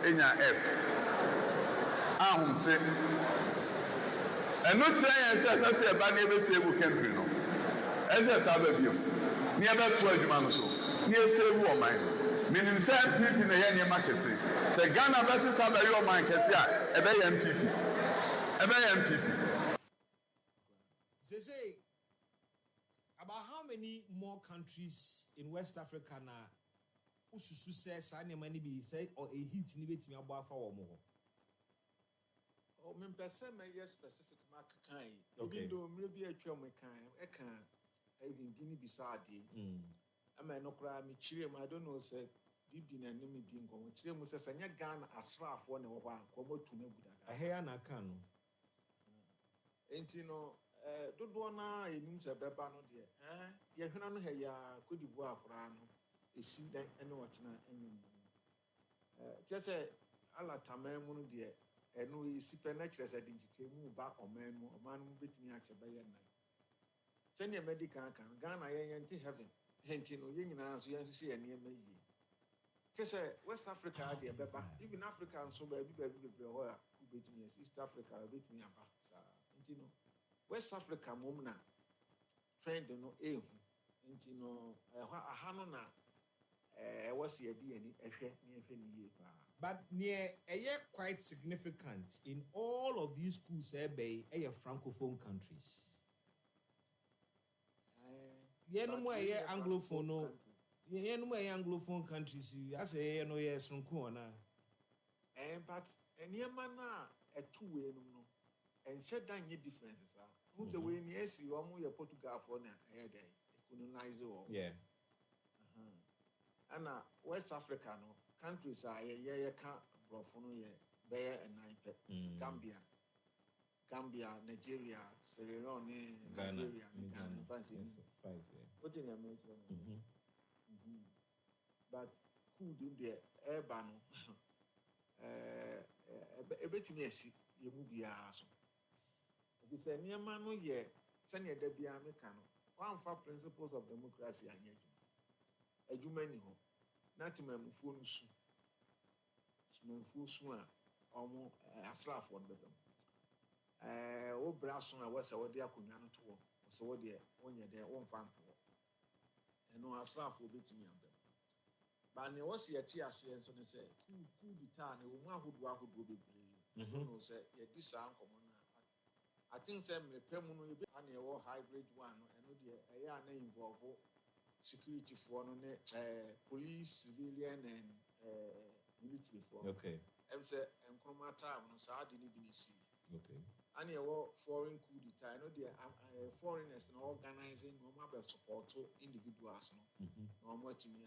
enya F ahumse eno tire yen se eba na ebe save country no ese saba biom ni ebe to adwuma no so ni save wo man meaning say MPP na ye ne makese se Ghana be se saba yo man kese a ebe ye MPP say about how many more countries in West Africa na ususu say sa ne mani bi say or a hit ni betimi abo afa wo mo. Oh, me person may yes specific mark kind. Even though maybe a chum kind, I can even Guinea Bissau. I may not cry me cheer. I don't know, say, Bibi and Nimi Dingo. Cheer Moses and your gun as far for one or one, come to no good. I hear na can. Ain't you know, don't wanna use a bebano dear. You can hear ya could you work around a seat and watch na any. Just a la Tamam dear. And we see penetrators identity move back on man who beat me at a bayan night. Send your medical can Ghana into heaven. Hentin or yin as you see a near me. Just say West Africa, dear Beba, even Africans so baby who beat me as East Africa beat me about. Intino West Africa Mumna friend no eh. Intino a Hanona. What's the idea? But near a year quite significant in all of these schools, francophone countries. No more Anglophone, no. No more Anglophone countries. I say no yes from corner. But any man a two-way no, and shut down your differences. Who's the way yes, you are more Portugal for now? Colonize all. Yeah. And West Africa no countries are can't brofono Bear and Gambia, Nigeria, Sierra Leone, Nigeria, Ghana, France. What in your mention? But who do the urban? A bit messy, you move your ass. If you say near man, no, send your Debbie Americano. One for principles of democracy and yet. A human ho, not my phone soon. Small fool soon, almost a slap on them. Oh, Brasson, I was a dear Cunano to work, so dear, when you're there, one fan to work. And no, a slap will beat me on them. But there was a tear, so they say, cool the town, a woman who would be brave. No, say, this uncle. I think them the Pemuno and a hybrid one, and a yarn involved. Security for police, civilian, and military for. Okay. I'm saying, and Cromata, I didn't even see. Okay. And you foreign coup d'etat. I know the foreigners and organizing no matter support to individuals. No more to me.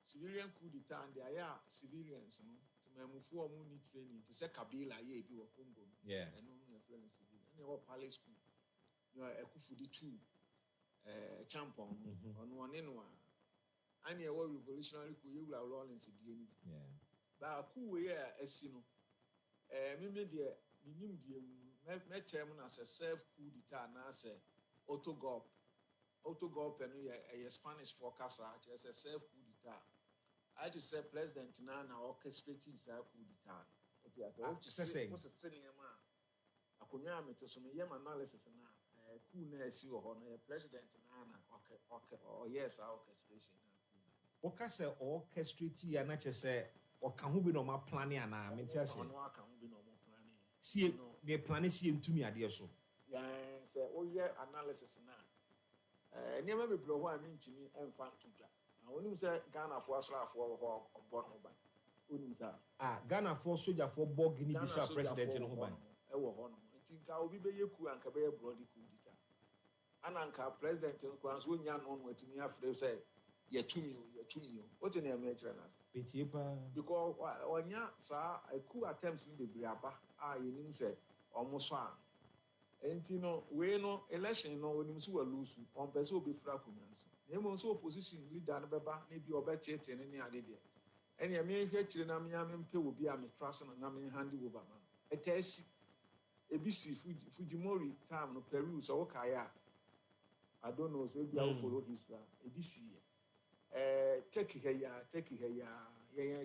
Civilian coup d'etat, and they are civilians. To move for money training to say Kabila, ye do a Congo. Yeah. And no friends civilian. And you palace school. You are a Kufudi too. Champon on one in one. And your revolutionary coup, you will roll in Sidney. Yeah. But a coup, as you know, Mimidia, my chairman as a self coup d'etat, and I say, Autogop, and a Spanish forecaster as a self coup d'etat. I just said President Nana orchestrating self coup d'etat. What's a senior man? I could not make some analysis now. Who knows you or President Nana or yes, our orchestration. What can say orchestrate and not just say, or can who be no more planning and I mean, tell you, see, the planning seem to me, I dear so. Yeah, say, oh, yeah, analysis now. Never be blow what I mean to me and fan to that. I wouldn't say Ghana for us for born over. Ghana for soldier for Guinea Bissau president in Hoban. I will be a coup and Cabaya bloody coup d'etat. And Anka president in France when young on with me after say, you're to me. What's in your nature? Because when you saw a coup attempts in the Briaba, you said almost one. And you know, we know election, when you lose on Peso be fracumans. Name also opposition leader, maybe your better and any other day. And your main here, Chinamiam will be a mistrust and Namin handy over man. A test. ABC Fujimori time no Peru so Kaya. I don't know so maybe I will follow history. ABC take here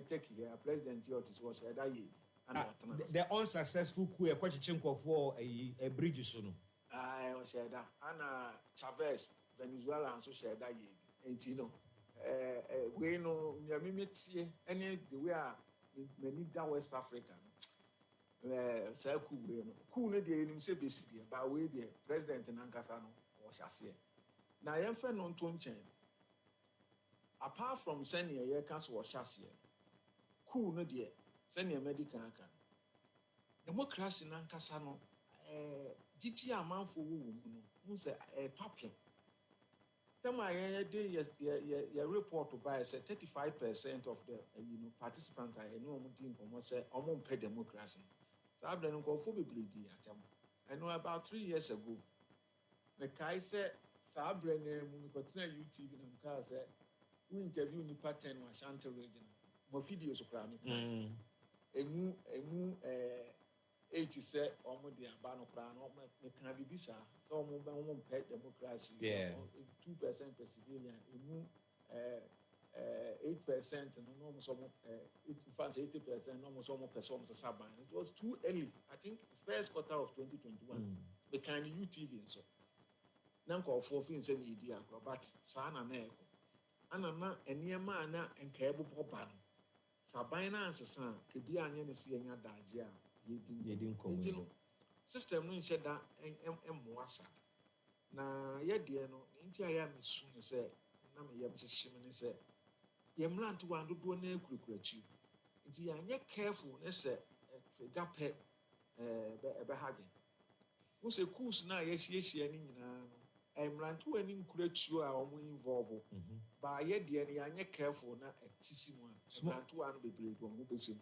take here president Yotis was that year. The unsuccessful coup a Kwachichenko for a bridge soon. I was said that Anna Chavez, Venezuela, and so said that year. And you know, we know any the way many da West Africa. Say cool no dey nim say besi dey ba we dey president Nankasa no o hyase na yem fe no nto nchen apart from senior ye kan so o hyase cool no dey senior medical kan democracy Nankasa no giti amanfo wo wo no mu say topin tema ye dey report by say 35% of the participants are no mo din komo say omo mpe democracy. I've done I know about 3 years ago. The Kai said, Sabre name, we continue YouTube in the car said, we interview the pattern was Shanty region. More videos of crime. A mu 80 set or more the Abano Crown, or can be bizarre. So, one pet democracy, 2% per civilian, a mu 8% and almost 80%, almost percent of Saban. It was too early. I think first quarter of 2021. The kind of UTV and so. Nanko for things and idea, but Sana Neko. Anna and near mana and cable popan. Sabina and Sasan, Kibian and Siena Dajia. You didn't come. System in Shedda and Moasa. Now, yet, dear, no, Intia soon said, Nami Yamshimani said. Yemran to one do ne krukrachi. It's ya careful, nessa gape behagin. Who say coos na yes, any Emran to any kruchu are involved. But yet, the any careful na a tissima, small to one be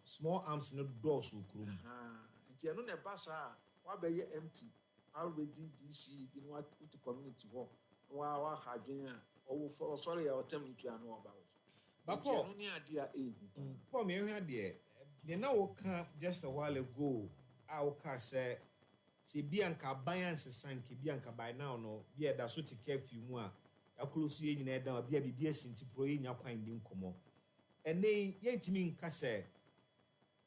small arms no doors will groom. And Janon a bassa, what by your MP, already DC, in what put the community work. Wow, Hajina, oh, sorry, I'll tell you to know about. But Paul, me here, you know, just a while ago, our car said, see, Bianca Bianca San Bianca by now, no, yeah, that's what to care few more. A close in there, be a BBS into pro in your kind in common. And they yet mean Casse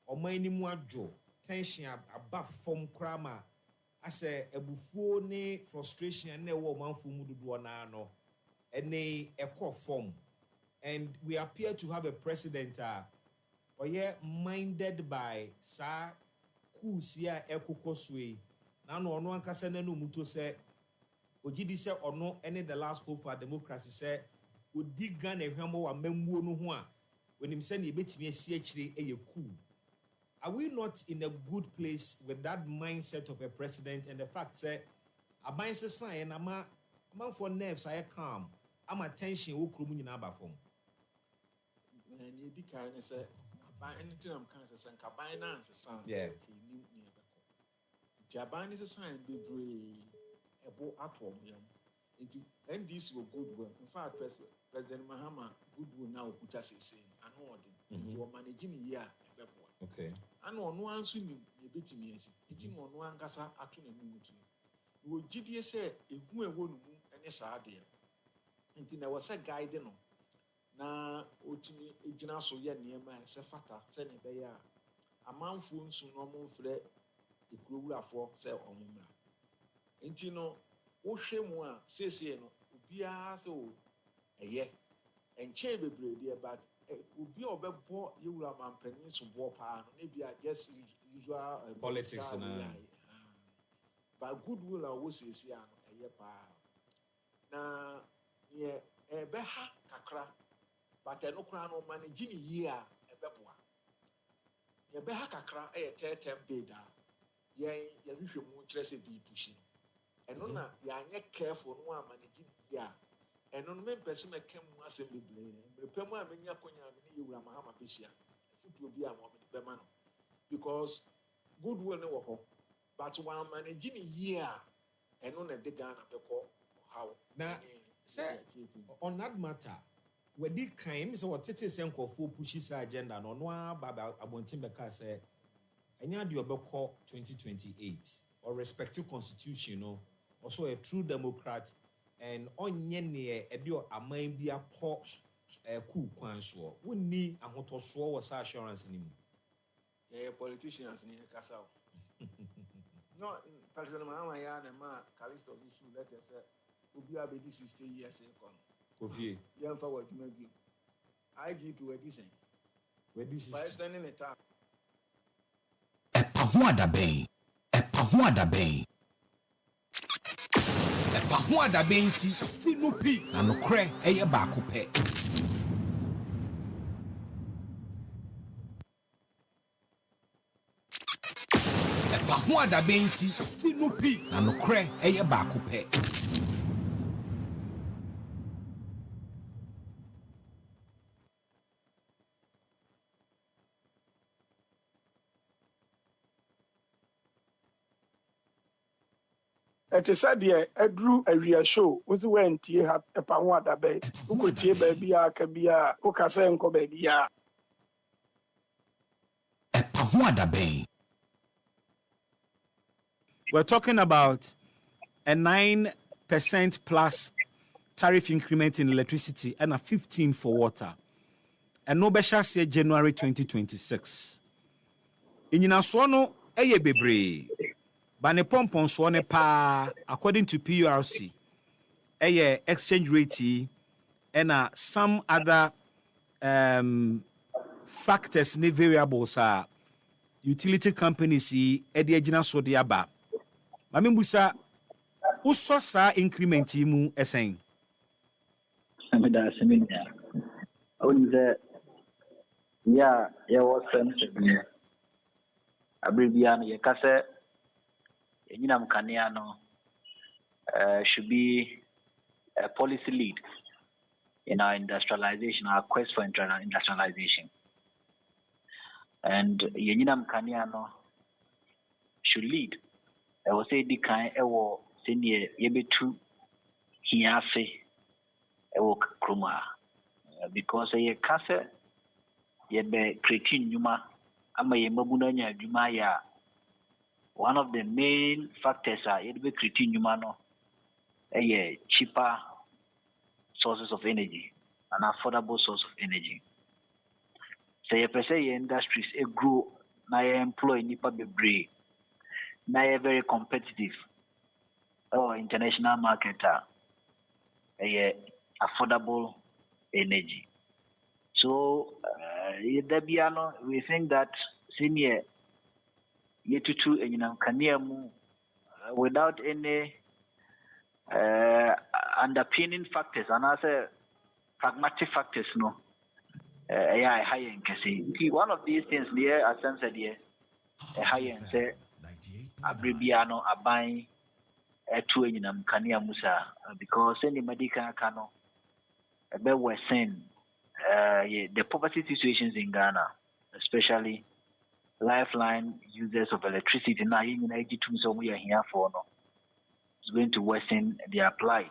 or my name was Joe, tension above from Kramer. I say a buffone frustration and no woman for Muduana, and they a core form. And we appear to have a president or minded by Sir Kusia Ekokoswe. Now, no one can say no muto say, Ojidi say or no any the last hope for democracy say, would dig gun a humble or membo no one when him send a bit me a CHD a coup. Are we not in a good place with that mindset of a president and the fact that a mindset sign, a man for nerves, I calm, I'm attention, who crummy in our form. And you decline and say, by anything I'm cancer and Cabina as a son. Yeah. Japan is a sign, be brave, a bow atom. And this will good work. In fact, President Mahama, good will now put us saying, I know you are managing a year. Okay. I know no one swimming, a bit in yes, eating on one gasa at a minute. You would GDS say, if we won't move any sad dear. Until there was a guiding. Na otimi ejina so ye niema se fata se ne be ya amanfo nsu no mo frɛ ekurawurafo se omumra enti no wo hwɛ mu a sese no obia se o eye enche bebre de but obi obɛbɔ yewura mampani so bo pa no ne bia just usual politics na but goodwill a wo sese a no eye pa na ye ebeha kakra. But I no crown on managing a year a beboa. Ye beha kakra a 10 beda. Ye wish you more interested be pushing. And no, ya careful no managing year. And on men person came once and be blame. The Pema Menia Conya, you Ramahama Bisia. It will be a moment, Bemano. Because goodwill no, but while managing a year and on a degan of the call, how now, sir, on that matter. When they came, so what it is for pushes agenda no baba abontin beka say anya do obeko 2028 or respective constitution you know also a true democrat and onye ne e dio aman bia po cool kwan so wonni ahotoso wo sa assurance ni mu yeah politicians ni kasa no person ma ya na ma Callisto issue let us say obi abedi 60 years ago Kofi ya mfa wa dwuma bi IGP we decent by standing it up EpaHoaDaben ti sinupi na nokre eye baako pe EpaHoaDaben ti sinupi na nokre eye baako pe It is said here, a drew a real show with the went ye have a EpaHoaDaben, who could cheer baby, Kabia, who can say uncle baby. EpaHoaDaben. We're talking about a 9% plus tariff increment in electricity and a 15 for water. And no better say January 2026. In Yinaswano, eye bebre. Bane pompon swane pa, according to PURC, eye exchange rate and some other factors ne variables are utility companies edi ejina so de aba. Mame busa uso sa increment mu esen. Amida seminia. Onze ya was sense abribian ye kase enyina mkanea no should be a policy lead in our industrialization, our quest for industrialization. And yenyina mkanea no should lead. I will say the kind ewo senior yebetu hiafe ewo kruma because ye kase yebe creating nyuma ama ye mabuna nya adwuma ya one of the main factors are it be creating nyuma no cheaper sources of energy, an affordable source of energy. So you per se industries grow na employ nipa bebre na very competitive international marketer affordable energy. So we think that senior yetutu enyinamkaniamu without any underpinning factors and also pragmatic factors no high end kasi one of these things there as said here high end say abribiano aban to enyinamkaniamu sa because any medical kano be worsen the poverty situations in Ghana, especially lifeline users of electricity now in we are here for no it's going to worsen their plight.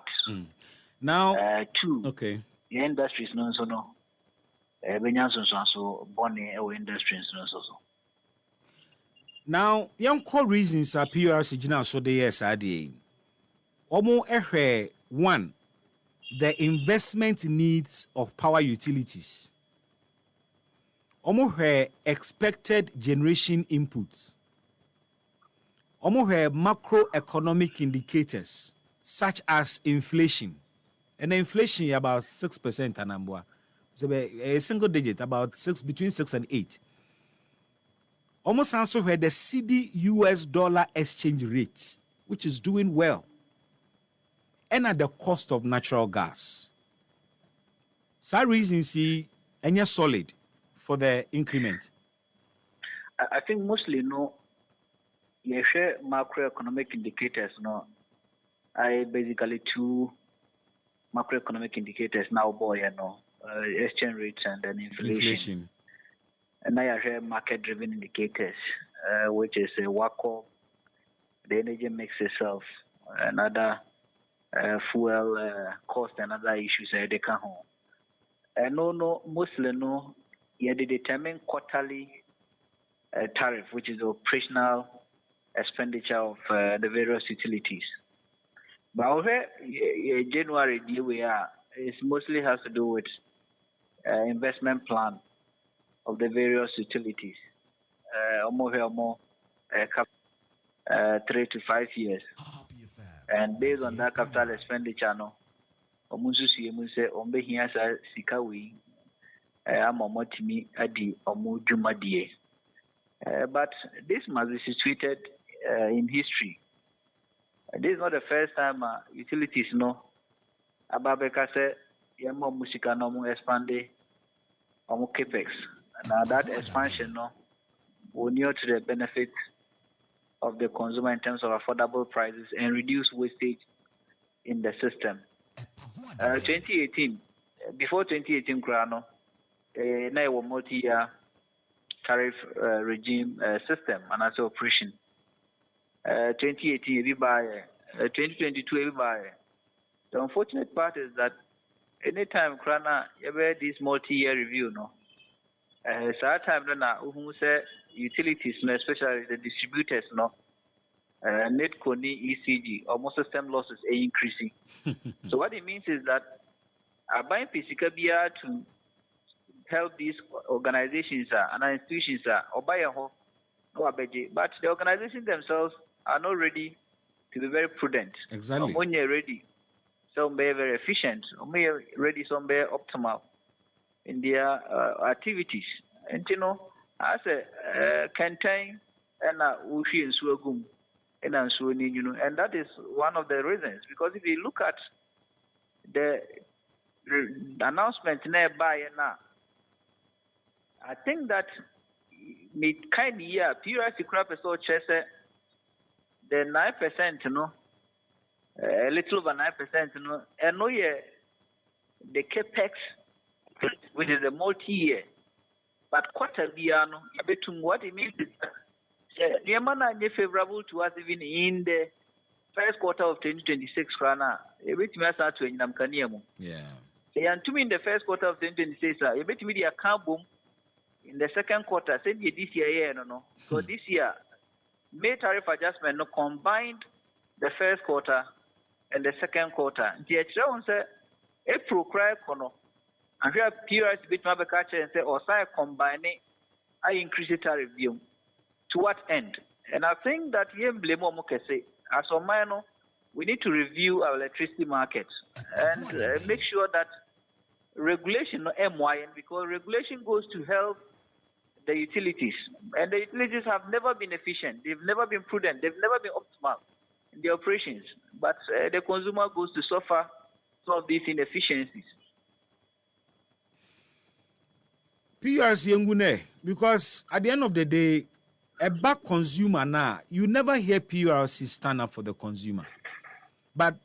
Now two okay the industries no so no so bonnie our industries no so now young core reasons are PRC general so the yes ade omo one the investment needs of power utilities. Omo expected generation inputs. Omo macroeconomic indicators such as inflation. And inflation about 6% anambwa. So a single digit about between 6 and 8. Almost also where the CD US dollar exchange rate, which is doing well. And at the cost of natural gas. So reason see any solid for the increment. I think mostly no you share macroeconomic indicators no I basically two macroeconomic indicators now boy exchange rates and then inflation. And I share market driven indicators which is WACO, the energy mix itself, another fuel cost and other issues they can home. No, mostly no, they determine quarterly tariff, which is the operational expenditure of the various utilities. But over January, we are, it mostly has to do with investment plan of the various utilities. 3 to 5 years. And based on that capital expenditure, no, but this must be situated in history. This is not the first time utilities no ababeka say yemo musika no mo expande omo capex. Now that expansion no will near to the benefit of the consumer in terms of affordable prices and reduce wastage in the system. 2018, before 2018, Grano, now multi-year tariff regime system and also operation. 2018, 2022, everybody. The unfortunate part is that anytime Krana ever this multi-year review, no, so time who say utilities, no, especially the distributors, no, NETCO, ECG, almost system losses are increasing. So what it means is that buying physical beer to help these organizations and institutions or buy a home, but the organizations themselves are not ready to be very prudent. Exactly. When you're ready, some be very efficient, when you're ready, some be optimal in their activities. And you know, as a contain and ushi and swagum and you know, and that is one of the reasons, because if you look at the announcement nearby now, I think that mid kind of year, PRC crap is so chese the 9%, you know, a little over 9%, you know, and no year the capex, which is a multi-year, but quarter biano, what it means is that the amount is favorable to us even in the first quarter of 2026. Yeah. And to me, in the first quarter of 2026, a bit media can't boom in the second quarter. Send you this year, no. So this year, May tariff adjustment no combined the first quarter and the second quarter. The H1 say April cry kono. And here PRS bit my catch and say or say combining I increase the tariff view. To what end? And I think that blame say as a minor, we need to review our electricity market and make sure that regulation no MYN, because regulation goes to help the utilities, and the utilities have never been efficient. They've never been prudent. They've never been optimal in their operations. But the consumer goes to suffer some of these inefficiencies. PRC Ngune, because at the end of the day, a back consumer now, you never hear PRC stand up for the consumer. But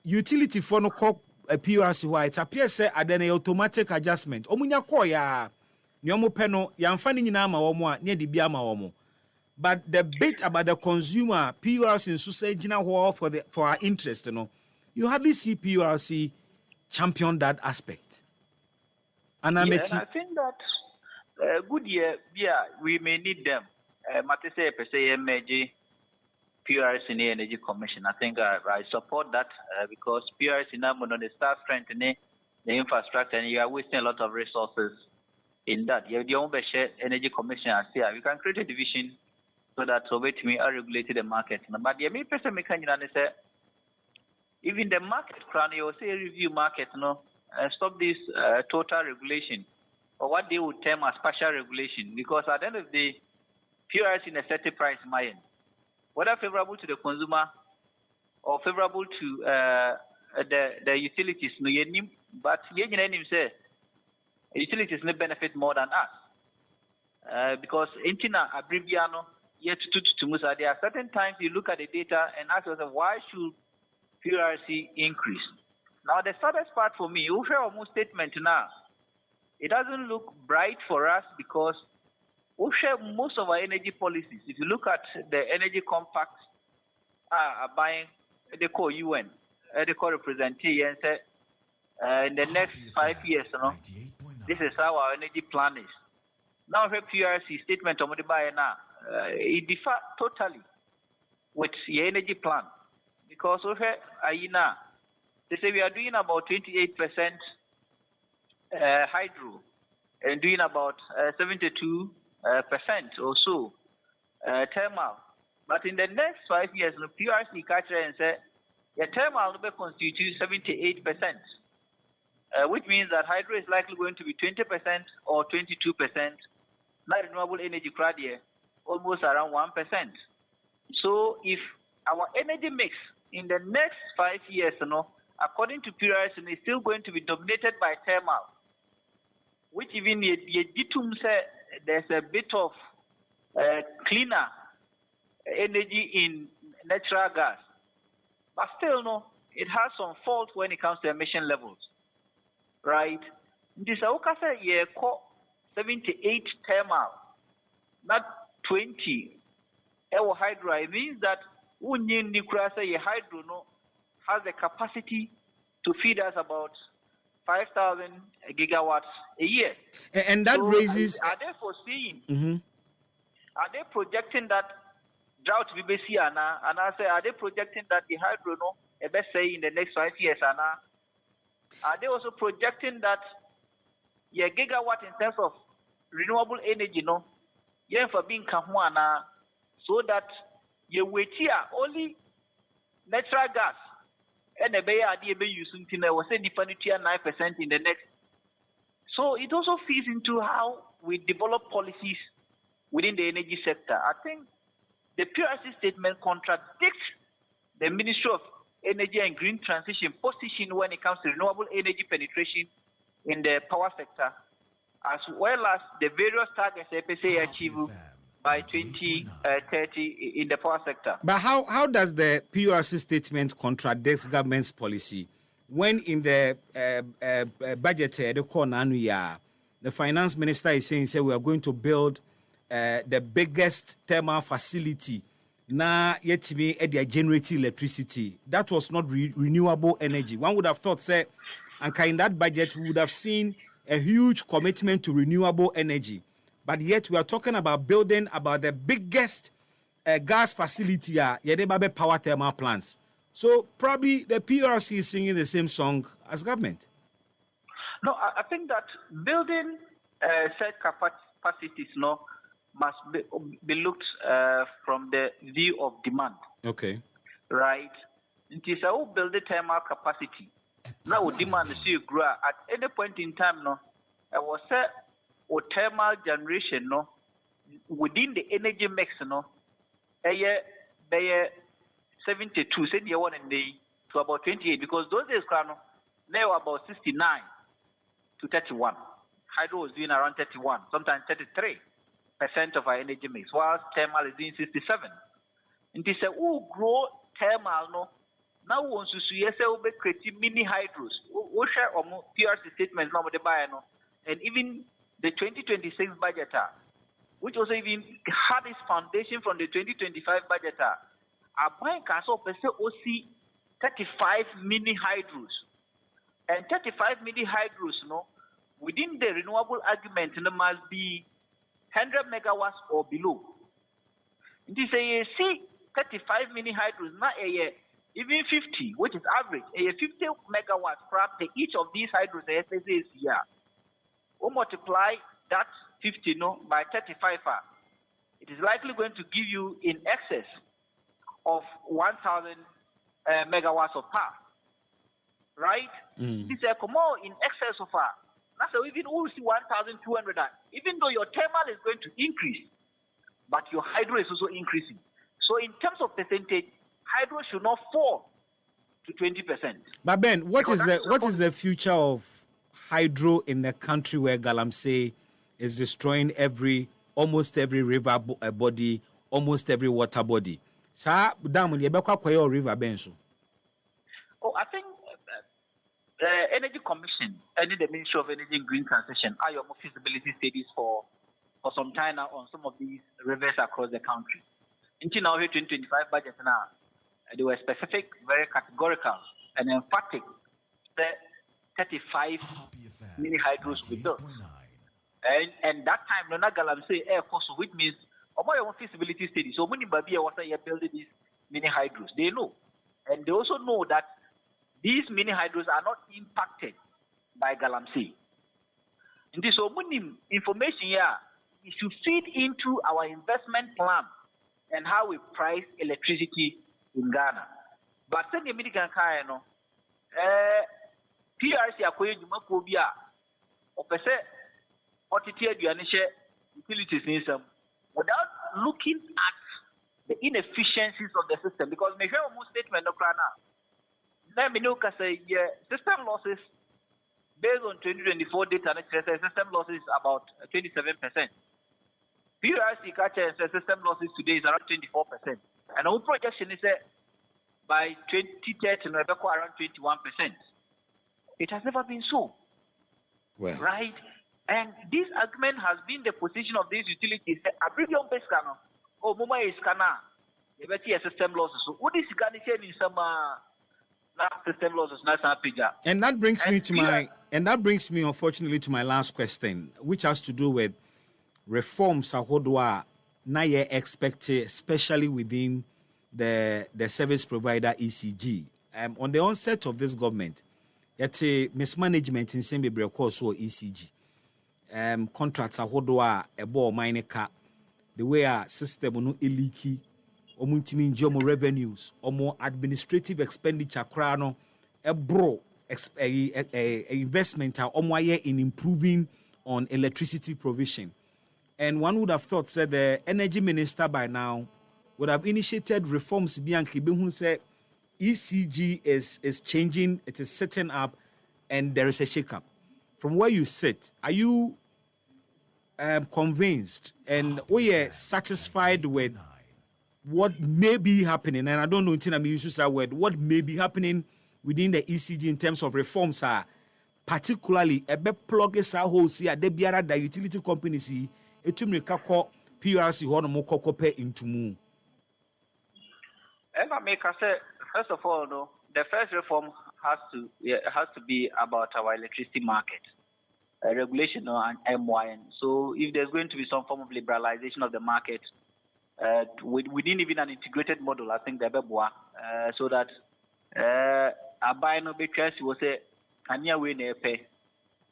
utility for no call a PRC why it appears at an automatic adjustment. Omunya ko ya nyomo peno yamfani nyina ma womo a ne de bia ma womo. But the bit about the consumer, PRC in society for our interest, you know, you hardly see PRC champion that aspect. And I think that good year, yeah, we may need them. Matese PSA MG, PRC in the Energy Commission. I think I support that because PRC now on the staff strengthening the infrastructure, and you are wasting a lot of resources in that. You have the own Energy Commission as here. We can create a division so that me are regulated the market. But the main person can say even the market crown you say review market stop this total regulation or what they would term as partial regulation, because at the end of the day, PRC in a certain price margin, whether favorable to the consumer or favorable to the utilities, but say utilities may benefit more than us because intina abbreviano yet to Musa. There are certain times you look at the data and ask yourself, why should PRC increase? Now the saddest part for me, you hear almost statement now, it doesn't look bright for us because we share most of our energy policies. If you look at the energy compacts are buying, they call UN, they call representative and say in the next 5 years, this is how our energy plan is. Now, the PRC statement of the buyer now, it differs totally with your energy plan because they say we are doing about 28% hydro and doing about 72% or so thermal. But in the next 5 years, the PRC catcher and say the thermal will constitute 78%, which means that hydro is likely going to be 20% or 22%. Not renewable energy crowd here, almost around 1%. So if our energy mix in the next 5 years, according to PRC, is still going to be dominated by thermal, which even there's a bit of cleaner energy in natural gas. But still, it has some fault when it comes to emission levels, right? This is 78 thermal, not 20. Hydro, it means that hydro has the capacity to feed us about 5,000 gigawatts a year. And that raises... Are they foreseeing? Are they projecting that drought will be here? And I say, are they projecting that the hydro, let's say in the next 5 years? Are they also projecting that gigawatt in terms of renewable energy, for being Kahuana, so that you wait here only natural gas and a bay idea be using was a different 9% in the next. So it also feeds into how we develop policies within the energy sector. I think the PRC statement contradicts the Ministry of Energy and Green Transition position when it comes to renewable energy penetration in the power sector, as well as the various targets EPSA achieve by 2030 in the power sector. But how does the PRC statement contradict government's policy when in the budget the finance minister is saying we are going to build the biggest thermal facility na yetimi e generating electricity? That was not renewable energy. One would have thought say and in that budget we would have seen a huge commitment to renewable energy, but yet we are talking about building about the biggest gas facility power thermal plants. So probably the PRC is singing the same song as government. No, I think that building said capacities must be looked from the view of demand. Okay. Right? It is a build the thermal capacity. Now demand is still grow at any point in time. I was said or thermal generation within the energy mix they 72 send you one in the to about 28 because those days now about 69 to 31. Hydro was doing around 31, sometimes 33% of our energy mix, whilst thermal is doing 67. And they say, grow thermal now once you see yourself creating mini hydros. We share PRC statements now with the buyer and even the 2026 budget, which also even had its foundation from the 2025 budget, are buying castle OC 35 mini hydros. And 35 mini hydros, within the renewable argument, must be 100 megawatts or below. This is 35 mini hydros, not a year. Even 50, which is average, 50 megawatts per each of these hydros is here. We multiply that 50 by 35. It is likely going to give you in excess of 1,000 megawatts of power. Right? This is more in excess of power. That's why even we see 1,200. Even though your thermal is going to increase, but your hydro is also increasing. So in terms of percentage, hydro should not fall to 20%. But Ben, what is the future of hydro in a country where Galamsey is destroying almost every river body, almost every water body? Sa damu ni ebekwa kwayo river benso. I think the Energy Commission and the Ministry of Energy and Green Transition are your feasibility studies for some time now on some of these rivers across the country. Until now, here 2025 budget now, they were specific, very categorical, and emphatic that 35 mini hydros will be built. And that time, no Galamsey Air Force, which means about your feasibility study. So many Babia was building these mini hydros. They know. And they also know that these mini hydros are not impacted by Galamsey. In this information here, it should feed into our investment plan and how we price electricity in Ghana. But send the American car, no, PRC acquired Jumakobia, or per se, what it here, utilities in some, without looking at the inefficiencies of the system. Because me hear most statement of Krana. Let me know because system losses based on 2024 data, system losses about 27%. PRC catches system losses today is around 24%. And our projection is that by 2030, we'll be around 21%. It has never been so. Well. Right? And this argument has been the position of these utilities. Abbreviation based scanner. Oh, Muma is scanner. You bet a system losses. So what is scanning in some system losses? And that brings me unfortunately to my last question, which has to do with reforms ahodwa na ye expect, especially within the service provider ECG. On the onset of this government, yet mismanagement in same course or ECG. Contracts ahodwa ebo mine ka the way our system no leaky omuntimi njomo revenues omo administrative expenditure krano ebro investment omo aye in improving on electricity provision. And one would have thought said the energy minister by now would have initiated reforms bianchi who said ECG is changing, it is setting up, and there is a shake-up. From where you sit, are you convinced and satisfied with what may be happening? And I don't know until I'm using that word. What may be happening within the ECG in terms of reforms are particularly a bit plug is a whole see a debiara the utility companies see etumrika PRC hono mo kokope into mu. If I make a say, first of all, no, the first reform has to be about our electricity market, regulation and MYN. So if there's going to be some form of liberalization of the market, within even an integrated model, I think the Bebwa, so that a buy no be trust will say, Kanya we pay.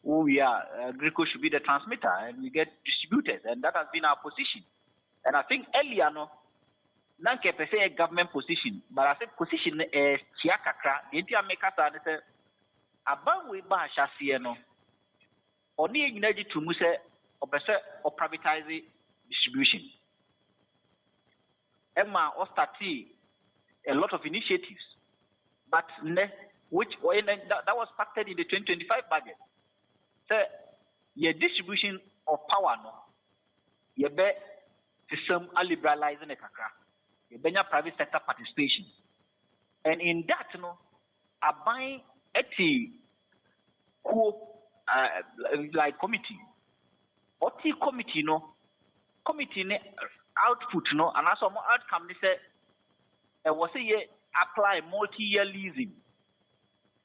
Who we are, Greco should be the transmitter, and we get distributors, and that has been our position. And I think earlier, no, Nanke per se a government position, but I think position is Chiakakra, the India makers are the about we ba Shasiano, or near energy to Muse or privatize distribution. Emma or started a lot of initiatives, but which that was factored in the 2025 budget. So, your distribution of power, no, you bet system liberalizing the kakra, you bet your private sector participation, and in that, no, a buying like committee, or committee, no, committee output, no, and also more outcome. They say, was a year apply multi-year leasing.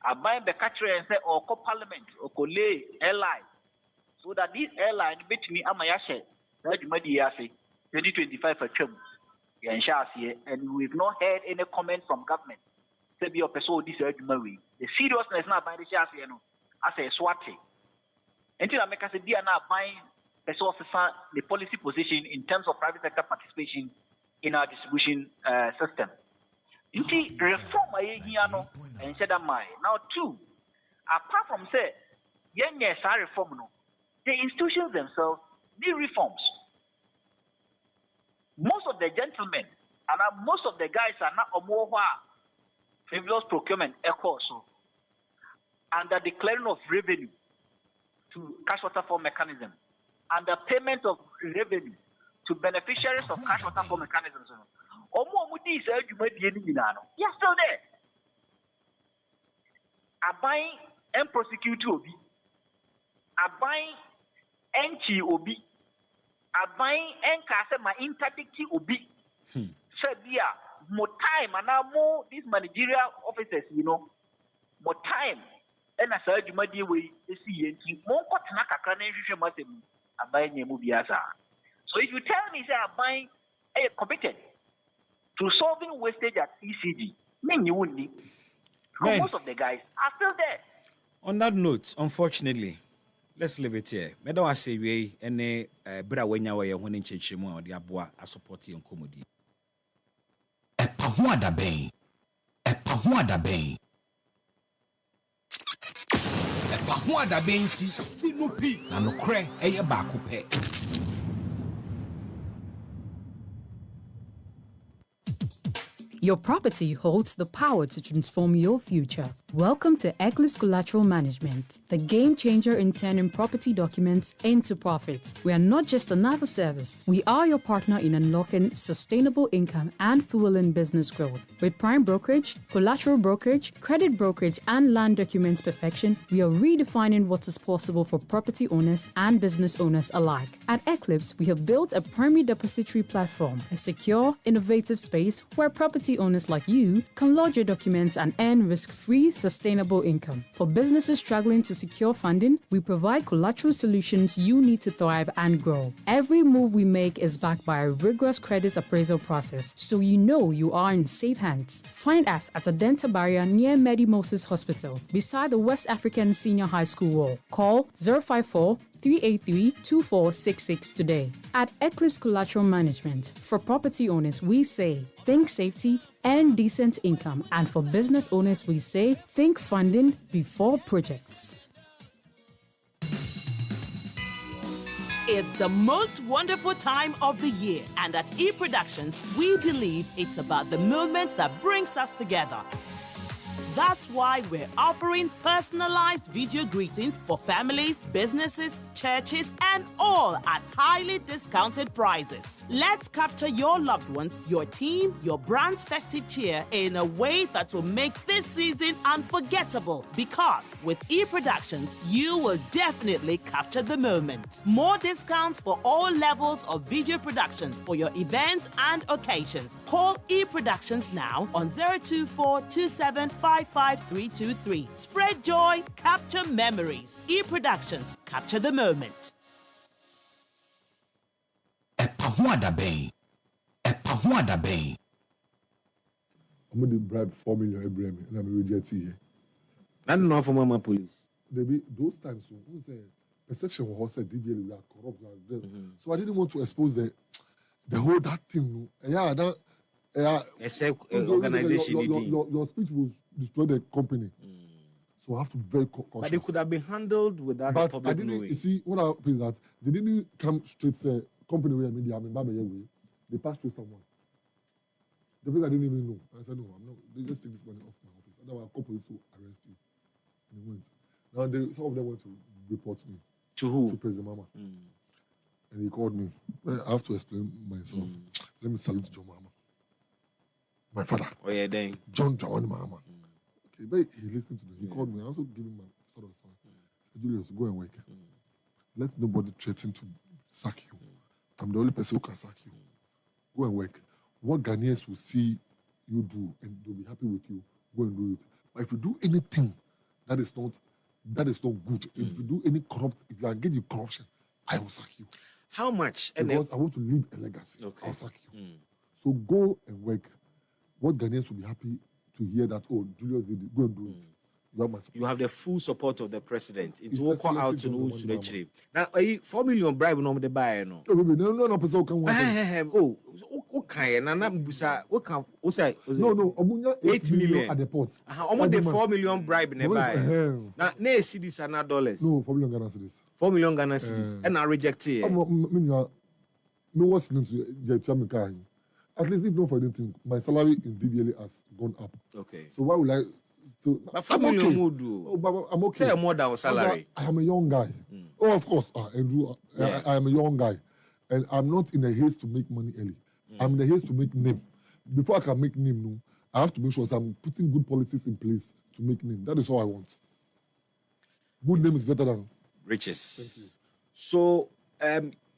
I buy the catcher and say, or co-parliament, or co-lay airline, so that this airline bet me amayashe, that you might say 2025 for term. And we've not heard any comment from government. Say be a person this argument. The seriousness now by the shares, you know, as a swati. Until I make us say, they are now buying the policy position in terms of private sector participation in our distribution system. You see, reform and said now two, apart from say, yes, reform no, the institutions themselves need reforms. Most of the gentlemen and most of the guys are not more frivolous procurement so under the clearing of revenue to cash water fund mechanism and the payment of revenue to beneficiaries of cash water fund mechanisms. Yes, still there. A buying and prosecute Obi. A buying and chi Obi. A buying and cast my interdict Obi. Said, yeah, more time and now more these managerial officers, you know, more time. And I said, you might deal with the sea and more cotton. A buying a movie as so if you tell me, say, I'm buying a competent to solving wastage at ECG, you wouldn't need. Most of the guys are still there. On that note, unfortunately, Let's leave it here. Meda wa say we ene bra wanya wa ye ho ne nchechiremu a odi aboa a support yen komodi. EpaHoaDaben. EpaHoaDaben. EpaHoaDaben ti sinupi na no kre eye baako pe. Your property holds the power to transform your future. Welcome to Eclipse Collateral Management, the game changer in turning property documents into profits. We are not just another service. We are your partner in unlocking sustainable income and fueling business growth. With prime brokerage, collateral brokerage, credit brokerage, and land documents perfection, we are redefining what is possible for property owners and business owners alike. At Eclipse, we have built a primary depository platform, a secure, innovative space where property owners like you can lodge your documents and earn risk-free, sustainable income. For businesses struggling to secure funding, we provide collateral solutions you need to thrive and grow. Every move we make is backed by a rigorous credit appraisal process, so you know you are in safe hands. Find us at Adenta Barrier near Medi Moses Hospital, beside the West African Senior High School wall. Call 054-383-2466 today. At Eclipse Collateral Management, for property owners, we say, think safety and decent income. And for business owners, we say, think funding before projects. It's the most wonderful time of the year, and at eProductions, we believe it's about the moments that brings us together. That's why we're offering personalized video greetings for families, businesses, churches, and all at highly discounted prices. Let's capture your loved ones, your team, your brand's festive cheer in a way that will make this season unforgettable. Because with eProductions, you will definitely capture the moment. More discounts for all levels of video productions for your events and occasions. Call eProductions now on 024-2755-323. Spread joy, capture memories. eProductions, capture the moment. EpaHoaDaben. EpaHoaDaben. I'm going to bribe 4 million every and I'm reject here. I don't know for Mama Police. Maybe those times, who say perception was said DBL we are corrupt. So I didn't want to expose the whole that thing. Yeah, that. Organization. Your speech will destroy the company. So I have to be very cautious. But it could have been handled without the public I didn't knowing. You see what happened is that they didn't come straight say company where media I mean way. They passed through someone. The place I didn't even know. I said no, I'm not. They just take this money off my office. Otherwise, I'll call police to arrest you. And they went. Now some of them went to report me. To who? To President Mama. And he called me. Well, I have to explain myself. Let me salute John Mama. My father. Oh yeah, then. John Mama. Okay, but he listened to me. He called me. I also gave him my sort of story. He said, Julius, go and work. Let nobody threaten to sack you. I'm the only person who can sack you. Go and work. What Ghanaians will see you do and they'll be happy with you, go and do it. But if you do anything that is not good, if you do any corrupt, if you engage in corruption, I will sack you. How much? Because I want to leave a legacy. Okay. I'll sack you. So go and work. What Ghanaians will be happy to hear that, oh, Julius did it, go and do it. You have the full support of the president. It It's will a call out to seriously know to good the trip. Now, 4 million bribe no the buy no. No, person can want Oh, okay. Na busa. What say? No. Omunya 8 million at the port. Almost the 4 million bribe ne buy. Now, ne cedis are not dollars. No, 4 million Ghana cedis. 4 million Ghana cedis. And I reject it. Me what's linked to the at least if not for anything, my salary in DBLA has gone up. Okay. So why would I still? But 4 million more do. Oh, but I'm okay. Tell more than salary. I am a young guy. Oh, of course, Andrew. Yeah. I am a young guy, and I'm not in a haste to make money early. I'm in a haste to make name. Before I can make name, no, I have to make sure I'm putting good policies in place to make name. That is all I want. Good name is better than riches. Thank you. So,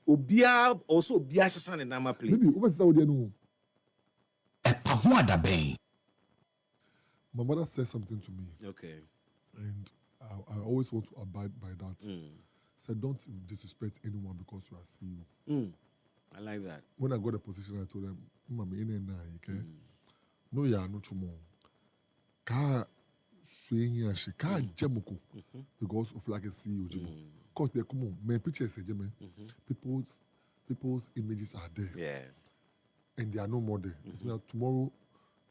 Obia also Obia Sasan and Nama plate. Maybe what's that? No. EpaHoaDaben. My mother said something to me. Okay. And I always want to abide by that. Said, don't disrespect anyone because you are CEO. I like that. When I got a position, I told them, Mama, okay? No, yeah, no tomorrow. Ka jemuko because of like a CEO. course, they come on. My pictures, people's images are there. Yeah. And they are no more there. It means that tomorrow,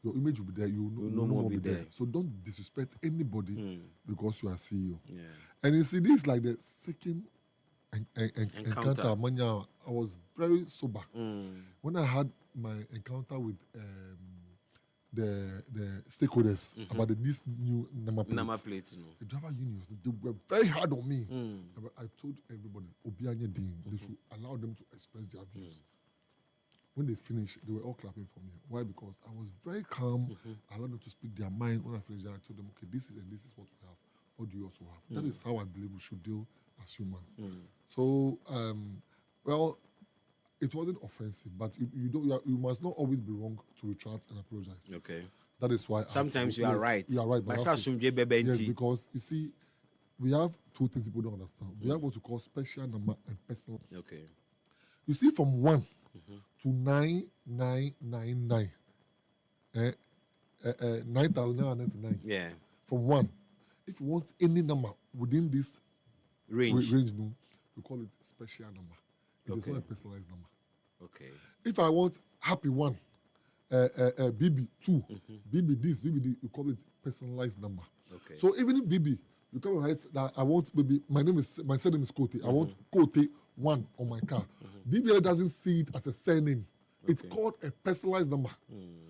your image will be there. You will no more be there. So don't disrespect anybody because you are CEO. Yeah. And you see, this is like the second encounter. Manya, I was very sober. When I had my encounter with the stakeholders about this new number plates. The driver unions, they were very hard on me. I told everybody, Obianye Dean, they should allow them to express their views. When they finished, they were all clapping for me. Why? Because I was very calm. I allowed them to speak their mind. When I finished, I told them, okay, this is what we have. What do you also have? That is how I believe we should deal as humans. So, well, it wasn't offensive, but you must not always be wrong to retract and apologize. Okay. That is why. Sometimes you are right. You are right. But yes, because you see, we have two things people don't understand. We have what we call special number and personal. Okay. You see, from 1 to 9999, 9,999. Yeah. From 1, if you want any number within this range, no, we call it special number. It is not a personalized number. Okay. If I want happy 1, BB 2, BB this, BB this, we call it personalized number. Okay. So even if BB, you come and write that I want BB, my surname is Kote. I want Kote 1 on my car. DBL doesn't see it as a surname. Okay. It's called a personalized number.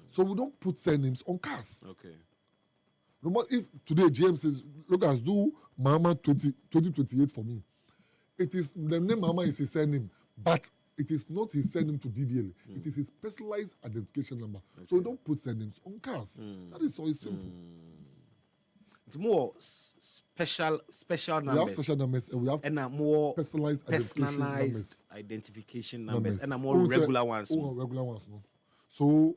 So we don't put surnames on cars. Okay. No matter if today GM says, look, as do Mama 2028 for me. It is the name Mama is his surname, but it is not his surname to DVL. It is his personalized identification number. Okay. So we don't put surnames on cars. That is so simple. It's more special numbers. We have special numbers and we have more personalized identification numbers. And more regular ones. Regular ones, no. So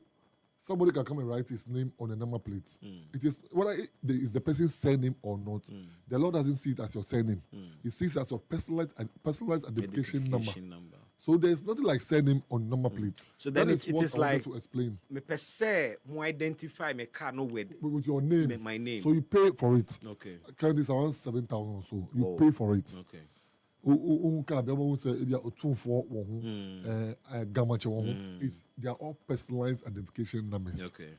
somebody can come and write his name on a number plate. It is whether it is the person's surname or not. The law doesn't see it as your surname. It sees it as your personalized identification number. So there's nothing like surname on number plate. So then it is like to explain. Me per se, mo identify me car no with your name. My name. So you pay for it. Okay. Currently it's around 7,000 or so. You pay for it. Okay. They are all personalized identification numbers. Okay.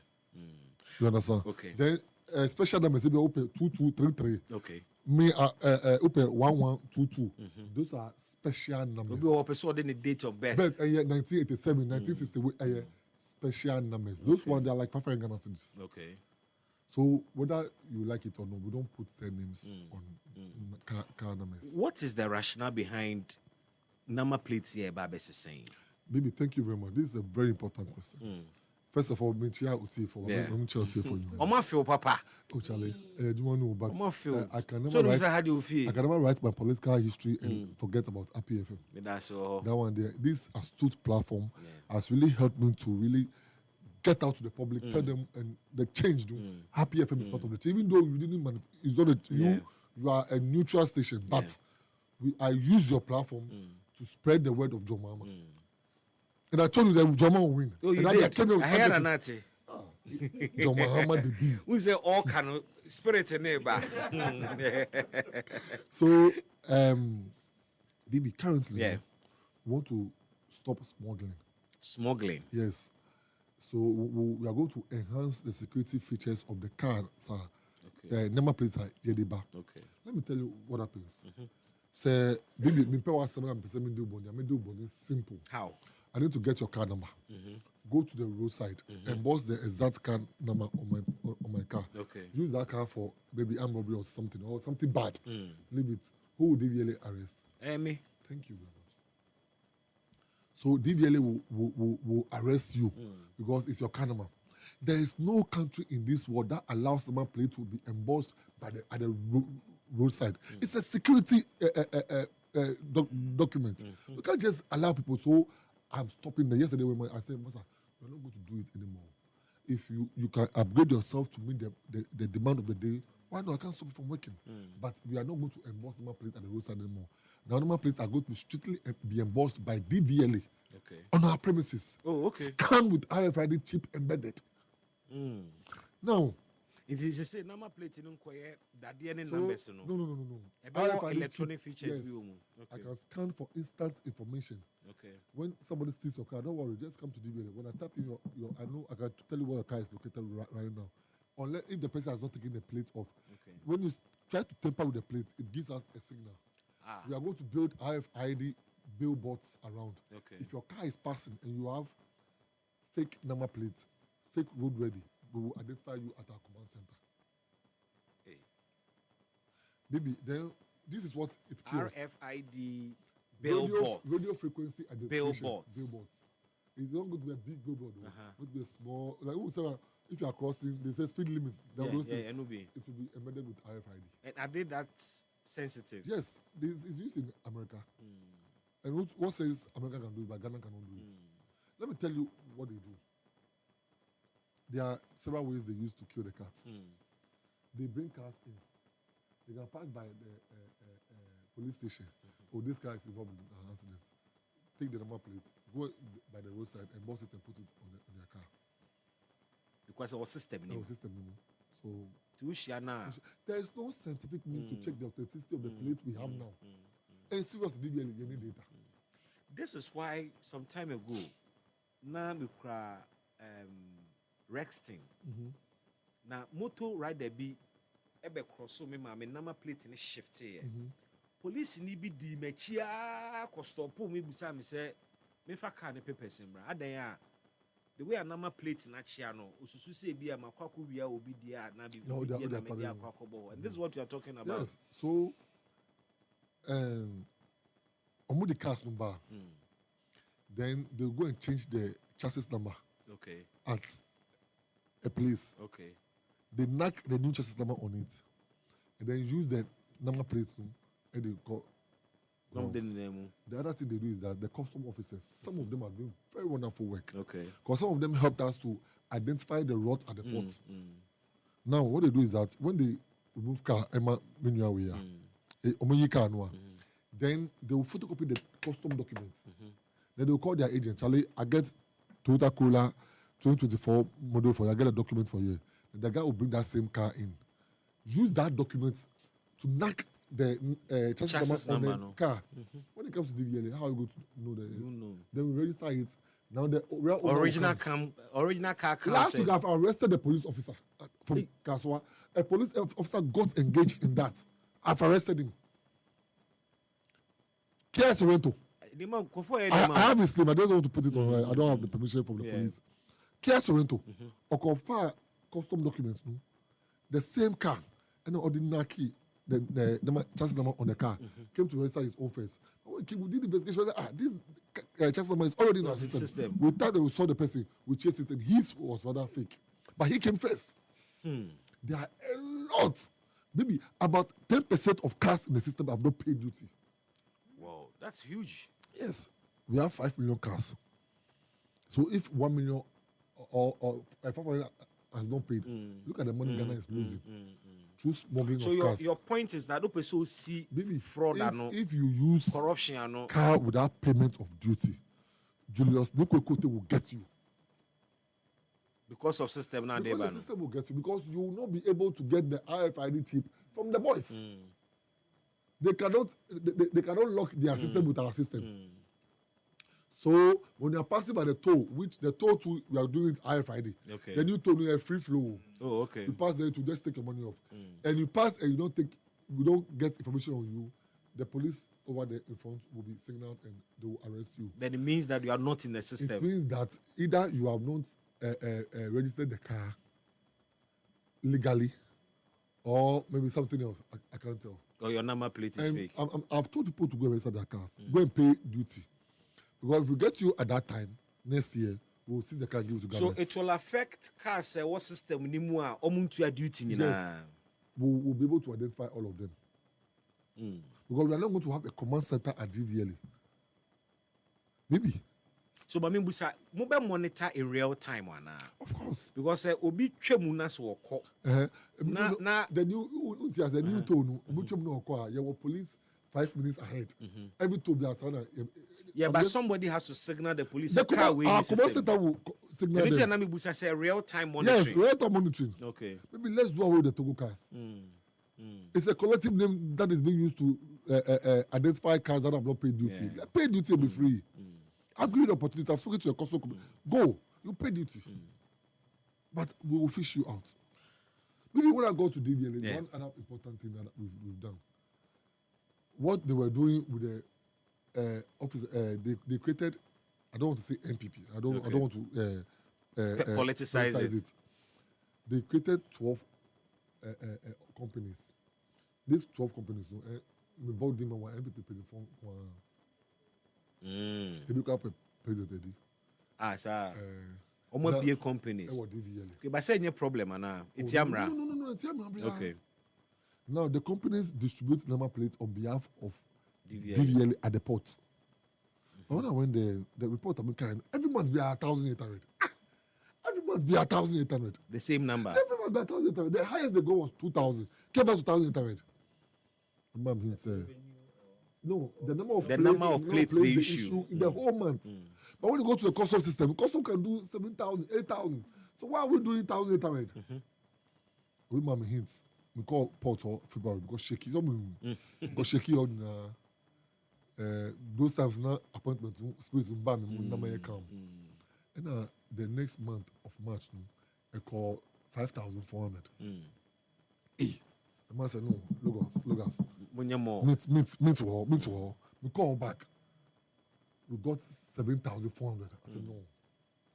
You understand? Okay. Then special numbers, maybe open 2233. Okay. Me open 1122. Those are special numbers. Maybe also the date of birth. 1987, 1968, special numbers. Those ones they are like 500 Ghana cedis. Okay. So whether you like it or not, we don't put surnames on car numbers. What is the rationale behind number plates here, Babes is saying? Baby, thank you very much. This is a very important question. First of all, I'm for you. I feel, Papa. Oh, Charlie, do you know? But I can never write my political history and forget about EpaHoaDaben. That's all. That one there. This astute platform has really helped me to really get out to the public, tell them, and the change. EpaHoaDaben is part of the change. Even though you didn't, it's not you are a neutral station, but I use your platform to spread the word of Jomama. And I told you that Joma will win. Oh, you and did? I heard an article. Joma the B. We say all kind of spirit in neighbor. So, Bibi, currently, we want to stop smuggling. Smuggling? Yes. So, we are going to enhance the security features of the car, sir. Okay. Number plates are Yediba. Okay. Let me tell you what happens. Say, Bibi, me pay was 7% do simple. How? I need to get your car number. Go to the roadside, emboss the exact car number on my car. Okay. Use that car for maybe armed robbery or something bad. Leave it. Who will DVLA arrest? Me. Thank you very much. So DVLA will arrest you because it's your car number. There is no country in this world that allows number plate to be embossed at the roadside. It's a security document. You can't just allow people. So I'm stopping there. Yesterday when I said, Master, we're not going to do it anymore. If you can upgrade yourself to meet the demand of the day, why not? I can't stop you from working. But we are not going to emboss number plate at the roadside anymore. Now number plates are going to strictly be embossed by DVLA on our premises. Oh, okay. Scanned with RFID chip embedded. Now, It is a say number plate in Unquire that the any numbers. No. About electronic features. Yes. Okay. I can scan for instant information. Okay. When somebody steals your car, don't worry, just come to DVL. When I tap in your I know I can tell you where your car is located right now. Unless if the person has not taken the plate off. Okay. When you try to tamper with the plate, it gives us a signal. We are going to build RFID billboards around. Okay. If your car is passing and you have fake number plate, fake roadworthy, we will identify you at our command center. Hey. Maybe then this is what it kills. RFID billboards. Radio frequency identification. Billboards. It's not going to be a big billboard. It's going to be a small. Like who say if you are crossing, they say speed limits. It will be embedded with RFID. And are they that sensitive? Yes, this is used in America. And what says America can do it, but Ghana cannot do it. Let me tell you what they do. There are several ways they use to kill the cats. They bring cars in. They can pass by the police station. Oh, this car is involved in an accident. Take the number plate, go by the roadside, and box it and put it on their car. Because our system. So there is no scientific means to check the authenticity of the plate we have now. And seriously, you need data. This is why some time ago, now we cry Rexting. Now motor rider be ebe crosso me ma number plate in shift here. Police ni bi di mechia ko stop me busa me say me fa car ne papers mbra adan ya the way a number plate na chia no osusu say bi a makwako wia obi dia na bi dia na me dia kwakobo. And this is what you are talking about. Yes. So omo the cars number. Then they'll go and change the chassis number. Okay. At a place. Okay. They knock the new chassis number on it. And then use the number plate and they call. The other thing they do is that the custom officers, some of them are doing very wonderful work. Okay. Because some of them helped us to identify the routes at the port. Now, what they do is that when they remove car, then they will photocopy the custom documents. Then they will call their agent. Charlie, I get Toyota Corolla 2024 model for you. I get a document for you. And the guy will bring that same car in. Use that document to knock the chassis number on the car. When it comes to DVLA, how are you going to know that? You know. Then we register it. Now the original car. Last week I've arrested the police officer from Kaswa. A police officer got engaged in that. I've arrested him. Kia Sorrento. I have his name. I don't want to put it on. I don't have the permission from the police. Kia Sorrento. Okofa custom documents. No? The same car and the ordinary key. The chassis number on the car came to register his own first. We did the investigation. This chassis number is already in our system. We thought we saw the person, we chased it, and his was rather fake. But he came first. There are a lot. Maybe about 10% of cars in the system have not paid duty. Wow, that's huge. Yes. We have 5 million cars. So if 1 million or 500 has not paid, look at the money Ghana is losing. Smuggling so of cars. Your point is that no person see fraud if you use corruption car without payment of duty, Julius Nukwekote will get you. Because of system now, because the system will get you because you will not be able to get the RFID chip from the boys. They cannot lock their system with our system. So when you are passing by the toll, which the toll too, we are doing it RFID. Okay. Then you toll you a free flow. Oh, okay. You pass there to just take your money off. And you pass and you don't get information on you. The police over there in front will be signaled and they will arrest you. Then it means that you are not in the system. It means that either you have not registered the car legally, or maybe something else. I can't tell. Or your number plate is fake. I've told people to go and register their cars. Go and pay duty. Because if we get you at that time, next year, we'll see the car give to government. So it will affect cars, what system, anymore, or duty. Yes. We'll be able to identify all of them. Because we are not going to have a command center at DVLA. Maybe. So, but Busa, mobile monitor in real time, of course. Because Obi Chemunas will call. The new tone, you were police 5 minutes ahead. Every to be a Yeah, but somebody has to signal the police. The commercial center will signal them. Yes, real-time monitoring. Yes, real-time monitoring. Okay. Maybe let's do away with the Togo cars. It's a collective name that is being used to identify cars that have not paid duty. Yeah. Pay duty will be free. I've given you the opportunity. I've spoken to your customer. Go, you pay duty. But we will fish you out. Maybe when I go to DBL, one other important thing that we've done. What they were doing with the office, they created. I don't want to say MPP. I don't want to politicize it. They created 12 companies. These 12 companies, we bought them one MPP phone. They become president. Sir. Almost be companies. Okay, but say any problem, Anna. It's Yamra. No, it's Yamra. Okay. Now the companies distribute number plates on behalf of DVL at the port. But when I went there, the report I'm carrying every month be 1,800. Every month be 1,800. The same number. Every month be 1,800. The highest they go was 2,000. Came back to 1,800. Mom said, no, the number of plates they issue in the whole month. But when you go to the custom system, the custom can do 7,000, 8,000. So why are we doing 1,800? We mama hints. We call port for February because shaky. Because shaky on those times now appointment space in Bam and come. And the next month of March, I call 5,400. The man said, no, look us. Meet war. We call back. We got 7,400. I said, no,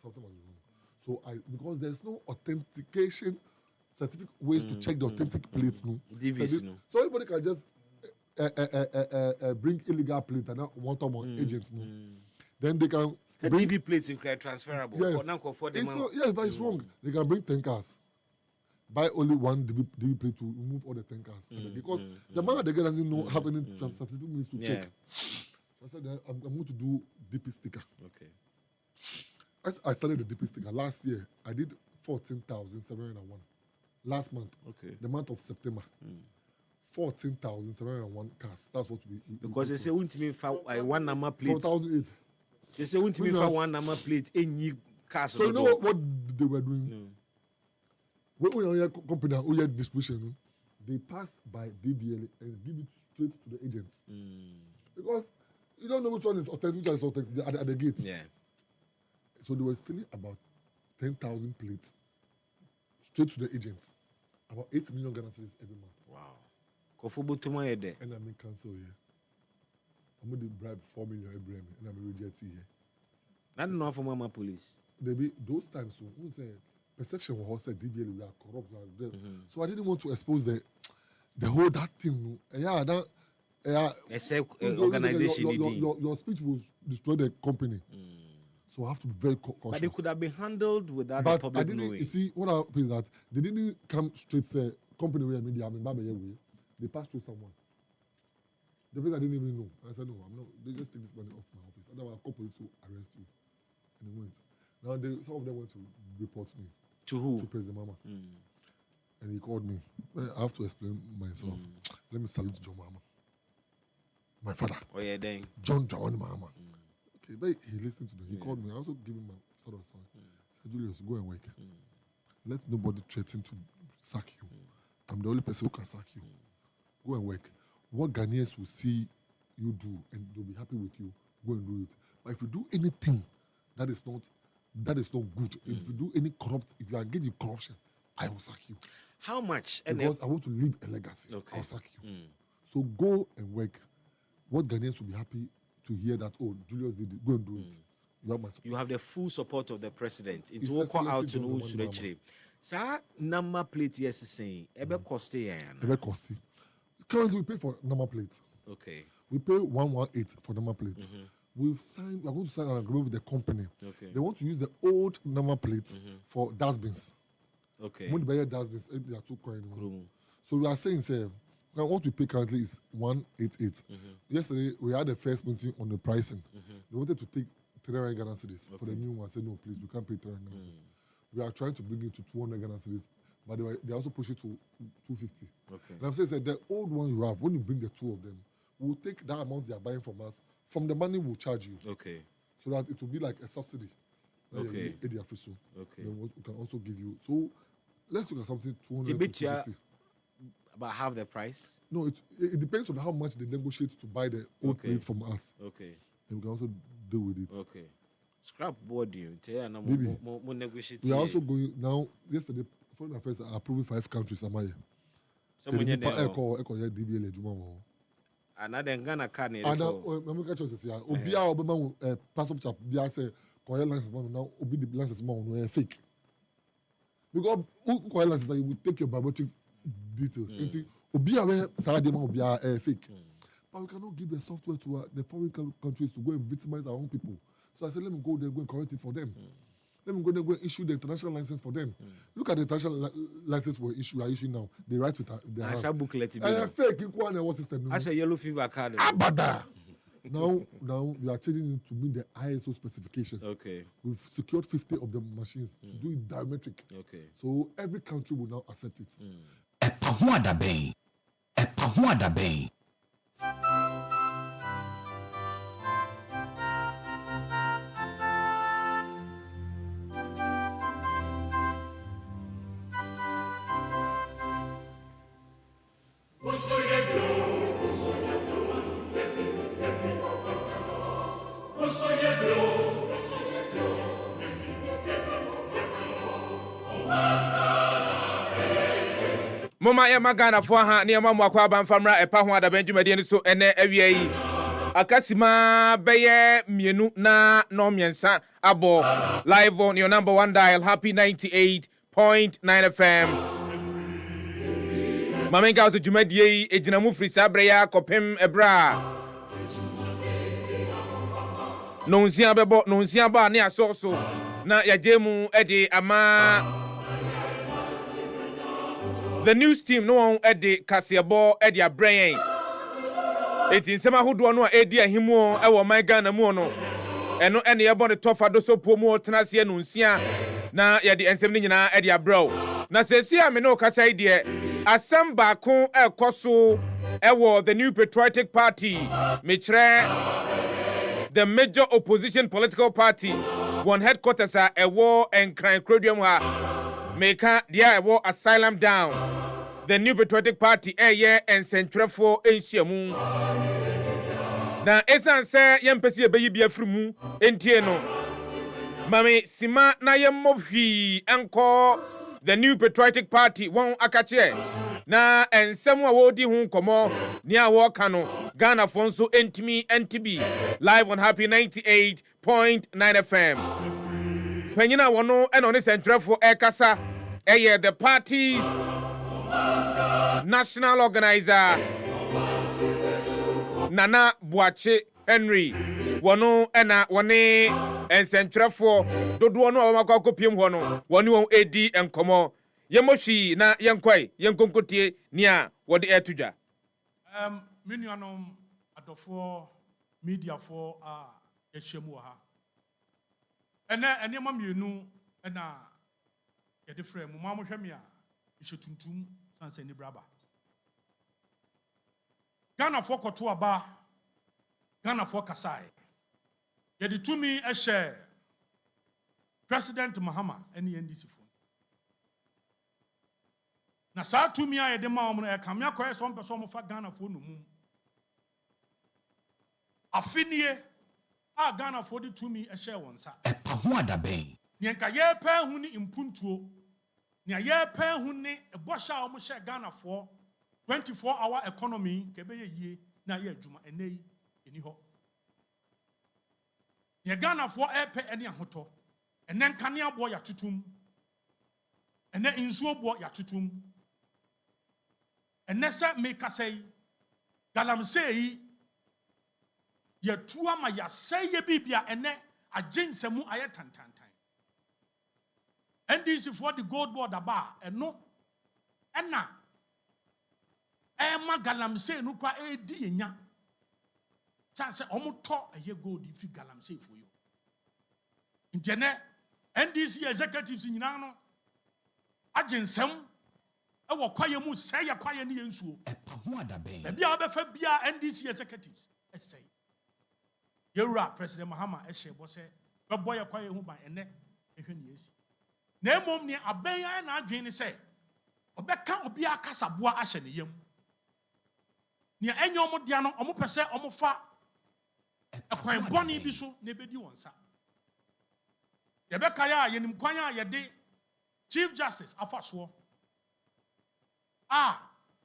something was wrong. So because there's no authentication certificate ways to check the authentic plates. So everybody can just bring illegal plates and not want agents. Then they can the DV plates are transferable. Yes, yes, but it's wrong. They can bring 10 cars. Buy only one DV plate to remove all the 10 cars. Because the man at the guy doesn't know how many certificate means to check. So I said, I'm going to do DP sticker. Okay. As I started the DP sticker last year, I did 14,701. Last month, the month of September, 14,701 cars. That's what we because they say one number plate. 4,008. They say one number plate any cars. So you know what they were doing? When we are company who had distribution, they pass by DBL and give it straight to the agents. Because you don't know which one is authentic, which one is authentic at the gate. Yeah. So they were stealing about 10,000 plates straight to the agents. About 8 million Ghana cedis every month. Wow. Kofubu tomorrow there. And I'm in council here. I'm going to bribe 4 million every month, and I'm in reject here. That's not for Mama Police. They be those times who say perception was also DBL we are corrupt. So I didn't want to expose the whole that thing. Yeah, that organization. Your speech will destroy the company. So I have to be very cautious. But they could have been handled without the public knowing. You see, what happened is that they didn't come straight say company where media I mean way. They passed through someone. The place I didn't even know. I said no, I'm not. They just take this money off my office. Otherwise, I'll call police to arrest you. And they went. Now some of them went to report me. To who? To President Mama. And he called me. I have to explain myself. Let me salute John Mama. My father. Oh yeah, dang. John Mama. Okay, but he listened to me. He called me. I also gave him my sort of story. He said, Julius, go and work. Let nobody threaten to sack you. I'm the only person who can sack you. Go and work. What Ghanaians will see you do and they'll be happy with you, go and do it. But if you do anything that is not good, if you do any corrupt, if you engage in corruption, I will sack you. How much? Because I want to leave a legacy. Okay. I'll sack you. So go and work. What Ghanaians will be happy to hear that, oh, Julius did it, go and do it. You have my support. You have the full support of the president. It will come out to know should actually. Sir, number plate yes saying ebe cost ebe cost. Currently we pay for number plates. Okay. We pay 118 for number plates. We're going to sign an agreement with the company. Okay. They want to use the old number plates for dustbins. Okay. When they buy dustbins, they are too coin. So we are saying, say, what we pay currently is 188. Yesterday we had the first meeting on the pricing. They wanted to take 300 Ghana cedis for the new one. I said no, please, we can't pay 300 Ghana cedis. We are trying to bring it to 200 Ghana cedis, but they also push it to 250. Okay. And I'm saying that the old one you have, when you bring the two of them, we'll take that amount they are buying from us from the money we'll charge you. Okay. So that it will be like a subsidy. Okay. Okay. Then we can also give you. So let's look at something 200 to 250. About half the price? No, it depends on how much they negotiate to buy the old plates from us. Okay. Then we can also deal with it. Okay. Scrap board you. Maybe. More negotiate. We are also going now. Yesterday, Foreign Affairs are approving 5 countries. Amaye. Someone you DBL another Ghana can. America choices here. Obia Obama passport chap. Bia say Korea license man now. Obi the license man fake. Because Korea license you will take your biometric details. Obia we Saturday man Obia fake. But we cannot give the software to the foreign countries to go and victimize our own people. So I said, let me go there, go and correct it for them. Let me go there, go and issue the international license for them. Look at the international license we are issuing now. They write with their hand. As a booklet. Fake, equal and system. As a yellow fever card. Abada. Now we are changing it to meet the ISO specification. Okay. We've secured 50 of the machines to do it biometric. Okay. So every country will now accept it. EpaHoaDaben. EpaHoaDaben. Mama ya magana fo ha ne ma mo akwa ban famra EpaHoaDaben dwumade ni so ene awia yi akasima beye mienu na no miensa abo live on your number 1 dial happy 98.9 FM. Mama nga so dwumade yi ejina mu free sabre ya kopem ebra nonsia bebo nonsia ba ne asoso na yajemu edi ama the news team no one at the Kasiabo at your brain. It's in some who do no idea him or my Ghana mono. And no any about the tougher do so promo tenacia nuncia. Na ya the ensemblina at your bro. Na says here me no kasa idea. Asamba kon el koso ewo the new patriotic party. Mitre the major opposition political party. One headquarters are a war and crime crodium ha. Meka dia wo asylum down. The new patriotic party and centrafo ensiamu. Na esan se yempesi ebeyi bia frumu entie no. Mami sima na yemmobhi enko the new patriotic party won akache. Na ensemu a wodi hu komo ni a wo kano Ghana fonso entimi NTB live on happy 98.9 FM. Penyina wono eno ne centrafo ekasa the party's national organizer Nana Boache Henry wono ena wone encentrafo dodo no awakọ kopiem ho no wone won edi enkomo yemohwi na yenkwai yenkonkotie nia wode etudwa menuanom adofo media for yehwemu ha ene mienu ena ya different mu mamu hwemi a ishetuntum sanse ni braba Ghana for koto aba Ghana for kasai ya di tumi ehye President Mahama ene NDC fo na saa tumi a ya de ma omo e kam ya koye so mpeso mo fa Ghana fo no mum afinie a Ghana for di tumi ehye wonsa EpaHoaDaben nyenka yepe hu ni impuntuo nya yepe hu ni ebosha omo hye Ghana for 24-hour economy kebe ye na ye adwuma enei eni ho nya Ghana for epe eni ahoto enen kane abo ya tutum ene insuo bo ya tutum ene se meka sei galamsei ye tuwa ma ya sei ye bibia ene aginsemu aye tantantan NDC for the gold board aba eno ena ema galamsey no kwa edi enya chance omoto eye gold ifi galamsey for you intene NDC executives nyina no aginsem e wo kwaye mu sey ya kwaye ne yensuo EpaHoaDaben bia obefa bia NDC executives esey Yewura President Mahama ehye bo se bebo ye kwaye hu ban ene ehwe ne yesi na emom ne aban na adwen ne se obeka obi akasa boa ahye ne yam ne enyo mo dia no omo pese omo fa ekwan boni bi so na ebedi wonsa yebeka ya yenim kwan a yede Chief Justice afaso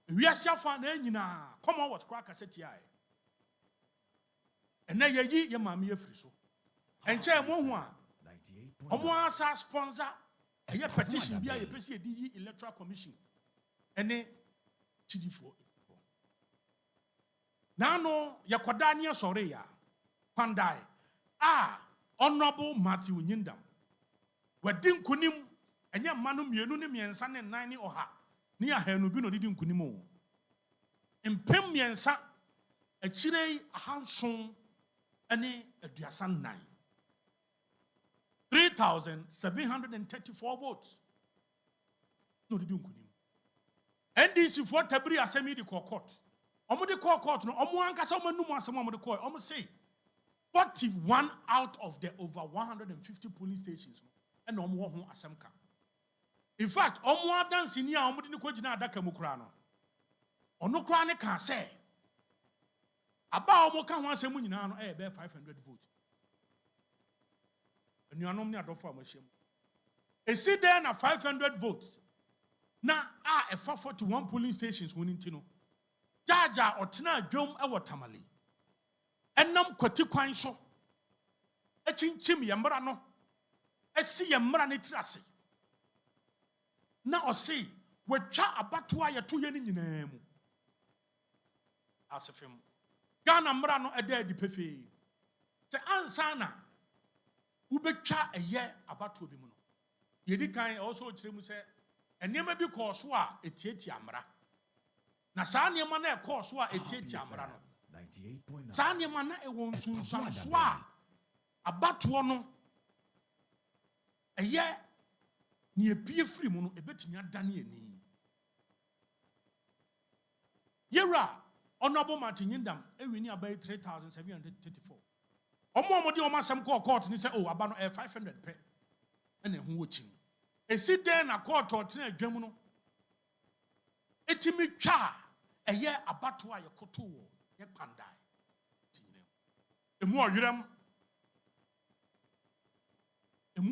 wiase afa na nyina Commonwealth kwa kaseti ai ene yeyi ye maame afiri so enche mo hu a omo asa sponsor eye petition bia ye pese edi yi electoral commission ene chidifo nano ye koda ne sore ya pandai Honorable Matthew Nyindam wadin kunim enye manu mienu ne miensa ne nan ne oha ne ahanu bi no didi nkunim o empem miensa achirei ahanson ane aduasa nan 3,734 votes no didi nkunim NDC for tabri asemi di court omo di court no omo ankasa omo num asem omo di court omo say 41 out of the over 150 polling stations and omo ho asem ka. In fact, omo adansi ni a omo di ko gina adaka mu kura no. Ono kura ne ka say aba omo ka ho asem nyina no be 500 votes. Enuanom ni adofo amahiem. Esi there na 500 votes. Na e fa 41 polling stations woni nti no. Jaja otena adwom e wotamale. Enam kwati kwan so. Echinchim ye mbra no. Esi ye mbra ne tirase. Na osi wetwa abatoa ye to ye ni nyinaa mu. Asefem. Ghana mbra no eda edi pefe. Se ansa na ubetwa eye abatoa bi mu no. Yedi kan also kire mu se enema bi kɔ so a etietia mbra. Na saa nneɛma na ɛkɔɔ so a etietia mbra no. Saa nneɛma na ɛwɔ nsunsuan so a abatoɔ no ɛyɛ ne epie firi mu no ebetumi adane ani. Yewura Honorable Martin Nyindam ewini abayi 3,734. Ɔmo de ɔmo asɛm kɔɔ court ni sɛ aba no 500 pɛ ɛna ɛho wɔ kyim. Esi den na court ɔtena adwam no etimi twa ɛyɛ abatoɔ a yɛkoto wɔ yɛ pandai. Emu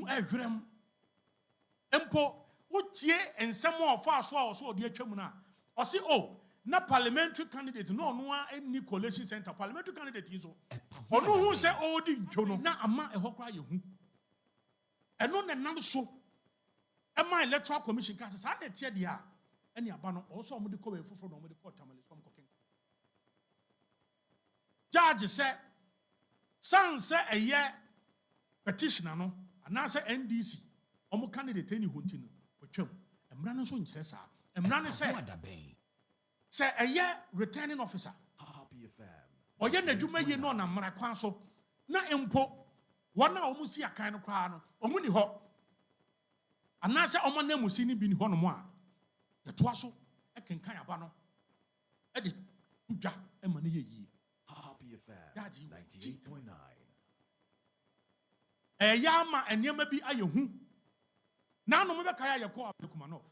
ɔyerɛm empo wotie ensɛm a ɔfa so a ɔso ɔde atwam na ɔse na parliamentary candidate no ɔno a any collation center parliamentary candidate yi so ɔno hu sɛ ɔdi ntwo no na ama ɛhɔ kora yɛ hu ɛno na nam so ɛma electoral commission ka sɛ saa na ɛteɛ deɛ a ɛne aba no ɔwɔ sɛ ɔmode kɔ bɛɛ foforɔ na ɔmode kɔ tamale so ɔmkɔken judge sɛ san sɛ ɛyɛ petitioner no anaasɛ NDC ɔmo candidate ni honti no ɔtwam mmara no nso nkyerɛ saa mmara no sɛ ɛyɛ returning officer ɔyɛ n'adwuma yie no na mmara kwan so na mpo wɔn a ɔmo si akan no koraa no ɔmo ni hɔ anaasɛ ɔmo na musi ni bi ni hɔ no mo a yɛtoa so ɛkenkan aba no ɛde dwa ɛma no yɛ yie. Yaji 98.9. Ɛyɛ ama nneɛma bi ayɛ hu. Na no mebɛka ya yɛkɔ Abdulkumanov.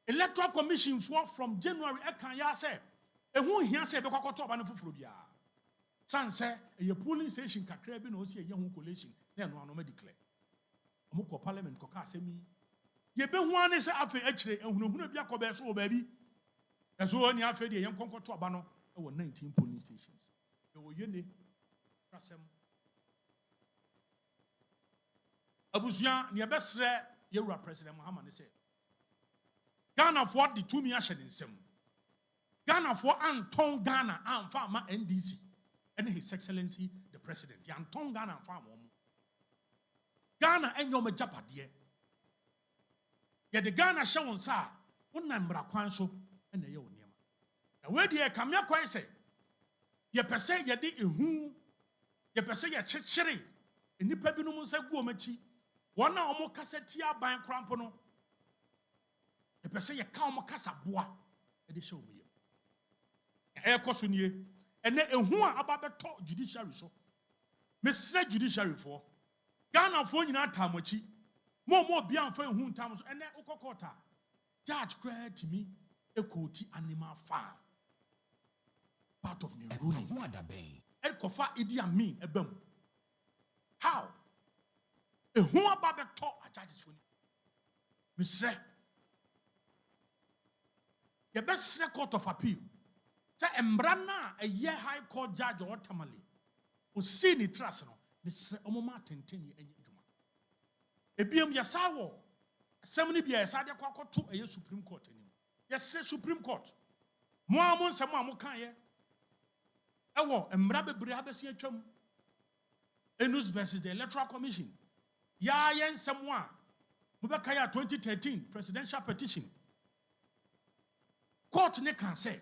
Electoral Commission from January ɛka ya sɛ ɛho hia sɛ ɛbɛkɔ akɔtɔ aba no foforɔ biara. San sɛ ɛyɛ polling station kakra bi na ɔsi ɛyɛ ho collation na ɛno ano declare. Ɔmo kɔ parliament kɔ ka asɛm yi. Yɛbɛhu ane sɛ afei akyire ehunahuna bi akɔ bɛɛ so wɔ baabi. Ɛso ni afei deɛ yɛn kɔnkɔtɔ aba no ɛwɔ 19 polling stations. Ɛwɔ yene asɛm. Abusua ni ɛbɛsrɛ Yewura President Mahama ne sɛ Ghana for de tumi ahyɛ ne nsam. Ghana for antɔn Ghana amfa ama NDC ɛne His Excellency the President. Yantɔn Ghana amfa ama wɔn. Ghana ɛnyɛ wɔn agyapadeɛ. Yɛde Ghana hyɛ wɔn nsa a wɔnam mmara kwan so ɛna ɛyɛ wɔn nneɛma. Na wɔadi yɛ kamea kwan sɛ yɛpɛ sɛ yɛde ehu yɛpɛ sɛ yɛkyekyere nnipa binom nsa gu wɔn akyi wɔn a wɔn kasa tia aban korampo no yɛpɛ sɛ yɛka wɔn kasa boa ɛde hyɛ wɔn yam. Ɛyɛ kɔ so nie And then a who about the talk judiciary so. Mr. Judiciary for Ghana for you not tamochi. More beyond for whom times and then Okokota. Judge cried to me a coty animal farm. Part of the ruling. El Kofa Idi Amin a bum. How? A who about the talk a judge's for you. Mr. The best court of appeal. Say Embrana a year high court judge or tamale. O see the trust no. Mr. Omoma 10 years. Ebiam yasawo. Semini bia yasade kwa to a Supreme Court anymore. Yes, Supreme Court. Mo amon se mo amokan ye. Ewo embra bebre abesi atwam. Enus versus the Electoral Commission. Ya yen semwa. Mubeka ya 2013 presidential petition. Court ne kan say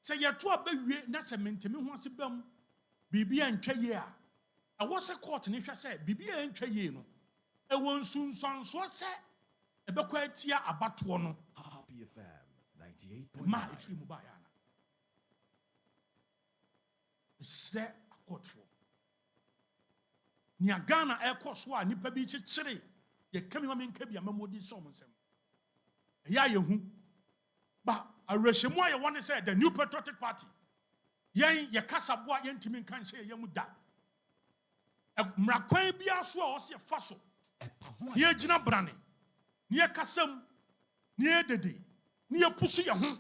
yeto abawie na se mentemi ho ase bam bibia ntwa ye a. Ewo se court ne hwa say bibia ntwa ye no. Ewo nsunsanso se ebekwa atia abato no. Happy FM 98.9. Ma efiri mu ba ya na. Se a court for. Ni Ghana so a nipa bi kyekere ye kemi ma menka bia mamodi so mo nsem. Ya ye hu. Ba arehemu aye won say the New Patriotic Party. Yen ye kasaboa yen timi nkan hye ye mu da. Mrakwan bia so a o se fa so. Ye gina brane. Ni ye kasam. Ni ye dede. Ni ye pusu ye ho.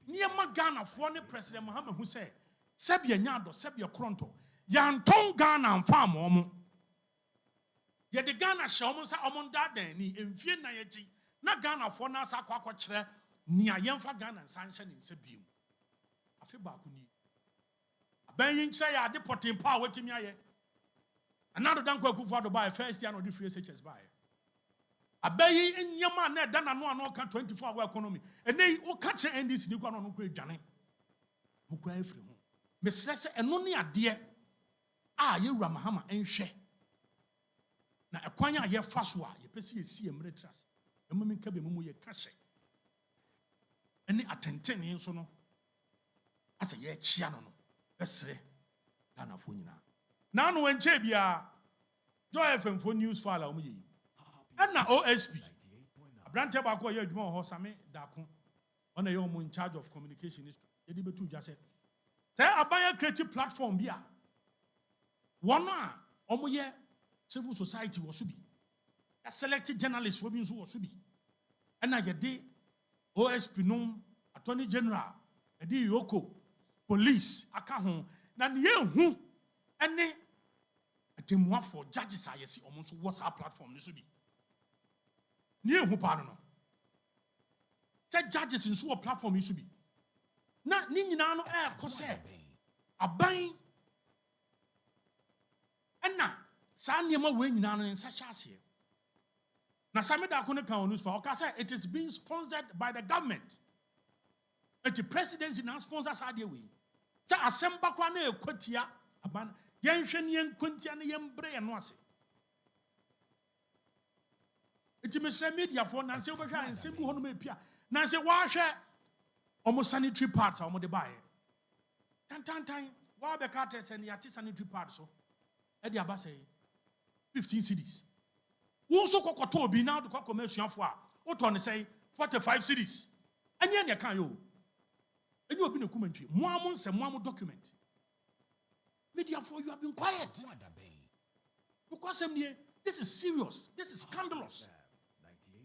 Ni ye ma Ghana fo ne President Muhammad hu say sebia nyado sebia kronto. Yanton Ghana amfa mo. Ye de Ghana hye mo sa omonda dan ni emfie na ye ji. Na Ghana fo na sa kwa kyere ni ayemfa Ghana sanhye ne nse biem. Afi ba ko ni. Aban yin kyere ya de potin pa wetimi aye. Another dan kwa kufu ado ba first year no di free SHS ba ye. Abayi enyama na da na no ano ka 24-hour economy. Ene o ka che NDC ni kwa no ko adwane. Mo kwa afiri ho. Me stress eno ne ade a ye wura mahama enhwe. Na ekwanya ye fa so a ye pesi esi emre trust. Ema me nka be mu ye ka hye. Ene atentene nso no. Asa ye chia no no. Esre Ghana fo nyina. Na no enche bia Joy FM for news file o yi. Na OSP Abrante ba ko ye adwuma ho same da ko. Ona ye omo in charge of communication history. Ye di betu ja se. Say abaya creative platform bia. One a omo ye civil society wo so bi. A selected journalists for bi nso wo so bi. Na ye di OSP no Attorney General, e di Yoko, police aka ho na ne ye hu ene atemwa for judges a ye si omo so WhatsApp platform ni so bi. Ni ehu pa no. Say judges in so platform isu bi. Na ni nyina no ko se aban enna sa niema we nyina no nsa hya ase. Na sameda ko ne kan news for o say it is being sponsored by the government. The presidency now sponsors ade we. Say asemba kwa na ekotia aban yen hwe ne yen kontia ne yen bre no ase. Iti Mr. Media for Nancy over here and simple honomapia. Nancy wash almost sanitary parts are the buy. Tan, why the carters and the artist sanitary parts so at the Abba say 15 cities. Who also cocoto be now to call commercial for what on say 45 cities. And yen ya can you. And you have been a commentary. One and one document. Media for you have been quiet. Because this is serious. This is scandalous.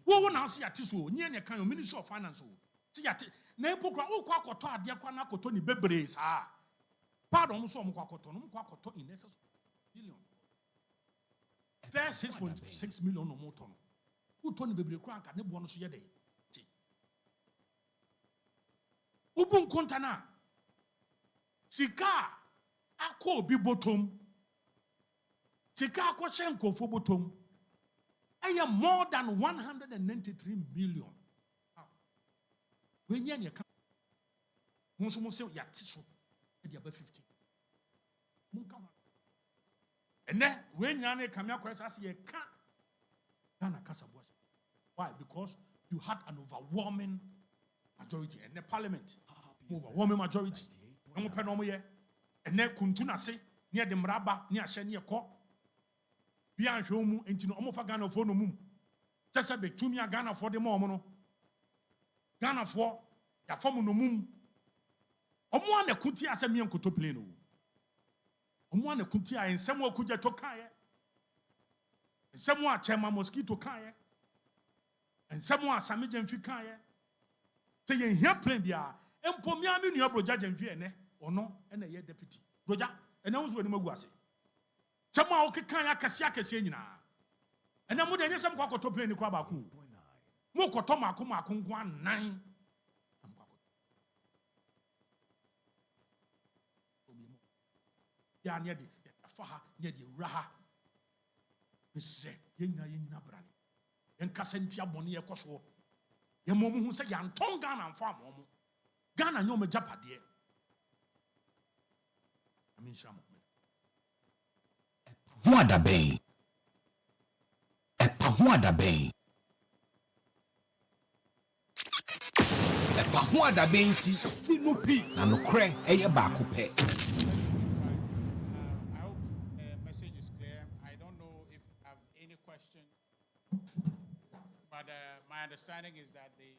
Wo na see ati so nye ne kan Ministry of Finance o see ati na epokra o kwa akoto ade kwa na akoto ni bebre saa pardon so mo kwa akoto no mo kwa akoto in excess billion first 6.6 million no mo to no wo to ni bebre kwa anka ne bo no so ye dey ti ubun konta na sika akọ obi botom sika akọ hye nkofo botom I am more than 193 million. When you can, most say Yatiso, and the 50. And then when you come across as you can't, why? Because you had an overwhelming majority, and the parliament, overwhelming majority, Omo pe no mo ye. Ene kuntu na se, ne de mraba, ne ahye ne ekọ. Bia ahwe mu enti no omo fa Ghana fo no mum. Sese be tumi a Ghana fo de mo omo no. Ghana fo ya fam no mum. Omo ana kuti asem ye nkoto plane no. Omo ana kuti a ensem okugye to kan ye. Ensem a chema mosquito kan ye. Ensem a samije mfi kan ye. Te ye hia plane bia empo mi ami nua broja jemfi ene ono ene ye deputy. Broja ene unzo ni magu ase. Chema o kekan ya kase nyina. Ene mo de nyesem kwa koto plane kwa ba ku. Mo koto mako nko anan. Ya ne de afa ha ne de wura ha. Misre yenya brane. En kasantia boni ye koso. Ye mo mu hu se ya nton Ghana mfa mo. Ghana nyoma japade. Amin shamo. EpaHoaDaben. EpaHoaDaben. EpaHoaDaben ti sinupi na nokre eye baako pe. I hope the message is clear. I don't know if you have any question, but my understanding is that the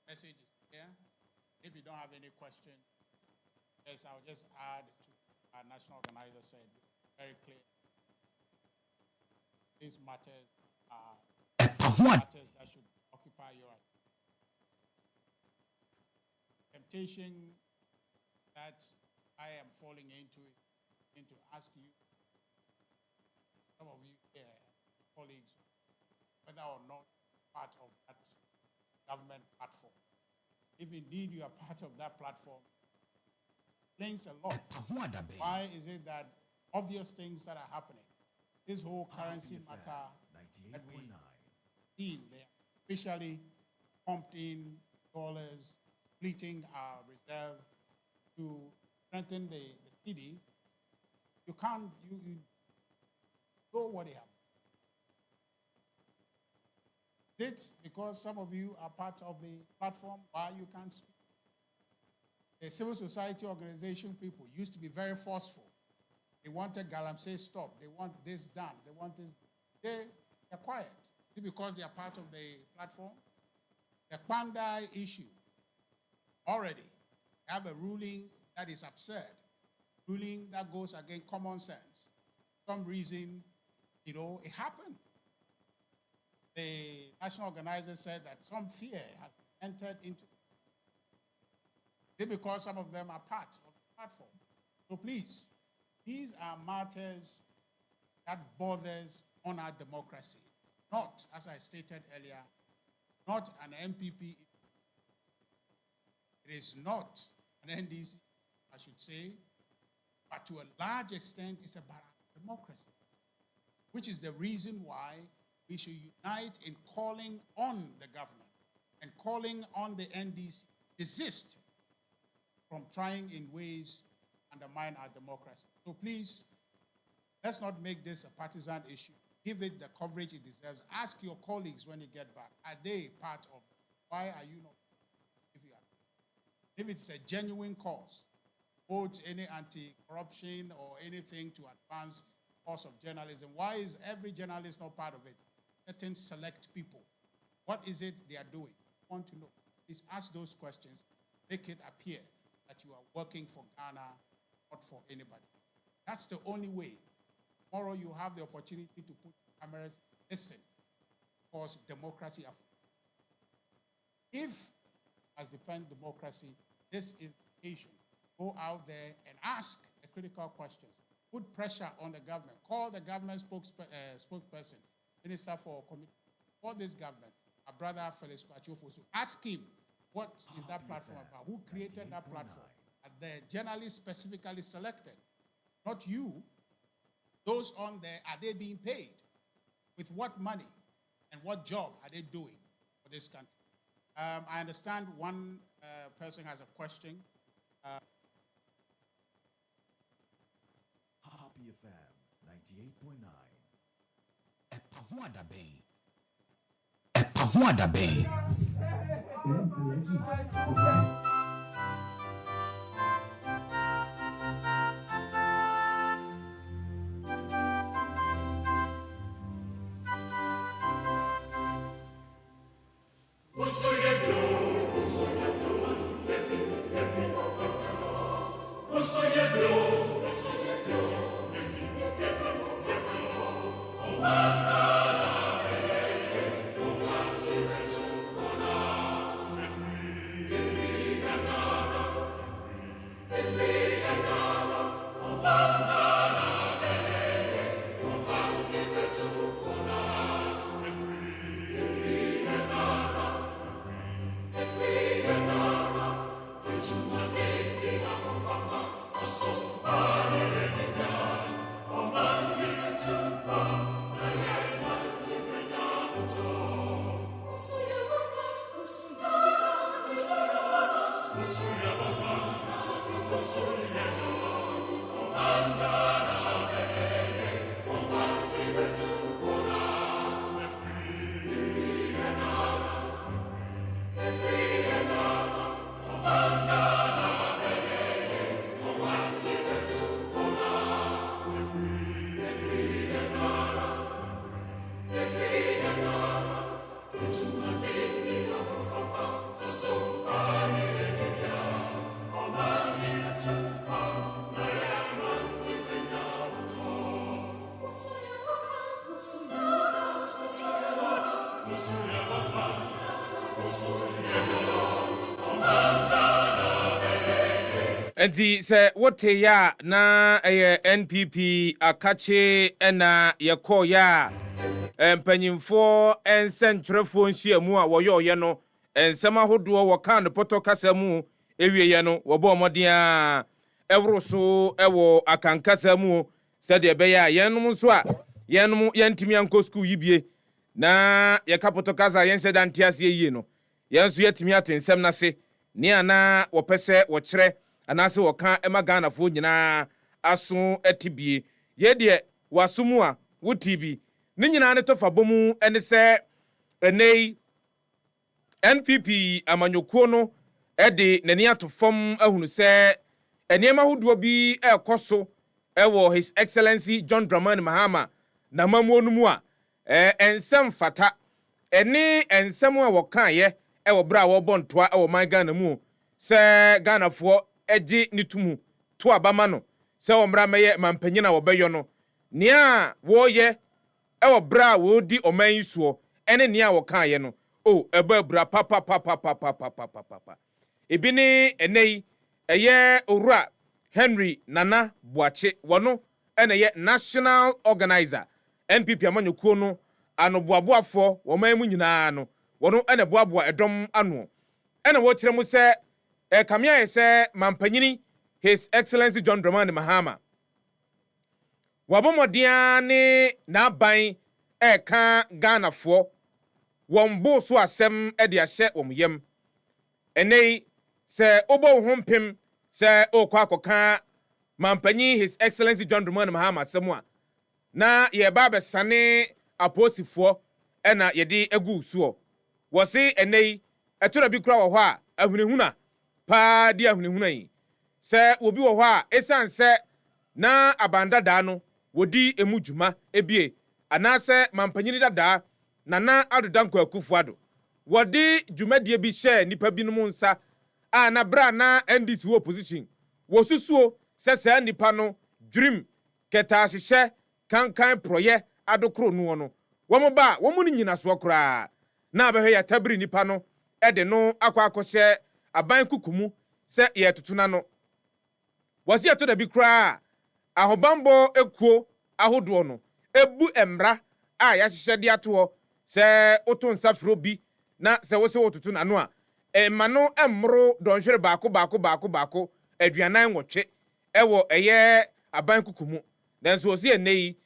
message is clear. If you don't have any question, yes, I'll just add to our national organizer said, very clear. These matters are matters that should occupy your temptation that I am falling into ask you, some of you here, colleagues, whether or not part of that government platform. If indeed you are part of that platform, explains a lot. Why is it that obvious things that are happening, this whole currency matter that we see, they officially pumped in dollars, depleting our reserve to strengthen the city, you can't, you know what happened. It's because some of you are part of the platform why you can't speak. The civil society organization people used to be very forceful. They wanted Galamsey stopped. They want this done. They want this. They're quiet. Is it because they are part of the platform? The Pandai issue, already have a ruling that is absurd, ruling that goes against common sense. Some reason, it happened. The national organizer said that some fear has entered into it because some of them are part of the platform. So please, these are matters that bothers on our democracy. Not, as I stated earlier, not an MPP. It is not an NDC, I should say, but to a large extent, it's about democracy, which is the reason why we should unite in calling on the government and calling on the NDC desist from trying in ways undermine our democracy. So please, let's not make this a partisan issue. Give it the coverage it deserves. Ask your colleagues when you get back, are they part of it? Why are you not? If it's a genuine cause, vote any anti-corruption or anything to advance the cause of journalism, why is every journalist not part of it? Certain select people. What is it they are doing? I want to know. Please ask those questions. Make it appear that you are working for Ghana, not for anybody. That's the only way. Tomorrow you have the opportunity to put cameras, listen, because democracy. If, as defend democracy, this is the occasion, go out there and ask the critical questions. Put pressure on the government. Call the government spokesperson, Minister for Community. Call this government, our brother Felix Kwachofosu. Ask him, what is that platform about? Who created that platform? Are the journalists specifically selected? Not you. Those on there, are they being paid? With what money? And what job are they doing for this country? I understand one person has a question. Happy FM 98.9. EpaHoaDaben. EpaHoaDaben. Enti se wote ya na NPP akache na yeko ya mpanyimfo ensentwerefo nhyiamu a woyoye no ensem ahodo wo kan poto kasa mu ewieye no wo bo moden a ewroso ewo akankasa mu se de be ya yenum nso a yenum yentimi anko school yibie na yekapoto kasa yense dantiase yie no yenso yetimi atensem na se ni ana wo pese wo kire anase woka ema Ghana fo nyina aso atibie ye de wasumu a wotibi ni nyina ne tofa bomu ene se enei NPP amanyokuo no ede nani atofom ahunu se eniema hodo bi ekoso ewo His Excellency John Dramani Mahama na mamuo no mu a ensem fata ene ensem a woka ye ewo bra wo bontoa ewo man Ghana mu se Ghana fo eji nitumu to abama no se omra meye mampanyina wo beyo no nia wo ye ewo bra wo di oman yisuo ene nia wo kan ye no o eba bra papa ebini enei eye owura Henry Nana Boache wono ene ye national organizer NPP amanyokuo no anoboaboafo wo man mu nyina no wono ene boaboa edom ano ene wo kire mu se kamia yese mampanyini His Excellency John Dramani Mahama wabomodia ne na ban ka Ghana fo wombo so asem de ahye womyem enei se obo hompem se okwa akoka mampanyi His Excellency John Dramani Mahama asem na ye ba besane aposifo na ye de egu suo wo se enei etora bi kura wo ho a ahunehuna pa di ahunehuna yi se obi wo ho a esanse na abandada no wodi emujuma ebie anase mampanyini dada nana adodanko akufuado wodi dwumadie bi hye nipa binom nsa a na bra na NDC wo opposition wo susuo se nipa no dream keta hye kankan proye adokro no no womo ba womo ni nyina so kra na abehwe ya tabiri nipa no ede no akwa aban kukumu se ye tutuna no wasi ato da bi kra ahobambo ekuo ahodo no ebu emra a ya hye de ato se oto nsafro bi na se wo se wotutu na no a emano emro donhwere baako aduanan nwotwe ewo eye aban kukumu denso osi enei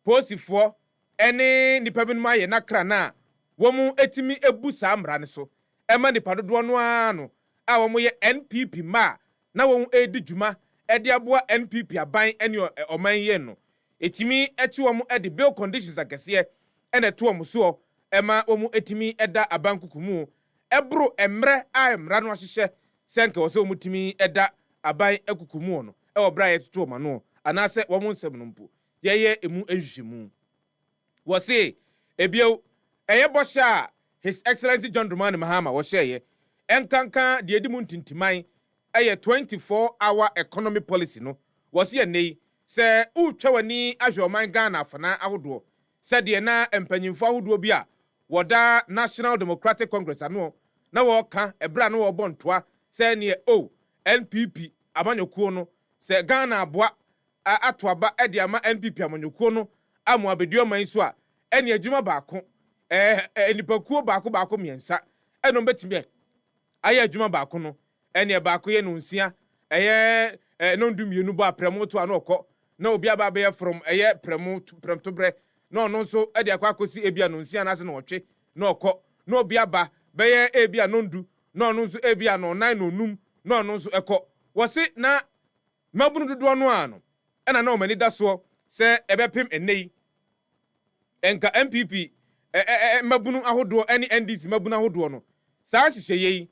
posifo ene nipa binuma ye nakra na womu etimi ebu sa mra ne so ema nipa dodo no ano a womu ye NPP ma na womu edi dwuma edi aboa NPP aban ene oman ye no etimi eti womu edi bill conditions akese ene to womu so ema womu etimi eda aban kukumu ebro emre a emra no ahye senke wo se womu timi eda aban ekukumu no ewo bra ye tutu ma no anase womu nsem no mpo ye emu ehwehwemu wo se ebio eye bosha His Excellency John Dramani Mahama wo sheye enkanka de edi mu ntintiman eye 24-hour economy policy no wo se nei se utwawani ahwoman Ghana afana ahodo se de na empanyimfo ahodo bi a woda National Democratic Congress ano na wo ka ebra no wo bontoa se ne NPP amanyokuo no se Ghana aboa atoaba ede ama NPP amanyokuo no amu abedio man so a ene adwuma baako enipakuo baako miensa eno betime aye adwuma baako no ene baako ye no nsia no ndumienu ba premoto anoko na obi aba be from premto bre na ɔno nso de akɔ akɔsi ebia no nsia n'ase na ɔtwe na ɔkɔ na obi aba bɛyɛ ebia no ndu na ɔno nso ebia no nan no num na ɔno nso ɛkɔ wɔse na mabunu dodoɔ no ano ɛna na ɔmani da soɔ sɛ ɛbɛpem enne yi enka MPP mabunu ahodoɔ ɛne NDC mabunu ahodoɔ no saa hyehyɛ yi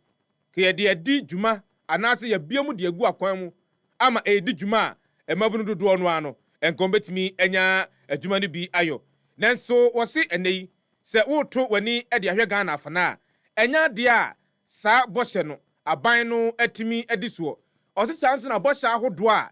ka yɛde adi dwuma anaasɛ yɛbia mu de agu akwan mu ama ɛdi dwuma a mabunu dodoɔ no ano enka ɔmbɛtumi anya adwuma no bi ayɔ nanso wɔse enne yi sɛ woto w'ani de ahwɛ Ghana afana a ɛnya adeɛ a saa bɔhyɛ no aban no atumi adi soɔ ɔse saa nso na bɔhyɛ ahodoɔ a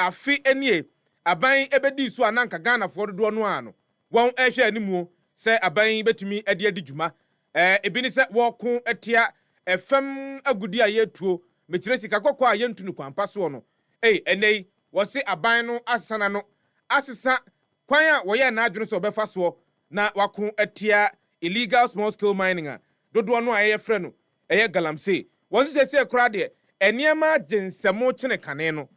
afe anie aban ɛbɛdi so a nanka Ghanafoɔ dodoɔ no a no wɔn ɛhwɛ animu sɛ aban bɛtumi adi dwuma ebi ne sɛ wɔko atia ɛfam agudi a yɛtuo mekyerɛ sika kɔkɔ a yɛntu no kwampa soɔ no ɛnɛ yi wɔse aban no asana no asesa kwan a wɔyɛ n'adwene sɛ ɔbɛfa soɔ na wako atia illegal small scale mining a dodoɔ no a ɛyɛ frɛ no ɛyɛ galamsey wɔn sɛ koraa deɛ nneɛma gyensɛmo kyene kane no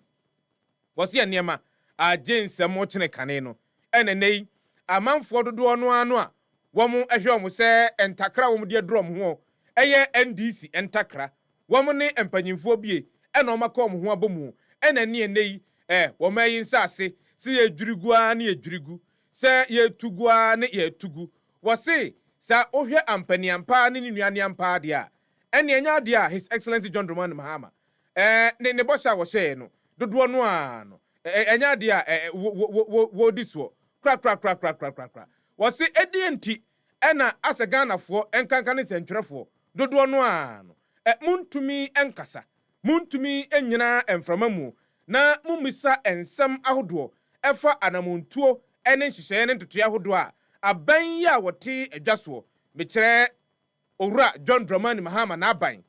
wɔse nneɛma agyensɛmo kyene kane no ɛnɛ yi amanfoɔ dodoɔ no ano a wɔn ɛhwɛ wɔn sɛ ntakra wɔn de aduro wɔn ho ɛyɛ NDC ntakra wɔn ne mpanyinfoɔ bie ɛna wɔn akɔ wɔn ho abɔ mu ɛna ne yi wɔn ayi nsaase sɛ yɛdwirigua ne yɛdwirigu sɛ yɛtugua ne yɛtugu wɔse sɛ ohwɛ ampaniampa ne ne nuaneampa deɛ a ɛne ɛnya deɛ a His Excellency John Dramani Mahama ne bɔhyɛ a wɔhyɛɛ no dodoɔ no a no ɛnya deɛ a wɔdi soɔ kra wɔse ɛdeɛ nti ɛna asɛ Ghanafoɔ ɛnkanka ne nsɛntwerɛfoɔ dodoɔ no a no muntumi ɛnkasa muntumi ɛnyina ɛmframa mu na mummisa nsɛm ahodoɔ ɛfa anamontuo ɛne nhyehyɛeɛ ne ntotoeɛ ahodoɔ a aban yi a wɔte adwa soɔ mekyerɛ owura John Dramani Mahama n'aban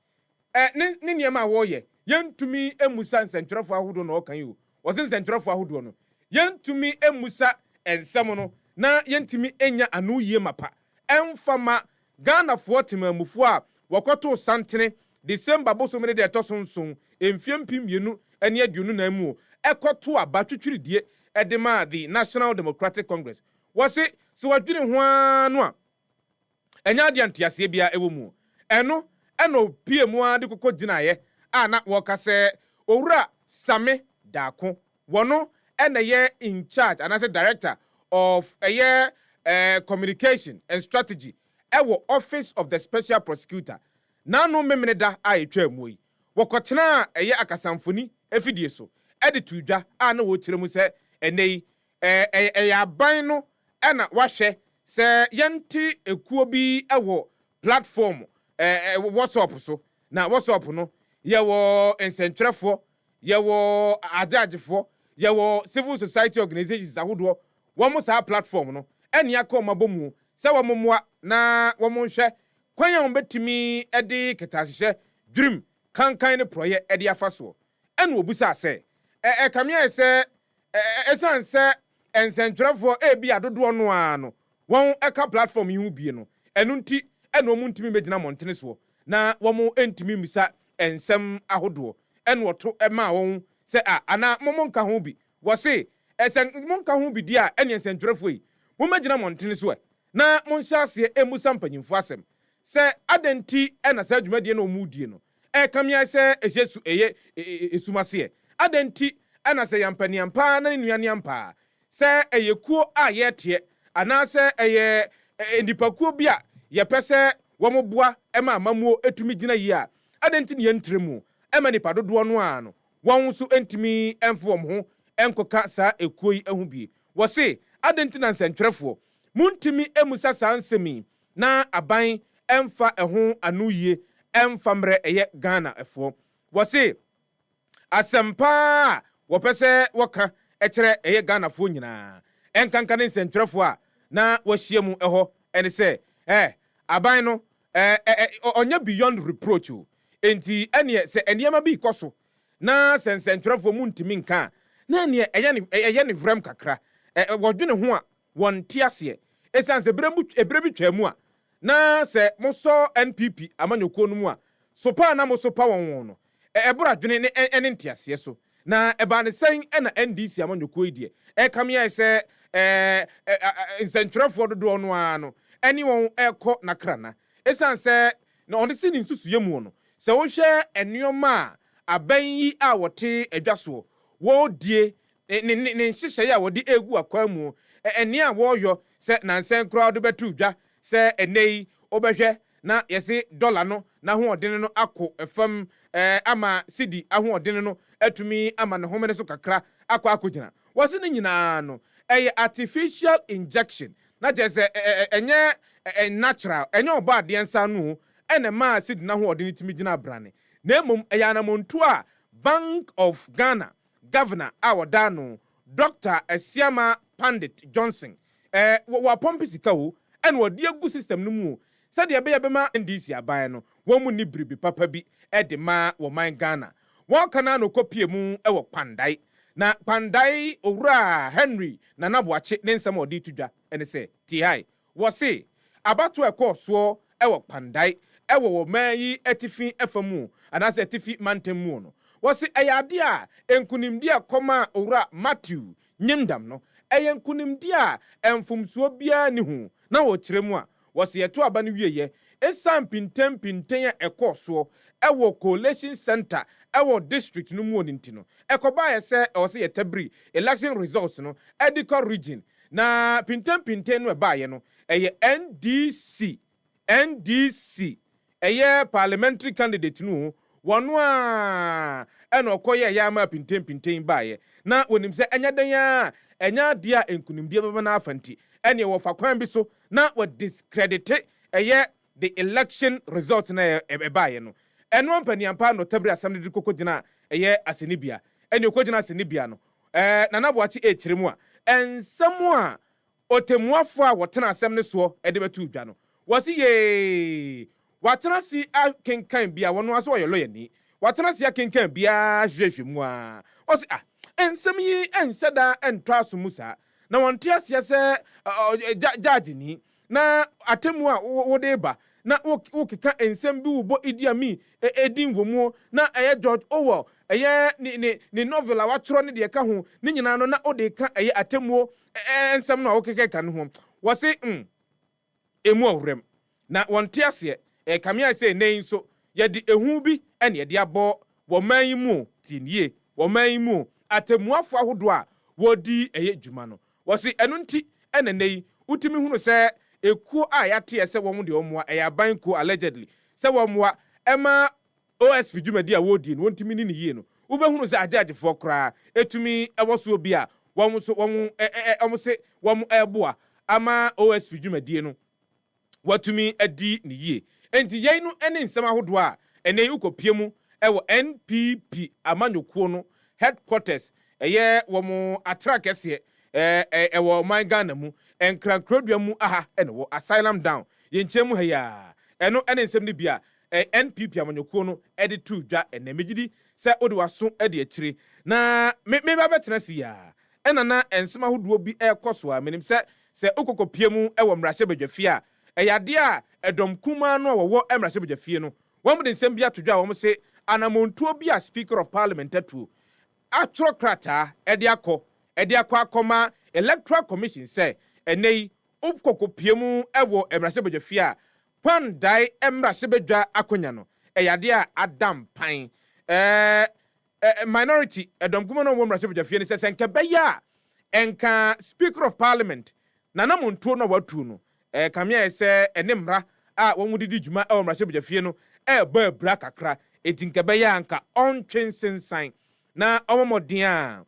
ne nneɛma a wɔyɛ yɛntumi emusa nsɛntwerɛfoɔ ahodoɔ na ɔkan yi o wɔse nsɛntwerɛfoɔ ahodoɔ no yɛntumi emusa nsɛm no na yɛntumi enya ano yie mapa ɛmfama Ghanafoɔ temamufoɔ a wɔkɔtoo santene December bosom ne de ɛtɔ so nson mfie mpem 2 na mu ɛkɔtoo aba twitwiridie ɛde ma the National Democratic Congress wɔse so wadwene ho no a ɛnya de antiaseɛ bia ɛwɔ mu ɛno ɛna opie mu a de kokɔ gyinaeɛ a na wɔka sɛ owura Same Daako wɔno ɛna yɛ in charge anaasɛ director of communication and strategy ɛwɔ office of the special prosecutor nano memene da a etwa mu yi wɔkɔtena akasamfoni afidie so ɛde tudwa a na wɔkyerɛ mu sɛ ɛnɛ yi aban no ɛna wahwɛ sɛ yɛnte ekuo bi ɛwɔ platform WhatsApp so na WhatsApp no yɛwɔ nsɛntwerɛfoɔ yɛwɔ agyaagyefoɔ yɛwɔ civil society organizations ahodoɔ wɔn saa platform no ɛne akɔ ɔmo abɔ mu sɛ wɔn mmoa na wɔn nhwɛ kwan a wɔn bɛtumi ɛde ketahyehyɛ dream kankan ne prɔyɛ ɛde afa soɔ ɛna obusa sɛ kamea sɛ ɛsan sɛ nsɛntwerɛfoɔ ebi adodoɔ no a no wɔn ɛka platform yi ho bie no ɛno nti ɛna wɔn ntumi mɛgyina mmɔntene soɔ na wɔn ntumi mmisa nsɛm ahodoɔ ɛna wɔto ɛma wɔn sɛ ana mo nka ho bi wɔse ɛsɛ mo nka ho bi di a ɛne nsɛntwerɛfoɔ yi mo mɛgyina mmɔntene so na mo nhyɛ aseɛ emusa mpanyinfoɔ asɛm sɛ adanti ɛna sɛ dwumadie na wɔn die no kamea sɛ ɛhyɛ su ɛyɛ esumaseɛ adanti ɛna sɛ yampaniampa na ne nuaneampa sɛ ɛyɛ kuo a yɛteɛ anaasɛ ɛyɛ nipakuo bi a yɛpɛ sɛ wɔn boa ɛma amamuo etumi gyina yi a adanti ne yɛntere mu ɛma nipa dodoɔ no a no wɔn nso ntumi ɛmfo wɔn ho ɛnkɔka saa ekuo yi ɛho bie wɔse adanti na nsɛntwerɛfoɔ muntumi emusa saa nsɛm na aban ɛmfa ɛho ano yie ɛmfa mmerɛ ɛyɛ Ghana ɛfoɔ wɔse asɛmpa a wɔpɛ sɛ wɔka ɛkyerɛ ɛyɛ Ghanafoɔ nyinaa ɛnkanka ne nsɛntwerɛfoɔ a na wɔahyia mu ɛhɔ ɛne sɛ aban no ɔnyɛ beyond reproach o enti ɛneɛ sɛ nneɛma bi kɔ so na sɛ nsɛntwerɛfoɔ mu ntumi nka na ɛneɛ ɛyɛ ne vrɛm kakra wɔdwene ho a wɔnte aseɛ ɛsiane sɛ ɛberɛ bi twaa mu a na sɛ mosɔ NPP amanyɔkuo no mu a sopa na mosopa wɔn no ɛboro adwene ne nteaseɛ so na ɛbaa ne sɛn ɛna NDC amanyɔkuo yi deɛ ɛkamea sɛ nsentwerɛfoɔ dodoɔ no ano ɛne wɔn ɛkɔ nakrana esan sɛ na ɔde si ne nsusuye mu no sɛ wohwɛ nneɛma a aban yi a wɔte adwa soɔ wɔdie ne nhyehyɛe a wɔde egu akwan mu ɛne a wɔyɔ sɛ nansan koraa de bɛto dwa sɛ ɛnɛyi wobɛhwɛ na yɛse dollar no n'ahoɔden no akɔ ɛfam ama sidi ahoɔden no atumi ama ne homene so kakra akɔgyina wɔse ne nyinaa no ɛyɛ artificial injection na kyerɛ sɛ ɛnyɛ natural ɛnyɛ ɔbɔ adeɛ nsa no ɛna maa sidi n'ahoɔden tumi gyina abrane na mmom ɛyɛ anamonto a Bank of Ghana governor a wɔda no Dr. Esiama Pandit Johnson wɔapɔmpe sika o ɛna wɔde agu system no mu sɛdeɛ ɛbɛyɛ bɛma NDC aban no wɔn mu ni biribi papa bi ɛde ma wɔ man Ghana wɔn kana no kopie mu ɛwɔ Pandai na Pandai owura Henry Nanabuache ne nsɛm ɔde tudwa ɛne sɛ TI wɔse abato ɛkɔ soɔ ɛwɔ Pandai ɛwɔ wɔ man yi atifi ɛfamu anaasɛ atifi mantam mu no wɔse ɛyɛ ade a enkunimdi a kɔma owura Matthew Nyimdam no ɛyɛ nkunimdi a ɛmfomsuo biara ni ho na wɔkyerɛ mu a wɔse yɛto aba no wieyɛ ɛsan pinten a ɛkɔ soɔ ɛwɔ coalition center ɛwɔ district no mu onti no ɛkɔba yɛ sɛ ɛwɔ sɛ yɛtabiri election results no edical region na pinten no ɛbaayɛ no ɛyɛ NDC ɛyɛ parliamentary candidate no wɔno a ɛna ɔkɔyɛ yɛ ama pinten baayɛ na wonim sɛ ɛnyɛ dan a ɛnya ade a enkunimdie bɛbɛ na afanti ɛne wɔfa kwan bi so na wɔ discredit ɛyɛ the election result na ɛbaayɛ no ɛno mpaniampa no tabiri asam de kokɔ gyina ɛyɛ asenibia ɛne okɔ gyina asenibia no Nanabuache ɛkyerɛ mu a ɛnsɛm a otemuafo a wɔtena asɛm ne soɔ ɛde bɛto dwa no wɔsi ye watena si akenkan bia wɔno aso ɔyɛ lawyer ni watena si akenkan bia hwehwɛ mu a wɔsi ensɛm yi enhyɛ da ɛntɔ aso mu saa na wɔnte aseɛ sɛ judge ni na atemu a wode ba na wokeka ensɛm bi wobɔ Idi Amin edi nvomuo na ɛyɛ George Orwell ɛyɛ ne novel a watwerɛ ne deɛ ka ho ne nyinaa no na ode ka ɛyɛ atemuo ensɛm no a wokeka ka no ho wɔsi emu awrem na wɔnte aseɛ kamea sɛ nei nso yɛde ehu bi ɛne yɛde abɔ wɔ man yi mu tinie wɔ man yi mu atemuafo ahodo a wɔdi ɛyɛ dwuma no wɔsi ɛno nti ɛna nei utimi hunu sɛ ekuo a yɛate sɛ wɔn de wɔn ɛyɛ abanko allegedly sɛ wɔn ɛma OSP dwumadi a wɔdi no wɔntimi ni yie no wobɛhunu sɛ agyaagyefoɔ koraa etumi ɛwɔ so bi a wɔn so wɔn se wɔn ɛboa ama OSP dwumadi no watumi adi ne yie enti yɛn no ɛne nsɛm ahodoɔ a ɛnɛ ukopie mu ɛwɔ NPP amanyokuo no headquarters ɛyɛ wɔn atra kɛseɛ ɛwɔ man Ghana mu enkrankrodua mu aha ɛne wɔ asylum down yɛnkyɛn mu ha ya ɛno ɛne nsɛm ne bia NPP amanyokuo no ɛde tu dwa ɛnɛ megidi sɛ ode waso ɛde akyire na me ba bɛtena si ya ɛna na nsɛm ahodoɔ bi ɛkɔ so a menim sɛ ukokopie mu ɛwɔ mmarahyɛ badwafie a ɛyɛ ade a ɛdɔm kuma no a wɔwɔ mmarahyɛ badwafie no wɔn de nsɛm bi ato dwa a wɔn se anamontuo bi a speaker of parliament atuo atwerɛ krataa ɛde akɔ electoral commission sɛ ɛnɛ yi ukokopie mu ɛwɔ mmarahyɛ badwafie a Pandai mmarahyɛ badwa akonya no ɛyɛ ade a adam pan minority ɛdɔm kuma no wɔ mmarahyɛ badwafie no sɛ nka bɛyɛ a ɛnka speaker of parliament nanamontuo no watuo no kamea sɛ ɛne mmara a wɔn didi dwuma ɛwɔ mmarahyɛ badwafie no ɛɛbɔ abira kakra eti nka bɛyɛ anka ɔntwe nsensan na ɔmɔmɔden a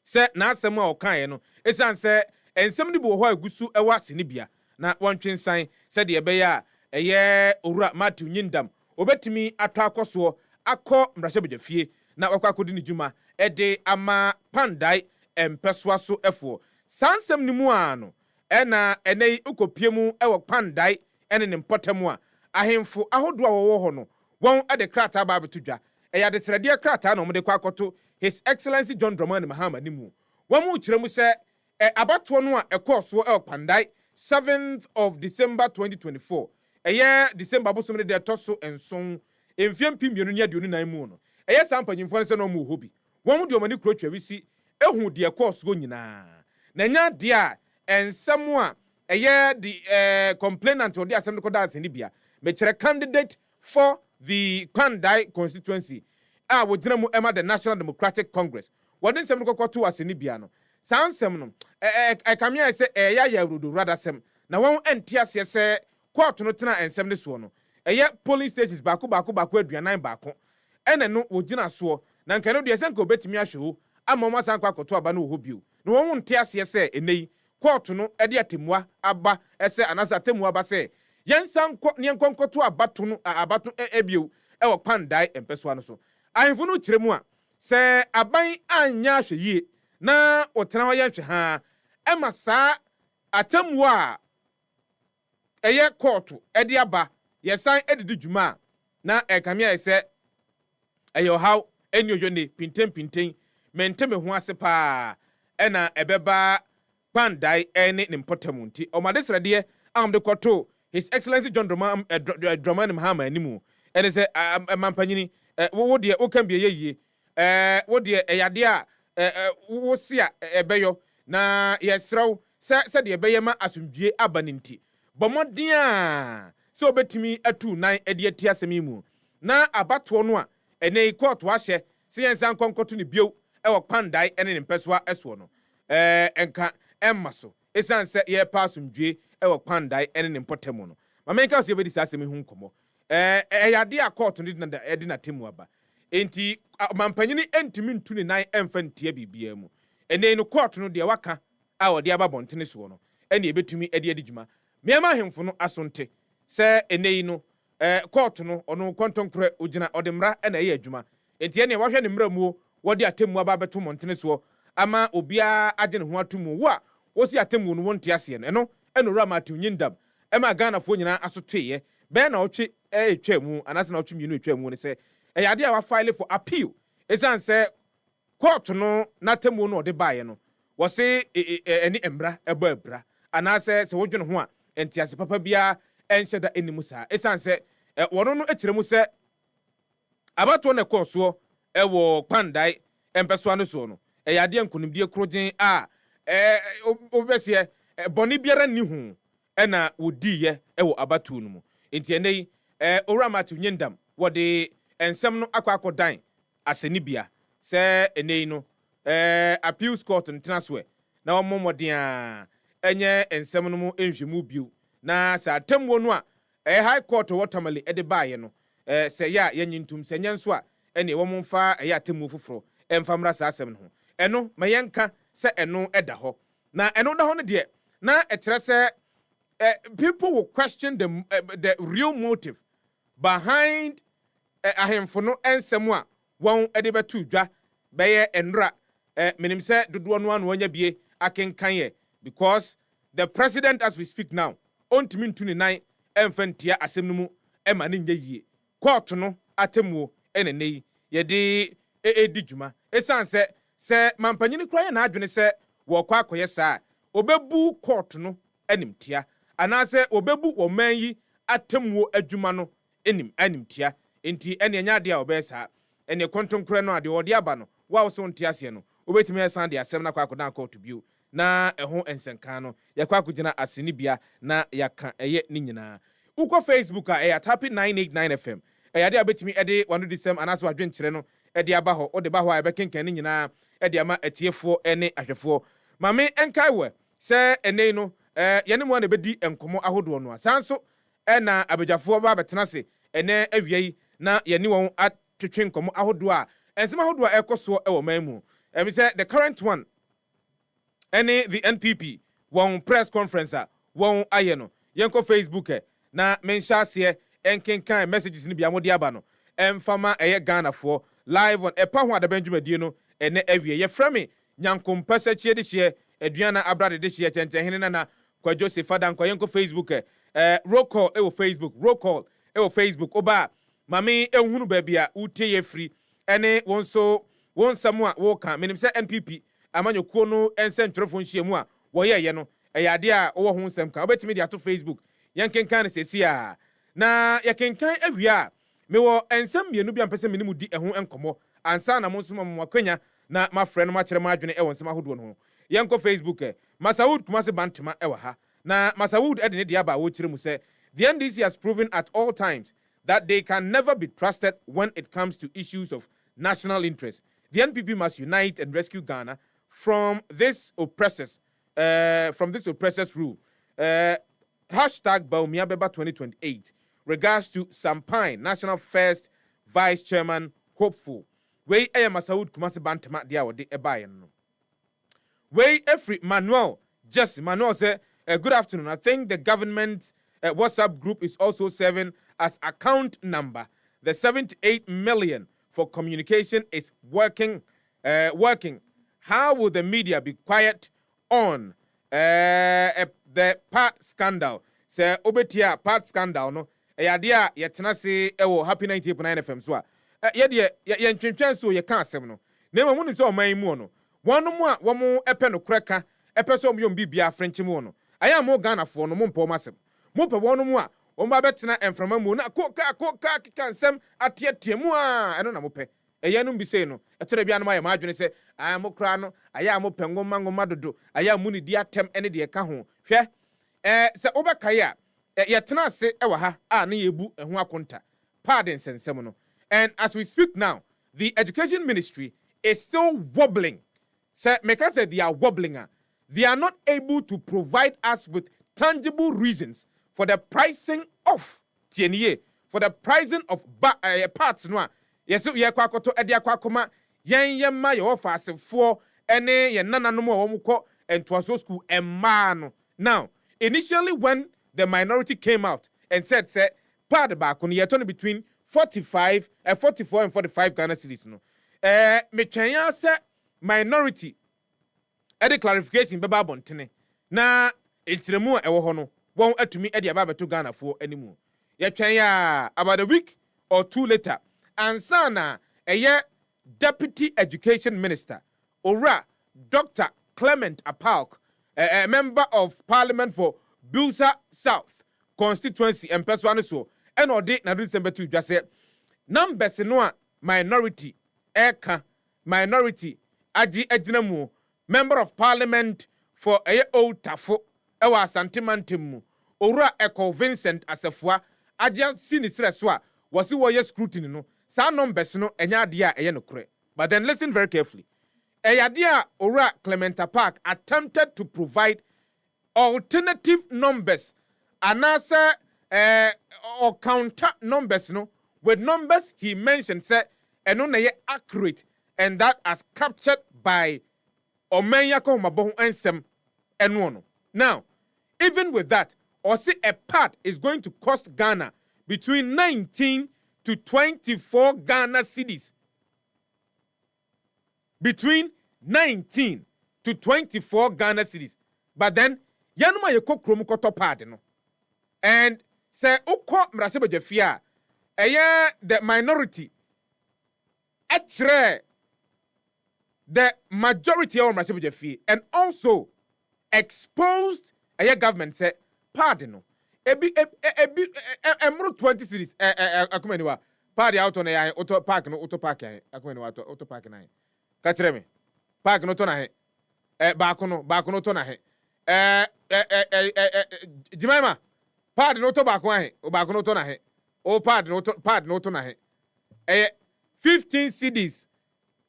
sɛ n'asɛm a ɔkaeɛ no esan sɛ nsɛm no bi wɔ hɔ a egu so ɛwɔ asenibia na wɔntwe nsan sɛdeɛ ɛbɛyɛ a ɛyɛ owura Matthew Nyimdam obetumi atɔ akɔsoɔ akɔ mmarahyɛ badwafie na wakɔ akɔdi ne dwuma ɛde ama Pandai mpɛsoa so ɛfoɔ saa nsɛm no mu a no ɛna ɛnɛ yi ukopie mu ɛwɔ Pandai ɛne ne mpɔtam a ahemfo ahodoɔ a wɔwɔ hɔ no wɔn ɛde krataa ba abɛto dwa ɛyɛ adesrɛdeɛ krataa na wɔn de kɔ akɔto His Excellency John Dramani Mahama ne mu wɔn mu kyerɛ mu sɛ abatoɔ no a ɛkɔɔ so ɛwɔ Pandai 7th of December 2024 ɛyɛ December bosom de ɛtɔ so nson mfie mpem 229 mu no ɛyɛ saa mpanyimfoɔ no sɛ na wɔn wɔ hɔ bi wɔn de wɔn ani kuro twawisi ehu deɛ ɛkɔɔ so nyinaa na nya dia ensem a eye the complainant or the assembly kodas ni bia me chere candidate for the Kwandai constituency wojina mu ema the National Democratic Congress wodi nsem no kokoto aseni bia no sansem no kamia se ya rudo rather sem na won enti ase se court no tena ensem ne so no eye polling stations baako aduanan baako ene no wojina so na nkano de senko betimi ahwe ama mo asan kwakoto aba no ho bio no won nte ase se enei court no de atemua aba ese anasa atemua aba se yensan nyenkonkoto abato no abato ebio wo Kwandai empeso no so ahemfo no kiremu a se aban anya ahweye na otena ho ye hwe ha ema saa atemua eye court de aba yesan edidi dwuma na ekamia ese eyo haw enyoyone pinten menteme ho ase pa ena ebeba Kwandai ene ne mpotamu nti omadesrade amde kwato His Excellency John Dramani Mahama animu ene se mampanyini wo de o kan biye wo de eyade a wo sia ebeyo na yesrew se de ebeye ma asumdue abaninti bomoden a se obetimi atu nan ede ati asemi mu na abato no a ene court wa hye se yensan konkoto ne bio wo Kwandai ene ne mpeswa eso no enka emmaso esanse ye pa asumdue wo Kwandai ene ne mpotamu no mamenka so yebedi asemi hu nkomo eyade a court no de na temu aba enti mampanyini entimi ntu ne nan emfa ntia bibia mu ene no court no de waka a ode aba bontene so no ene ebetumi ede adijuma miama hemfo no asonte se ene no court no ono kontonkre ogina odemra ena ye adwuma enti ene wahwe ne mra mu wode atemu aba beto montene so ama obia age ne ho atomu wo a wosi atemu no wonte ase no eno enora matu nyindam ema Ghana fo nyina asotweye be na otwe etwamu anase na otwe mienu etwamu ne se eyade a wa file for appeal esan se court no natemu no ode baaye no wo se eni embra eba ebra anase se wodwene ho a entiase papa bia enhyeda enimu saa esan se wono no ekiremu se abato na koso ewo Kwandai empeso no so no eyade nkunimdie krogen a obesie boni biara ni hu ena wodiye ewo abatu no mu enti enei owura matu nyendam wode ensem no akwakodan asenibia se enei no appeals court ntena so na omomoden a enye ensem no mu enhwemu biu na sa atemwo no a high court watermali ede baaye no se ya yenyintum se nyenso a ene wo momfa atemwo foforo emfamra sa asem no eno mayenka se eno eda ho na eno da ho no de na ekyere se people will question the real motive behind ahemfo no ensem a won ede betu dwa beye enra menim se dodo no anu anya bie akenkan ye because the president as we speak now ontimi ntuni nan emfantia asem no mu ema ne nya yie court no atemuo enenei ye de edi dwuma esan se mampanyini kura ye na adwene se wo kwa akoye saa obebu court no animtia anase obebu wo manyi atemuo adwuma no animtia enti ene nya de a obesa ene kontonkura no ade ode aba no wa so ntiase no obetimi esan de asem na kwa akodan court bio na eho ensenkan no yakwa akugina asenibia na yaka eye ni nyina uko Facebook a at happy 989 FM eyade abetimi ede wano disem anase wadwen kire no ede aba ho ode ba ho a bekenkan ni nyina ede ama atiefo ene ahwefo mame enkai we se enei no yene mo na bedi enkomo ahodo no asanso na abadwafo ba betena se ene awiei na yene won atwetwe enkomo ahodo a ensema ahodo a ekoso e wo manmu me say the current one ene the NPP won press conference a won aye no yenko Facebook na mensha se enkenkan messages ni bia modi aba no emfama eye Ghana for live on EpaHoaDaben dwumadie no ene awie ye frame nyankompasa chie de hye aduana abrade de hye tenten na kwa Joseph Adan kwa yenko Facebook roll call ewo Facebook roll call ewo Facebook oba mame ehunu ba bia utie ye free ene won samu a wo ka menim se NPP amanyokuo no ensentwerefo nhyiemu a wo ye no eyade a wo ho nsem ka obetimi de ato Facebook yenkenkan ne sesi a na yekenkan awia me wo ensem mienu bia mpese menimu di eho enkomo ansa na mo nso mo akwanya na ma frɛ no ma kyerɛ ma adwene ewon nsem ahodo no Yanko Facebook Masawood Kumasi Bantama ewa na Masawood edine diaba wo chire mu say the NDC has proven at all times that they can never be trusted when it comes to issues of national interest. The NPP must unite and rescue Ghana from this oppressor's rule. Hashtag Baumiabeba 2028. Regards to Sampine, National First Vice Chairman, hopeful. Wey Masawood Kumasi Bantama diawo de ebayen no. Wey every Manuel say good afternoon. I think the government WhatsApp group is also serving as account number. The 78 million for communication is working. How will the media be quiet on the part scandal? Say obetia part scandal no. Eyadia yetena se ewo Happy 98.9 FM so a. Ye ntwentwen so ye kan asem no. Na ma munu so oman mu no. Wonu mu a wo mu epe no kreka, epe so omyom bibia French mu no. Aya mo Ghana fo no mo mpom asem. Mo pe wonu mu a wo ba betena enframa mu na ko ka nsem ateatea mu a eno na mo pe. Eyanum bi sei no. Etere bia no ma ye ma adwene se aya mo kra no, aya mo pe ngoma dodo, aya mu ni di atem ene de ka ho. Hwe se obekaye a yetena se ewa ha a na yebu eho akonta. Pardon sensem no. And as we speak now, the Education Ministry is still wobbling. So, Meka said they are wobbling. They are not able to provide us with tangible reasons for the pricing of TNA, for the pricing of parts. No, yes, ye kwakoto edia kwakoma yen ma ye ofasefo ene ye nananom a womuko entwaso school emano. Now, initially when the minority came out and said say part back on ye turn between 44 and 45 Ghana cedis no. Me twenya se minority the clarification beba bontene na etiremu ewo ho no won atumi e de aba beto Ghana fo animu ye twenya about a week or two later ansana deputy education minister Ora Dr. Clement Apalk, a member of parliament for Bilsa South constituency and person so and odi na December 2 just say numbers no a minority eka minority agi aginamu member of parliament for old tafo ewa asantemantem Ora Echo Vincent Asafua agia sinisre so a wasi wo ye scrutiny no sa numbers no enya de a no kure. But then listen very carefully. Eyadea Ora Clementa Park attempted to provide alternative numbers anasa or counter numbers no with numbers he mentioned say eno na ye accurate and that as captured by Omeyako Mabohu Ensem eno no. Now, even with that, or see a part is going to cost Ghana between 19 to 24 Ghana cedis. Between 19 to 24 Ghana cedis. But then, yanuma yeko kromukoto pad no. And say uko mrasebe jefia, the minority, actually, the majority of mrasebe jefia, and also exposed government say pardon no. Emro 20 cities akumeniwa party out on a auto park no auto park akumeniwa auto park na kachire me park no to na he baako no to na he Jimaima party no to baako ahe o baako no to na he o party no to na he 15 cities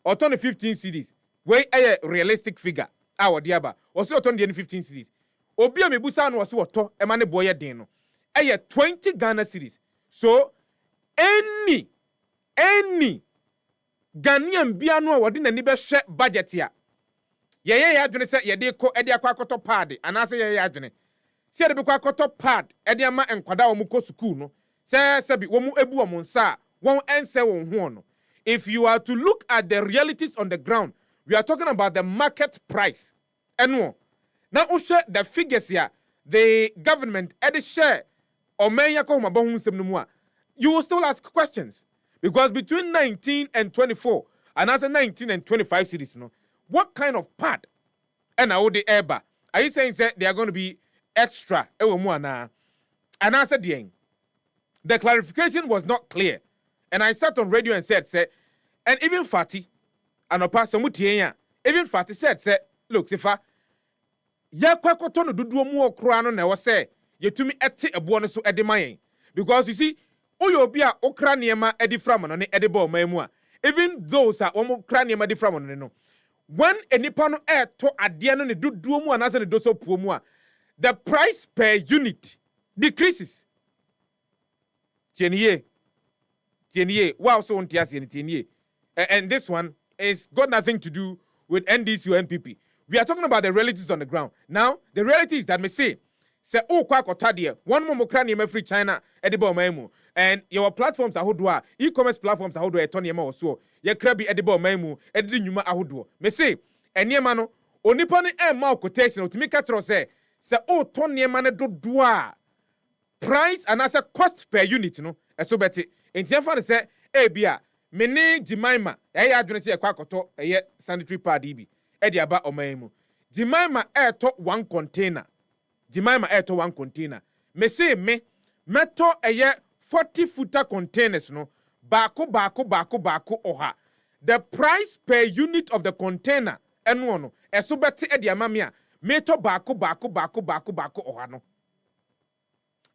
or 15 cities wey realistic figure our diaba also turn the 15 cities obi a mebusa no so woto e ma ne boye den no 20 Ghana cedis. So any Ghanaian bia no a wode nani be hwe budget ya ye adwene se ye de ko e de akwakoto pad anase ye adwene se de be kwakoto pad e de ama enkwada wo mu ko school no se bi wo mu ebu wo nsa won ense wo ho no. If you are to look at the realities on the ground, we are talking about the market price eno. Now, the figures here, the government at the share or you will still ask questions. Because between 19 and 24, and as 19 and 25 cities, what kind of part? And I would the are you saying that they are going to be extra? And I said, the clarification was not clear. And I sat on radio and said, and even Fatty, and a person even Fatty said, look sifa ya kwakoto no dodo mu okra no na wo say yetumi ete ebo no so ede mayen because you see oyo obi a okra niema edi from no ne ede ba man mu a even those a okra niema edi from no no when enipa no to ade no ne dodo mu anase ne doso puo mu a the price per unit decreases. Tieniye wow so on tieniye and this one is got nothing to do with NDC or NPP. We are talking about the realities on the ground. Now, the reality is that me say kwa kotade one more krani free China edible maimu and your platforms ahodoa e-commerce platforms ahodoa etoniema also ye krabi edible maimu edidi nyuma ahodoa. Me say eniema no onipa no ma quotation otimi ka tro say toniema ne dodoa price and as a cost per unit no eso beti entiafa say bia mene Jemima adwene say kwa koto sanitary pad bi edi aba omaimu Jemima to one container me say me meto 40-footer containers no bako oha the price per unit of the container eno no eso beti edi amame a meto bako oha no.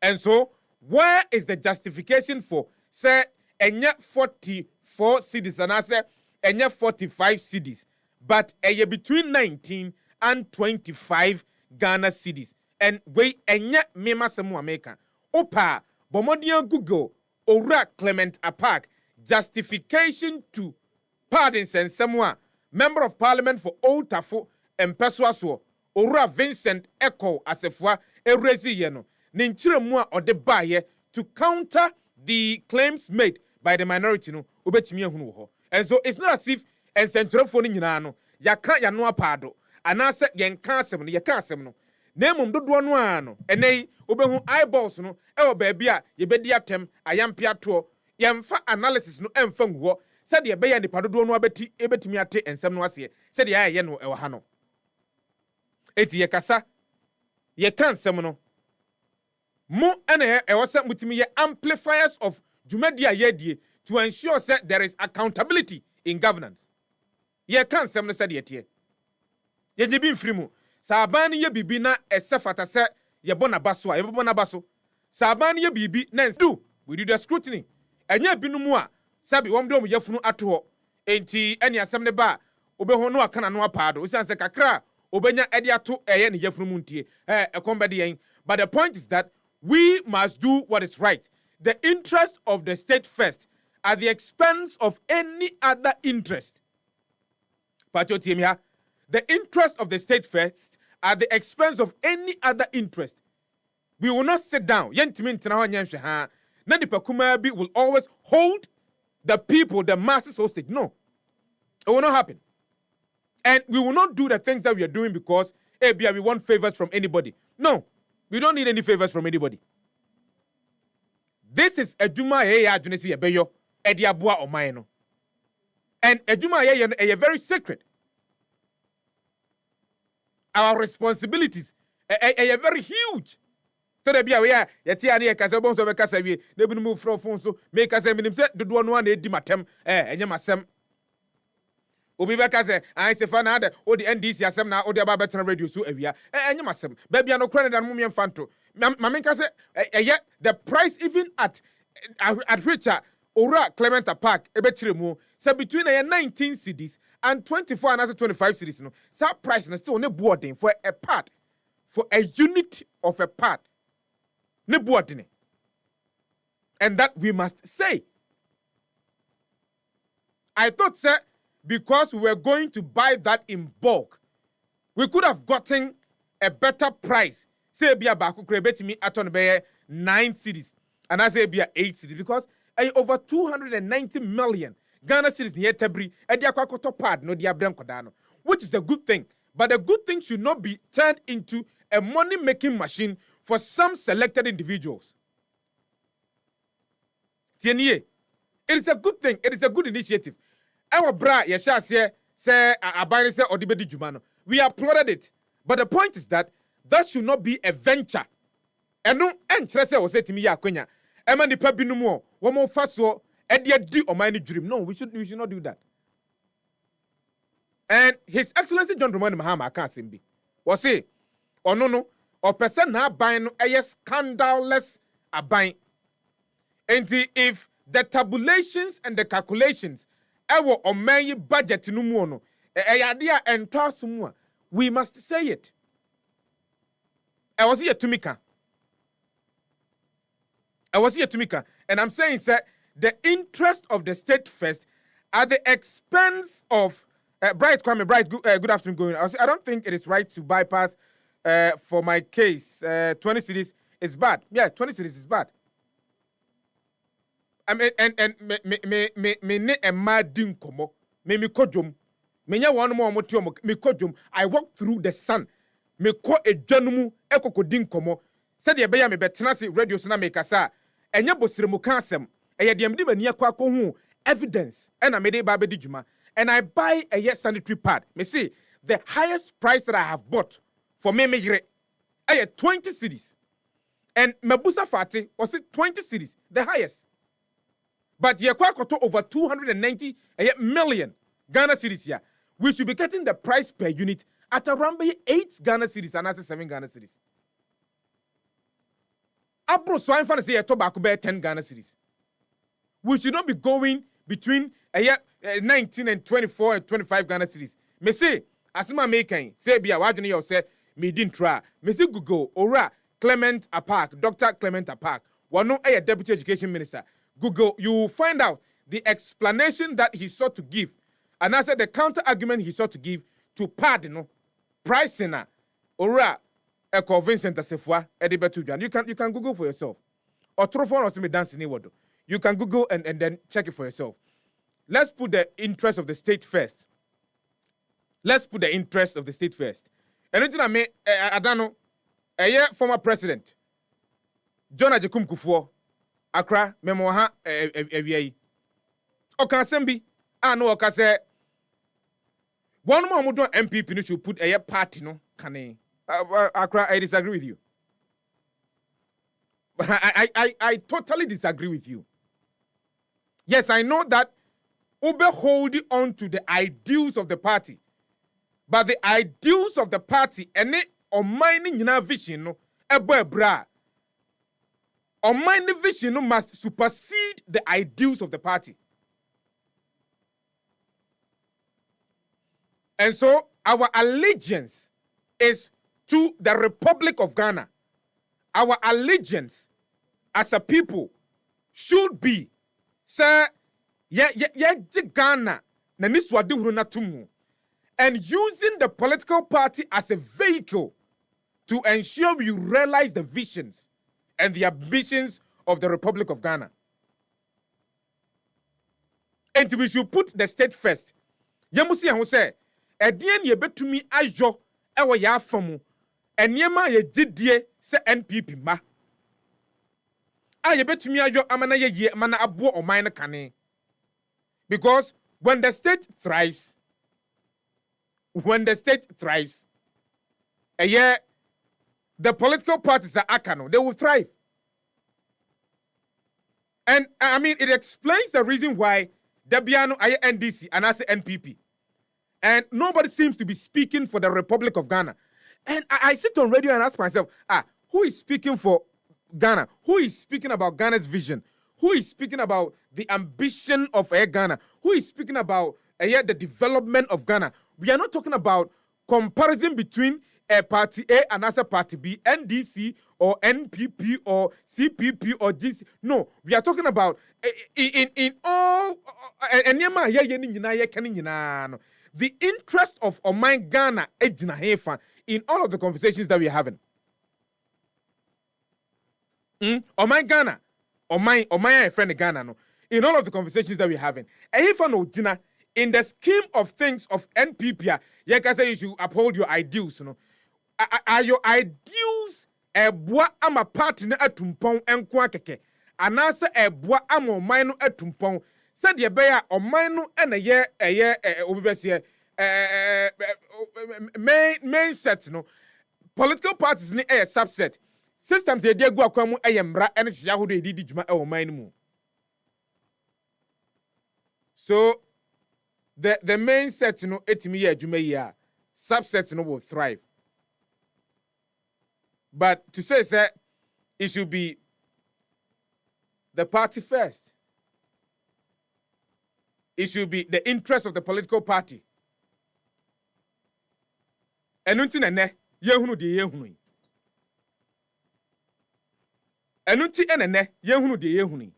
And so where is the justification for say enya 44 cedis and I say enya 45 cedis but between 19 and 25 Ghana cedis and we enya mema semu America opa bomodia Google ora Clement Apak justification to pardons and semua member of parliament for Old Tafo and Peswaso ora Vincent Echo asefua erezi yeno ninchiremu or the buyer to counter the claims made by the minority no obetimi ehunu ho. And so it's not as if and centrofo ni nyina no yaka ya no apado anase yenka asem no yaka asem no nemum dodo no ano enei obehu eyeballs no ewo baabi a yebedi atem ayampia to yemfa analysis no emfa nguo said ye beya nipa dodo no ebetimi ate ensem no ase said ye no ewo ha no eti ye kasa ye kan sem no mo ene ewo se mutimi ye amplifiers of jumedia yedie to ensure that there is accountability in governance. Ye kan sem no said ye tie ye jebi mfrimu saban ye bibi na esefata se ye bona baso a ye bona baso saban ye bibi na do we do the scrutiny enye binumu a sabi wom do ye funu ato ho enti eni asem ne ba obeho no aka na no apado usanse kakra obenya edi ato eye ne ye funu muntie ekombede yen. But the point is that we must do what is right, the interest of the state first at the expense of any other interest. The interest of the state first at the expense of any other interest. We will not sit down. Nadi will always hold the people, the masses hostage. No. It will not happen. And we will not do the things that we are doing because we want favors from anybody. No. We don't need any favors from anybody. This is Ejuma Yeya Junesi Ebeyo, Ediabua Omaeno. And Ejuma Yeya is very sacred. Our responsibilities are very huge. So the Bia, Yetiani, Casabons of a Casavi, they will move from Fonso, make us a minimum set to do one edimatem, and Yamasem. Ubibaka I say Fanada, or the NDC asem na or the Babaton radio so evia, and Yamasem, baby, no credit and Mumian Fanto. Mamika say, yet the price even at Richard Ora Clement Park, Ebetrimu, so between 19 cities and 24 and 25 cities, no, that price is still no boarding for a part, for a unit of a part. No boarding. And that we must say. I thought, sir, because we were going to buy that in bulk, we could have gotten a better price. Say, be a baku crebet me at on 9 cities, and I say be 8 cities, because over 290 million Ghana cities near Tebri, and the Aquacoto pad, no dia Kodano, which is a good thing. But the good thing should not be turned into a money-making machine for some selected individuals. Tienye, it is a good thing. It is a good initiative. Our bra, yesha say abani say odibedi jumano. We applauded it. But the point is that should not be a venture. And no entrese o say timi ya kwenya. Ema ni pa binu mu wo mo fa so e de di o man dream. No, we should not do that. And His Excellency John Dramani Mahama can't be. Was say, or no, or person na buying a scandalous a buying. And if the tabulations and the calculations ever on my budget no more no, idea and toss more, we must say it. I was here to Mika. And I'm saying, sir, the interest of the state first at the expense of Bright Kwame. Bright, good afternoon. Going. I don't think it is right to bypass. For my case, 20 cities is bad. Yeah, 20 cities is bad. I mean, and me ne emma din komo. Me kodum. Me nya one more motio me kodum. I walk through the sun. Me ko edwanumu ekoko din komo. Said ye beya me betena se radio so na me kasa. Enya bosiremu kansem. Eye de mdi mani akwa ko hu evidence. And I made it by djuma. And I buy a yes sanitary pad. Me see the highest price that I have bought for me measure. I had 20 cities. And Mabusa Fati was it 20 cities, the highest. But ye kwakoto over 290 million Ghana cities here. We should be getting the price per unit at around 8 Ghana cities and not 7 Ghana cities. Abro swine fan say tobacco bear 10 Ghana cities. We should not be going between 19 and 24 and 25 Ghana cities. Me say, asima making say be a wadini yo say me didn't try. Me say Google ora Clement Apak, Dr. Clement Apak, one a deputy education minister. Google, you will find out the explanation that he sought to give, and I said the counter argument he sought to give to pardon pricing ora a convincing Sefwa Edibetujan. You can Google for yourself. Or throw for us me dancing in you can Google and then check it for yourself. Let's put the interest of the state first. Let's put the interest of the state first. And I don't know, a former president, John Ajekum Kufuor, Accra, Memoha, Evier. Okasembi, I know Okase. One more MPP should put a party, no, can Accra, I disagree with you. I totally disagree with you. Yes, I know that Ube holding on to the ideals of the party. But the ideals of the party, and on mining vision, no, bra. On mining vision no, must supersede the ideals of the party. And so our allegiance is to the Republic of Ghana. Our allegiance as a people should be, sir, Ghana, na niswadi huruna tumu. And using the political party as a vehicle to ensure we realize the visions and the ambitions of the Republic of Ghana. And we should put the state first. Yamusi yahu say, edien ye betumi ajo ewo ya afamu, enyema ye jidie se NPP ma. A ye betumi ajo amana ye amana abo oman na kane. Because when the state thrives, the political parties are akano, they will thrive. And I mean, it explains the reason why Debiano aye NDC and I say NPP. And nobody seems to be speaking for the Republic of Ghana. And I sit on radio and ask myself, who is speaking for Ghana? Who is speaking about Ghana's vision? Who is speaking about the ambition of Ghana? Who is speaking about the development of Ghana? We are not talking about comparison between party A and another party B, NDC or NPP or CPP or GC. No, we are talking about in all the interest of Oman Ghana in all of the conversations that we are having. Oman Ghana, Oman friend Ghana, no. In all of the conversations that we're having, in the scheme of things of NPP, you should uphold your ideals. You know, are your ideals a boa ama party na atumpon enko akeke? Anase a boa ama oman no atumpon? Said ye beya oman no na ye obibese main set no. Political parties ni a subset. Systems ye dey go akwamu ayemra ene hia hodo edidi djuma e oman no mu. So the main set no etimi ye adwuma yi a subset no will thrive. But to say that it should be the party first. It should be the interest of the political party. Enunti nene yehunu de yehunu. Enunti enene yehunu de yehunu.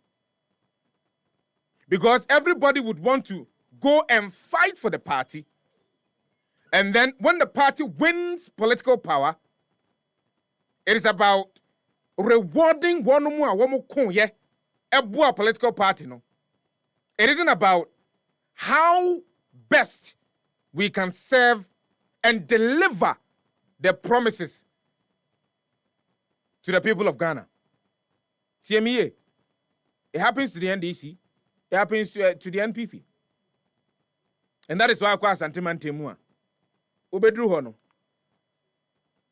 Because everybody would want to go and fight for the party. And then when the party wins political power, it is about rewarding one more a political party. No, it isn't about how best we can serve and deliver the promises to the people of Ghana. TMEA, it happens to the NDC, it happens to the NPP. And that is why I call Santiman Temua. Ubedru Hono.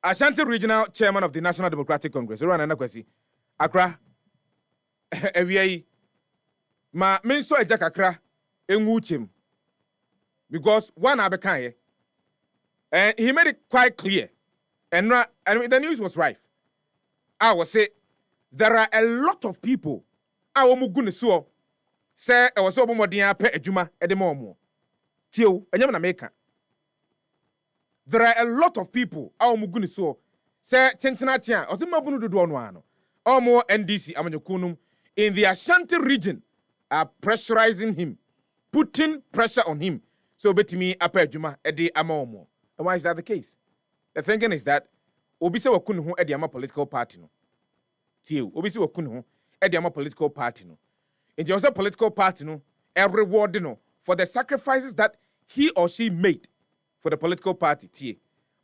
Ashanti Regional Chairman of the National Democratic Congress. Accra. Eviei. Ma minso ejak Accra. Enwuchim. Because one abekanye. And he made it quite clear. And the news was rife. I will say, there are a lot of people. I will mugune suo. Say, I was so modia pe ejuma edemomo. Tio, enyam na meka. There are a lot of people. I will mugune suo. Say, chenchina tia. Osima bunu do ano. Omo NDC amanyokunum in the Ashanti region are pressurizing him, putting pressure on him. So betimi apa ejuma ede amaomo. And why is that the case? The thinking is that obise wakunu ho ede ama political party no. Tio, obise wakunu ho ede ama political party no. In the political party no, reward no for the sacrifices that he or she made for the political party, tie,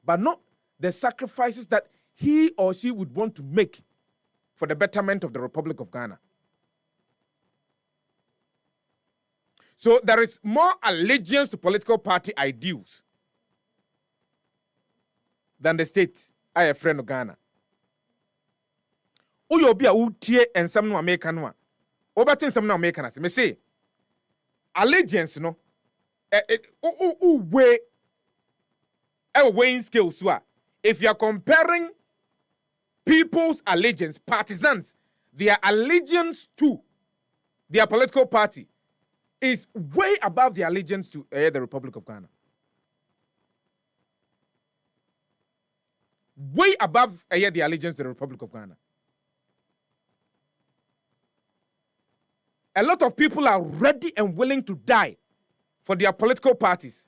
but not the sacrifices that he or she would want to make for the betterment of the Republic of Ghana. So there is more allegiance to political party ideals than the state. I a friend of Ghana. Uyo bi a utie ensam no America no a. Obatin ensam no America na se. Me say allegiance no way weighing scale so a. If you are comparing people's allegiance, partisans, their allegiance to their political party is way above the allegiance to the Republic of Ghana. Way above the allegiance to the Republic of Ghana. A lot of people are ready and willing to die for their political parties.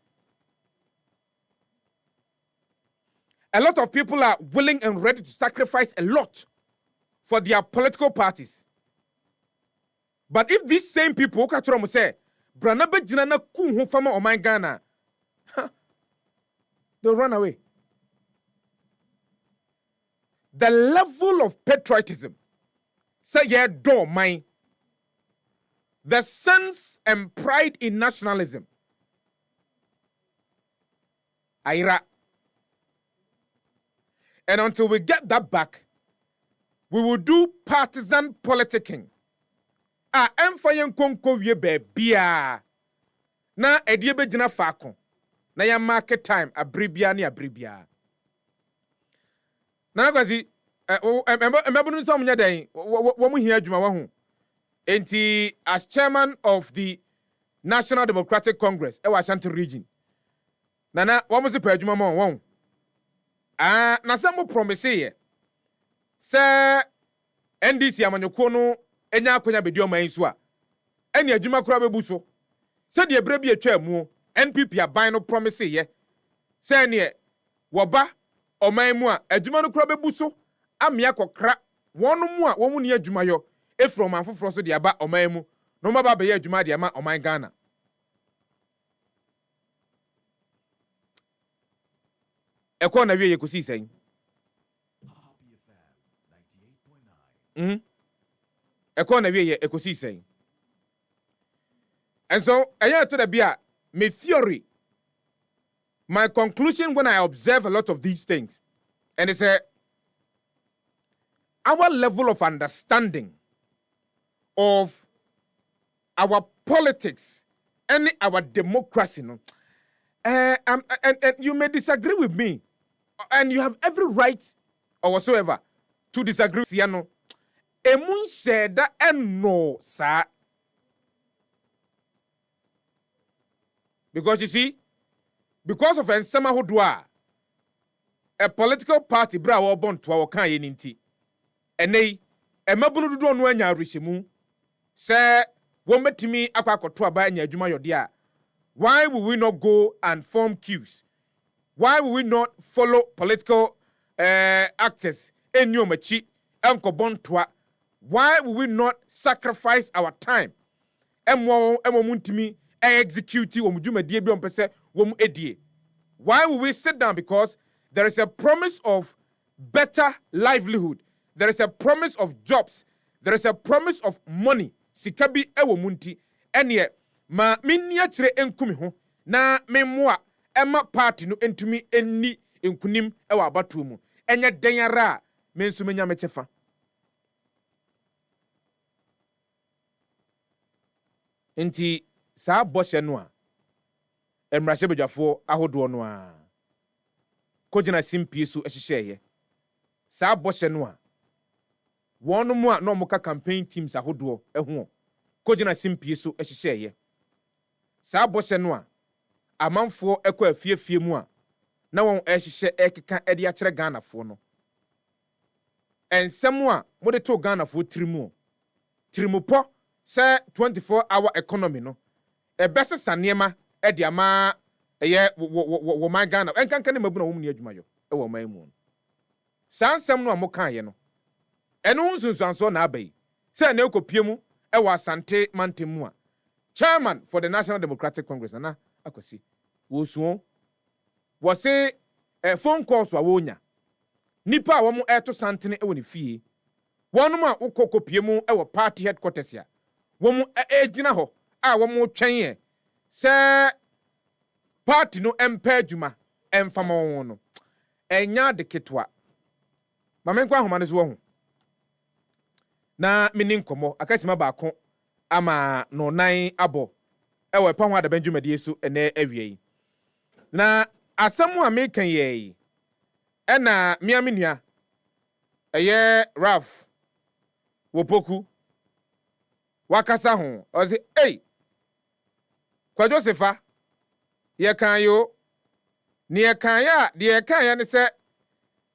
A lot of people are willing and ready to sacrifice a lot for their political parties. But if these same people who say, Branabe Jinana Kuhu Fama or my Ghana, they'll run away. The level of patriotism, say, yeah, do mine. The sense and pride in nationalism. Aira. And until we get that back, we will do partisan politicking. Emfayen konko wie bebia. Na ediebe jina fakon. Na ya market time abribia ni abribia. Na kwazi mbabunu nso munya den wo mu hia adwuma wa hu. Enti as chairman of the National Democratic Congress e wa Ashanti region. Nana wo mu se pa adwuma mo won. Na some promise ye. Say NDC amanyoko no enya akonya bedi oman so a. Eni adwuma kura bebu so. Se de ebre bi atwa mu NPP aban no promise ye. Say ne wo ba oman mu a adwuma no kura bebu so amia kokra wonu mu a wo mu ne adwuma yo efrom afoforo so de aba oman mu no ma ba be ye adwuma de ama oman Ghana. Eko na wie yekosi sen. Eko na wie yekosi sen. And so I to the bia my theory, my conclusion when I observe a lot of these things, and it's our level of understanding of our politics any our democracy no. And you may disagree with me, and you have every right or whatsoever to disagree with Yano. Emun said that and no, sir. Because you see, because of Ensema Hodwa, a political party bra wa born to our kan yeninti. Ene emabunu do no anya rishemu. Say wometimi akwa akoto aba anya adwuma yode. Why will we not go and form queues? Why will we not follow political actors? Enyomachi enkobontoa. Why will we not sacrifice our time? Muntimi execute womudwumadie bi ompese wom edie. Why will we sit down? Because there is a promise of better livelihood. There is a promise of jobs. There is a promise of money. Sikabi ewomunti enye ma minni akire enkumi ho na memmoa ema party no entumi enni enkunim ewa abatu mu enye denyara mensu menya mechefa. Enti saa boshe no a emrahye bedwafo ahodo no a kogina simpie so ehyehye saa boshe no a wonu mu a no muka campaign teams ahodo eho kogina simpie so ehyehye saa boshe no a amanfo ekọ afiefie mu a na won ehyehye ekeka ede a kire Ghana fo no ensem a mode to Ghana fo tirimupo say 24-hour economy no ebese sanema e de ama eye wo man Ghana enkanka ne mabu na wo mu ne adwumayo e wo man mu sansem no amokan ye no eno nsunsuanso na abai say na ekopie mu e wo Asante Mantemu a chairman for the National Democratic Congress na akwasi wo suo wo say phone calls wa wonya nipa a wo mu eto santene e wo ne fie wonum a ukokopie mu e wo party headquarters ya womu ejina ho a womu twen se party no empa adwuma emfama won no enya de ketwa mamenkwa ahoma ne so ho na mini nkomo akasima baako ama no nan abo ewe EpaHoaDaben dwumadie so ene awie na asemu a mekan ye ena miamenua eye Ralph Wopoku wakasa ho ozi kwa Josefa ye kan yo ni ye kan ya de ye kan ya ne se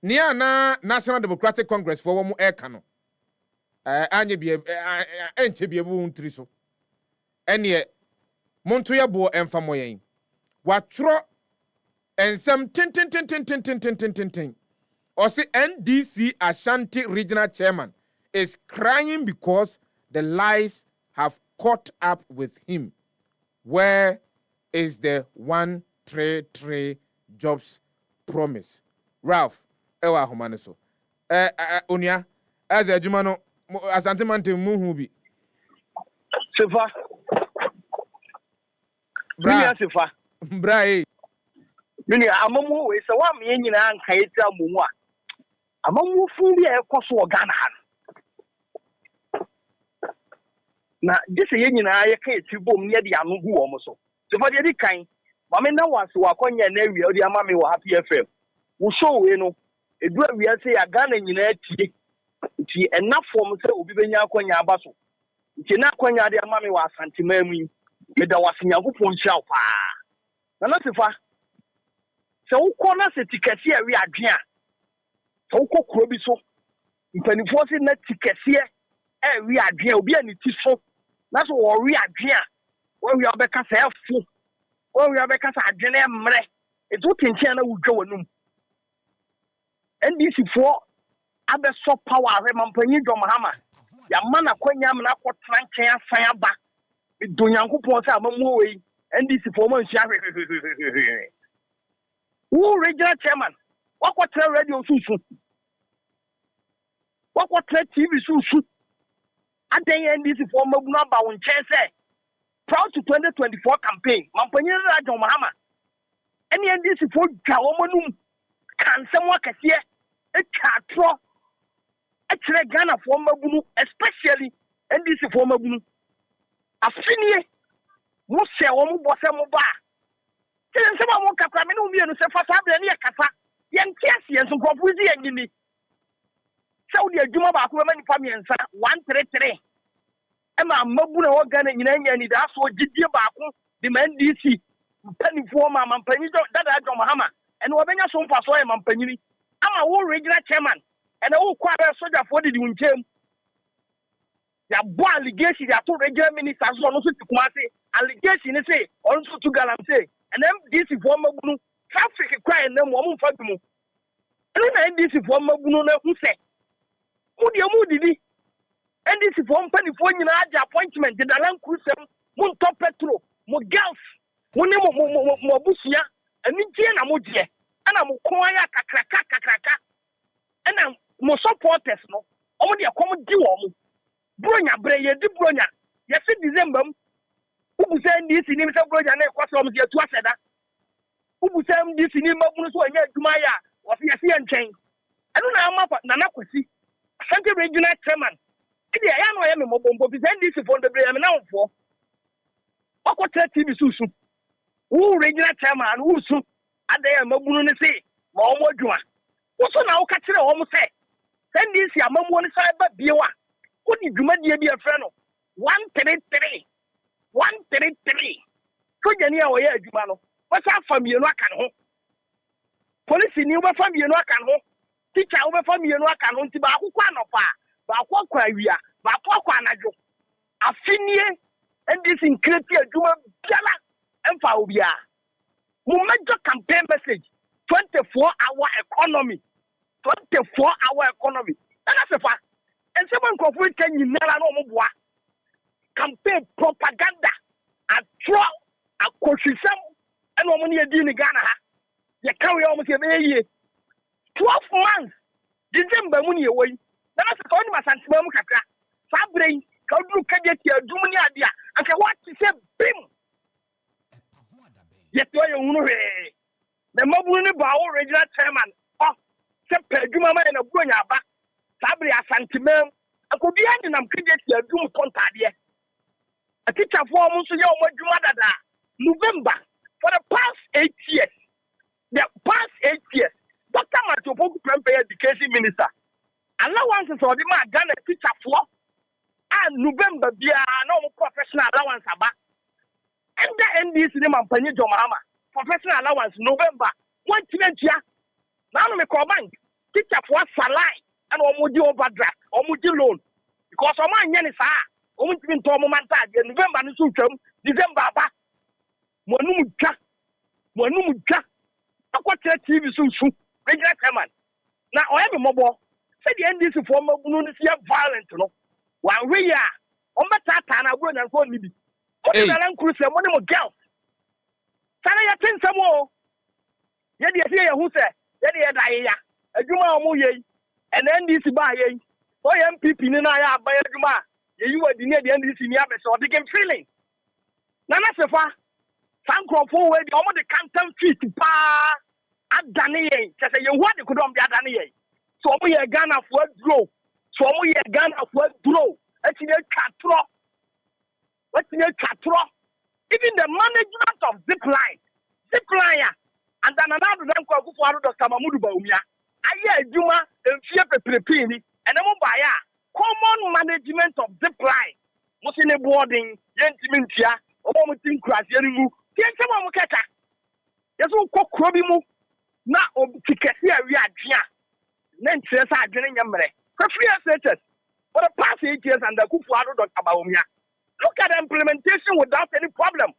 ni ana National Democratic Congress for wo mu eka no anye bie enche bie bu ntri so ene monto ye bo emfamo yen watro ensem tin osi NDC Ashanti Regional Chairman is crying because the lies have caught up with him. Where is the 133 jobs promise? Ralph, ewa homane so. Unia, as a Jumano, Asante Mantemu hubi. Sefa. Bra, Sefa. Bra, Mini amamu we sa wa me nyina anka yeta mu a. Amamu fu bi e koso Ghana han. Na dise ye nyina ye ka eti bom ne de anu gu wo mo so so for de kan ma me na wase wakonya na awie odi ama me wo Happy FM wo show we no edu awie se ya Ghana nyina tie ti enafom se obi benya akonya aba so ti na akonya de ama me wo Asante Mamu me da wase Nyankopon hia pa na na sefa se wo ko na se tikasi awie adwen a se wo ko kuro bi so mpanifo se na tikasi awie adwen obi ani ti so that's what we are here. When we are back as a fool, when we are back as a general, it's what in China will go on. And this is for other so power, Remampani Domahama. Yamana Quanyam and Aqua Trankia Sayaba. With Dunyanku Ponsa Mamu, and this is for Monsieur. Who regional chairman? What radio Susu? What TV Susu? At the end, this is for number one chance. Proud to 2024 campaign. Mampanyina John Mahama. Any end this is for Gawomanum. Can someone see a catro? Actually, Ghana for Mabunu, especially, and this is for Mabunu. A senior Mose wo mo bose mo ba. Tell them some mo kakra me no mi no se fa sa bra ne yakasa. Yen tiase yen so nkofo zi yen ni. Se wo de adwuma ba ko ma nipa miensa 133. Ema mabu na wo Ghana nyina nya ni da so gidie ba ko di man DC. Panifo ma mampanyi dada John Mahama. And we benya so mfa so e mampanyi. Ama wo regional chairman. And wo kwa be soldier for di unchem. Ya bo allegation ya to regional minister so no so tikumase. Allegation say on so to galamse. And then this for mabunu traffic cry na mo mfa bimu. Eno na this for mabunu na hu se. Mu didi. And this for panifo nyina age appointment the land cruisem mu top petrol, mu girls. Mune mo busia ani tie na mo die ana mo kon ya kakraka ana mo supporters no omo de kom di wo mo bronya bre ye di bronya ye se December ubusa ndi si ni se bronya na ekoso mo se tu aseda ubusa ndi si ni mabunu so anya adwuma ya wo se ye se nchen anu na ama na nakwasi Asante regional chairman ide ya no ya me mo bombo bi se ndi si fo ndebe ya me na wofo okotra TV susu who regional chairman who so adaya mabunu ne say ma omo dwuma wo so na wo ka kire wo mo say send this ya mamu ne sai ba biewa wo di dwuma die bi afre no 133 so jani ya wo ya adwuma no wo sa famie no aka ho police ni wo ba famie no aka ho teacher wo ba famie no aka ho nti ba akokwa anopa ba akokwa awia ba akokwa anadwo afinie ndis increase adwuma biala emfa obia mo major campaign message 24-hour economy and asefa and someone conflict can you nara no mo boa campaign propaganda atro akoshisam and wo ne edi ni Ghana ha ye carry almost ye 12 months December mu ne woyi na asefa oni masantima mu kakra fa brain ka duru kageti adum ni ade a anka what say bim yet you know the mabuni ba regional chairman se peduma ma na bronya ba sabre asantimem akodi ani nam kredit ya dum kontade a teacher for mo so ye o madwuma dada November for the past 8 years Dr. Matopoku Prempeh education minister allowances or the ma Ghana teacher for and November bia no professional allowance aba and the NDC name and Panyi John Mahama professional allowance November 1 year. Now me call bank teacher for salary and omudi overdraft omudi loan because o man yen sa o mutimi nto mo manta de November no so twam December ba mo anum twa akwache TV so regular chairman na o ebe mobo say the NDC for mabunu ni sia violent no wa we ya o meta ta na bro na ko ni bi o de na nkuru se mo ne mo girls sana ya tinsamo ye de se ye hu se ye de da ye ya adwuma o mo ye and NDC ba ye o MPP ni na ya ba adwuma ye yi wadi ni de NDC ni abese o de game feeling na na sefa sankrofo we de o mo de cantam feet pa adane ye se ye hu de kodom de adane ye so o mo ye Ghana fo aduro eti ne twatro even the management of zipline and then another them called for Dr. Mamudu Baumia aye adwuma emfie peperepe ni ene mo ba ya common management of zipline mo se ne boarding yentimi ntia o mo tin krase ni mu tie ntema mo keka yeso kokro bi mu na o tikesi awi adwea na ntre sa adwene nyamre free status for the past 8 years under Kufuor Dr. Baumia. Look at the implementation without any problem.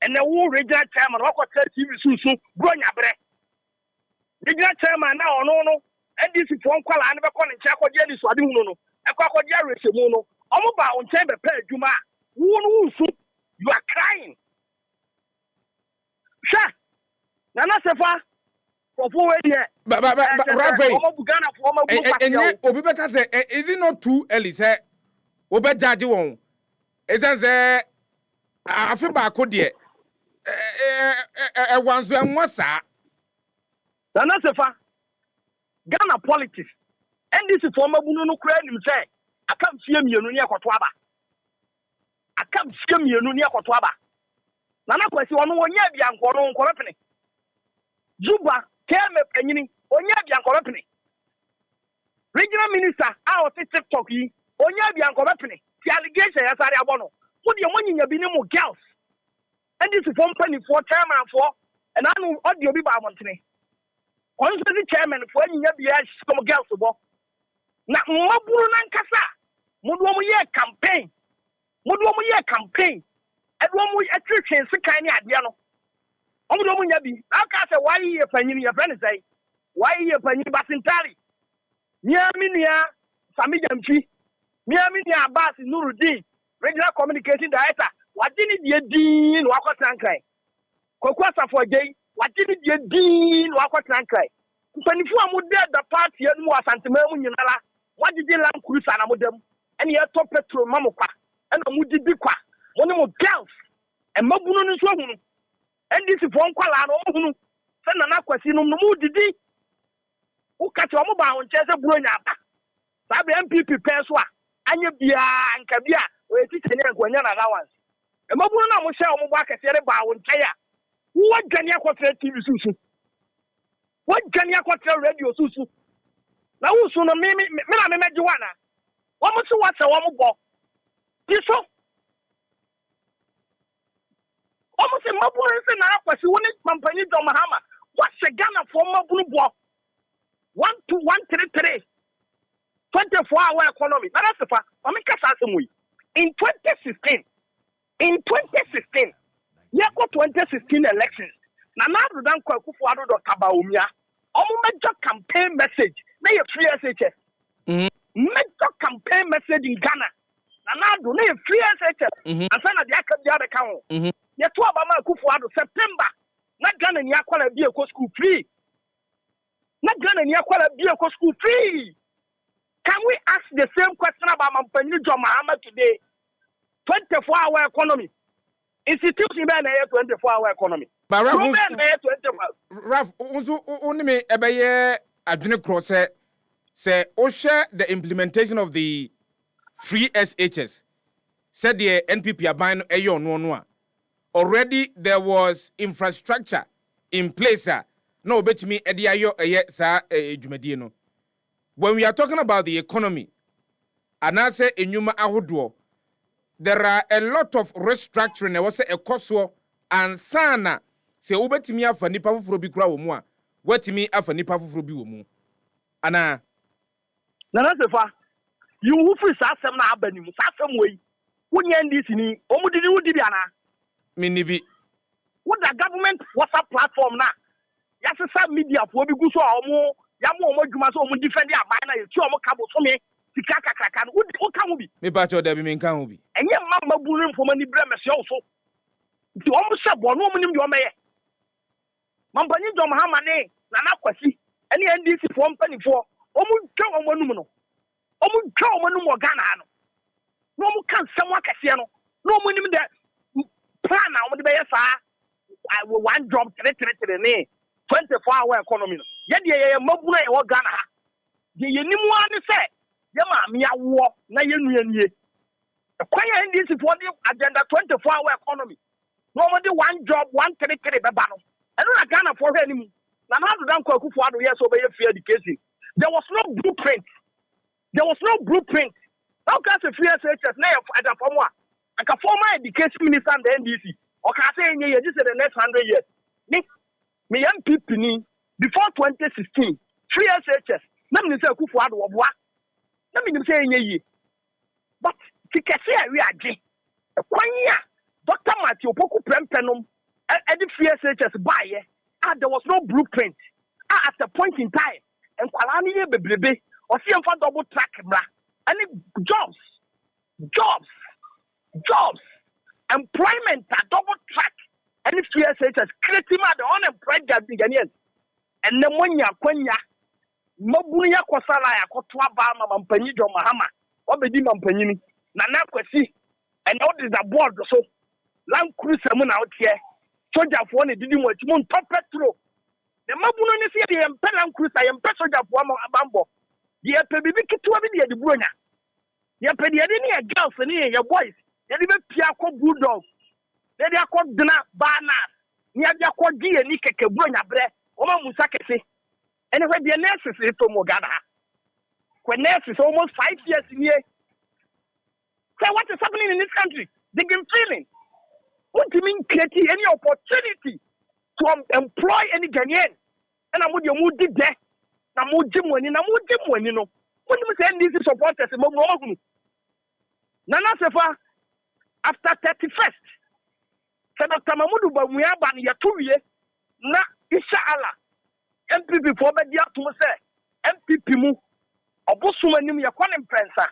And the whole regional chairman, what was TV Susu, Bronya Bre. Regional chairman now, no, and this is one call, I never call in Chaco Jenny Swaduno, a Cocodia Resemono, Omoba on Chamber Pay Juma, you are crying. Sir, Nana Sefa, for 4 years. But Rafael, Obibeka say, is it not too early, sir? Obe judge won. Esan say afi ba ko de wanzo enwa sa. Nana Sefa, Ghana politics. And this is for mabunu no kura nim say, aka fie mienu ne akoto aba. Aka dam fie mienu ne akoto aba nana kwasi ono wonya bia nkono nkɔrɔpene Juba keme panyini onya bia nkɔrɔpene regional minister a o TikTok yi onya bia nkɔrɔpene ti allegation ya sare abono wo de monyinya bi ne mo girls and this company for chairman for and anu audio bi ba montene onse chairman for nyinya bia some girls bo na mwaburu na nkasa mudu omu ye campaign edwo mu atwetwe sekan ne ade no omu do mu nya bi aka se why ye panyin ye friend say why ye panyin basintari miaminia Sami Jamfi miaminia Abbas Nuruddin regional communication director wadini die din wakotrankai kokwa safo gei wadini die din wakotrankai mpanifu amude da party enu asantema mu nyinala wadidi lam cruiser na modam ene ye top petrol mamokwa ena mudidi kwa woni mo girls e mabunu no so hunu ndc fo nkwala no hunu se na kwasi no mudidi ukati omo ba won chese buronya aba sabe MPP penso a anya bia nka bia o eti tene nkwanya na allowance e mabunu na mo hye omo ba kase re ba won chaya wo dwane akotre TV susu wo dwane akotre radio susu na wo so no me na me meje wana wo mo se wasa wo mo bo tiso wo mo se mabunu se na akwasi woni company do mahama wa se Ghana for mabunu bo 12133 24-hour economy. That's the fact. In 2016, yeah, 2016 elections. Nana Rudan Kwakufuado Kabaumia, almost major campaign message. They are free SHS. Major campaign message in Ghana. Nana do they free SHS. And then at the other account. Yeah, to Obama Kufuado September. Not Ghana and Yakwala be a school free. Not Ghana and Yakwala be a school free. Can we ask the same question about Mampany John Mahama today? 24-hour economy. Institution be na 24-hour economy. But Raf, only me ebeye adwene cross say o share the implementation of the free SHS. Said the NPP aban eyo no a. Already there was infrastructure in place. No betimi ede ayo eye sa dwumadie no. When we are talking about the economy, and I say enyuma ahodo, there are a lot of restructuring. Was a coso and sana say ubetimi afa nipa fufuro bi kura wo mu a, wetimi afa nipa fufuro bi wo mu. Ana na sefa you who free asem na abani mu asem we wonya ndc ni omudidi wudi bi ana mini bi what the government WhatsApp platform na yasesa media fo bi gu so a omo yamu omo dwuma so omo defend aban na yetu omo kabo so me sika kakaka no wo ka ho bi me ba cho da bi me kan ho bi enye mama buru mfoma ni bre mese wo so nti omo se bo no omo nim de omo ye Mampany John Mahama ne Nana Kwasi ene NDC fo mpanifo omo twa omo num no omo twa omo num Ghana no no omo kan samwa kase no no omo nim de plan na omo de be ye saa one job 333 ne 24-hour economy no ye de ye mabuna ye wo Ghana ha de ye nimu ane se ye ma me awo na ye nuanie kwanya NDC for the agenda 24-hour economy no omo de one job 133 beba no eno na Ghana for hwe nimu na na do dan kwaku for ado yes obey free education there was no blueprint how can say free SHS na ada from wa aka former education minister and the NDC o ka say nye just the next 100 years me MPP ni before 2016 free SHS na me say Akufo Addo oboa na me say nye yi but tikese a we age kwanya Dr. Matthew Opoku Prempenom at the free SHS buy there was no blueprint at a point in time and kwalani ye bebrebe or see for double track bra any jobs employment at double track any free SHS creating the unemployed Ghanaians and the monya kwanya mabunu ya kwasala ya kotwa ba Mampany John Mahama obedi Mampany na na kwasi and all this the board so land cruiser mu na out here soldier for ne didi mo timo top petrol the mabunu ni se the land cruiser yem soldier for abambo the pebibi kitwa bi de buronya ye pe de ni girls ni ye boys yɛde bɛpia akɔ bulldog yɛde akɔ dena banas ne yɛde akɔ di ani kɛkɛ buro nyabrɛ wɔma musa kɛse ɛne hɔ deɛ nurses reto mu Ghana ha when nurses almost 5 years in here. So what is happening in this country? They've been feeling. What do you mean creating any opportunity to employ any Ghanaian? And I'm with your moody there. I'm with Jim when you know. When you say this is supporters, Nana Sefa after 31st. So Dr. Mahmoud Bamuyaba ya 2 years. Na inshallah. MPP for be dia to say MPP mu. Obosumanim ya kwanem prensa.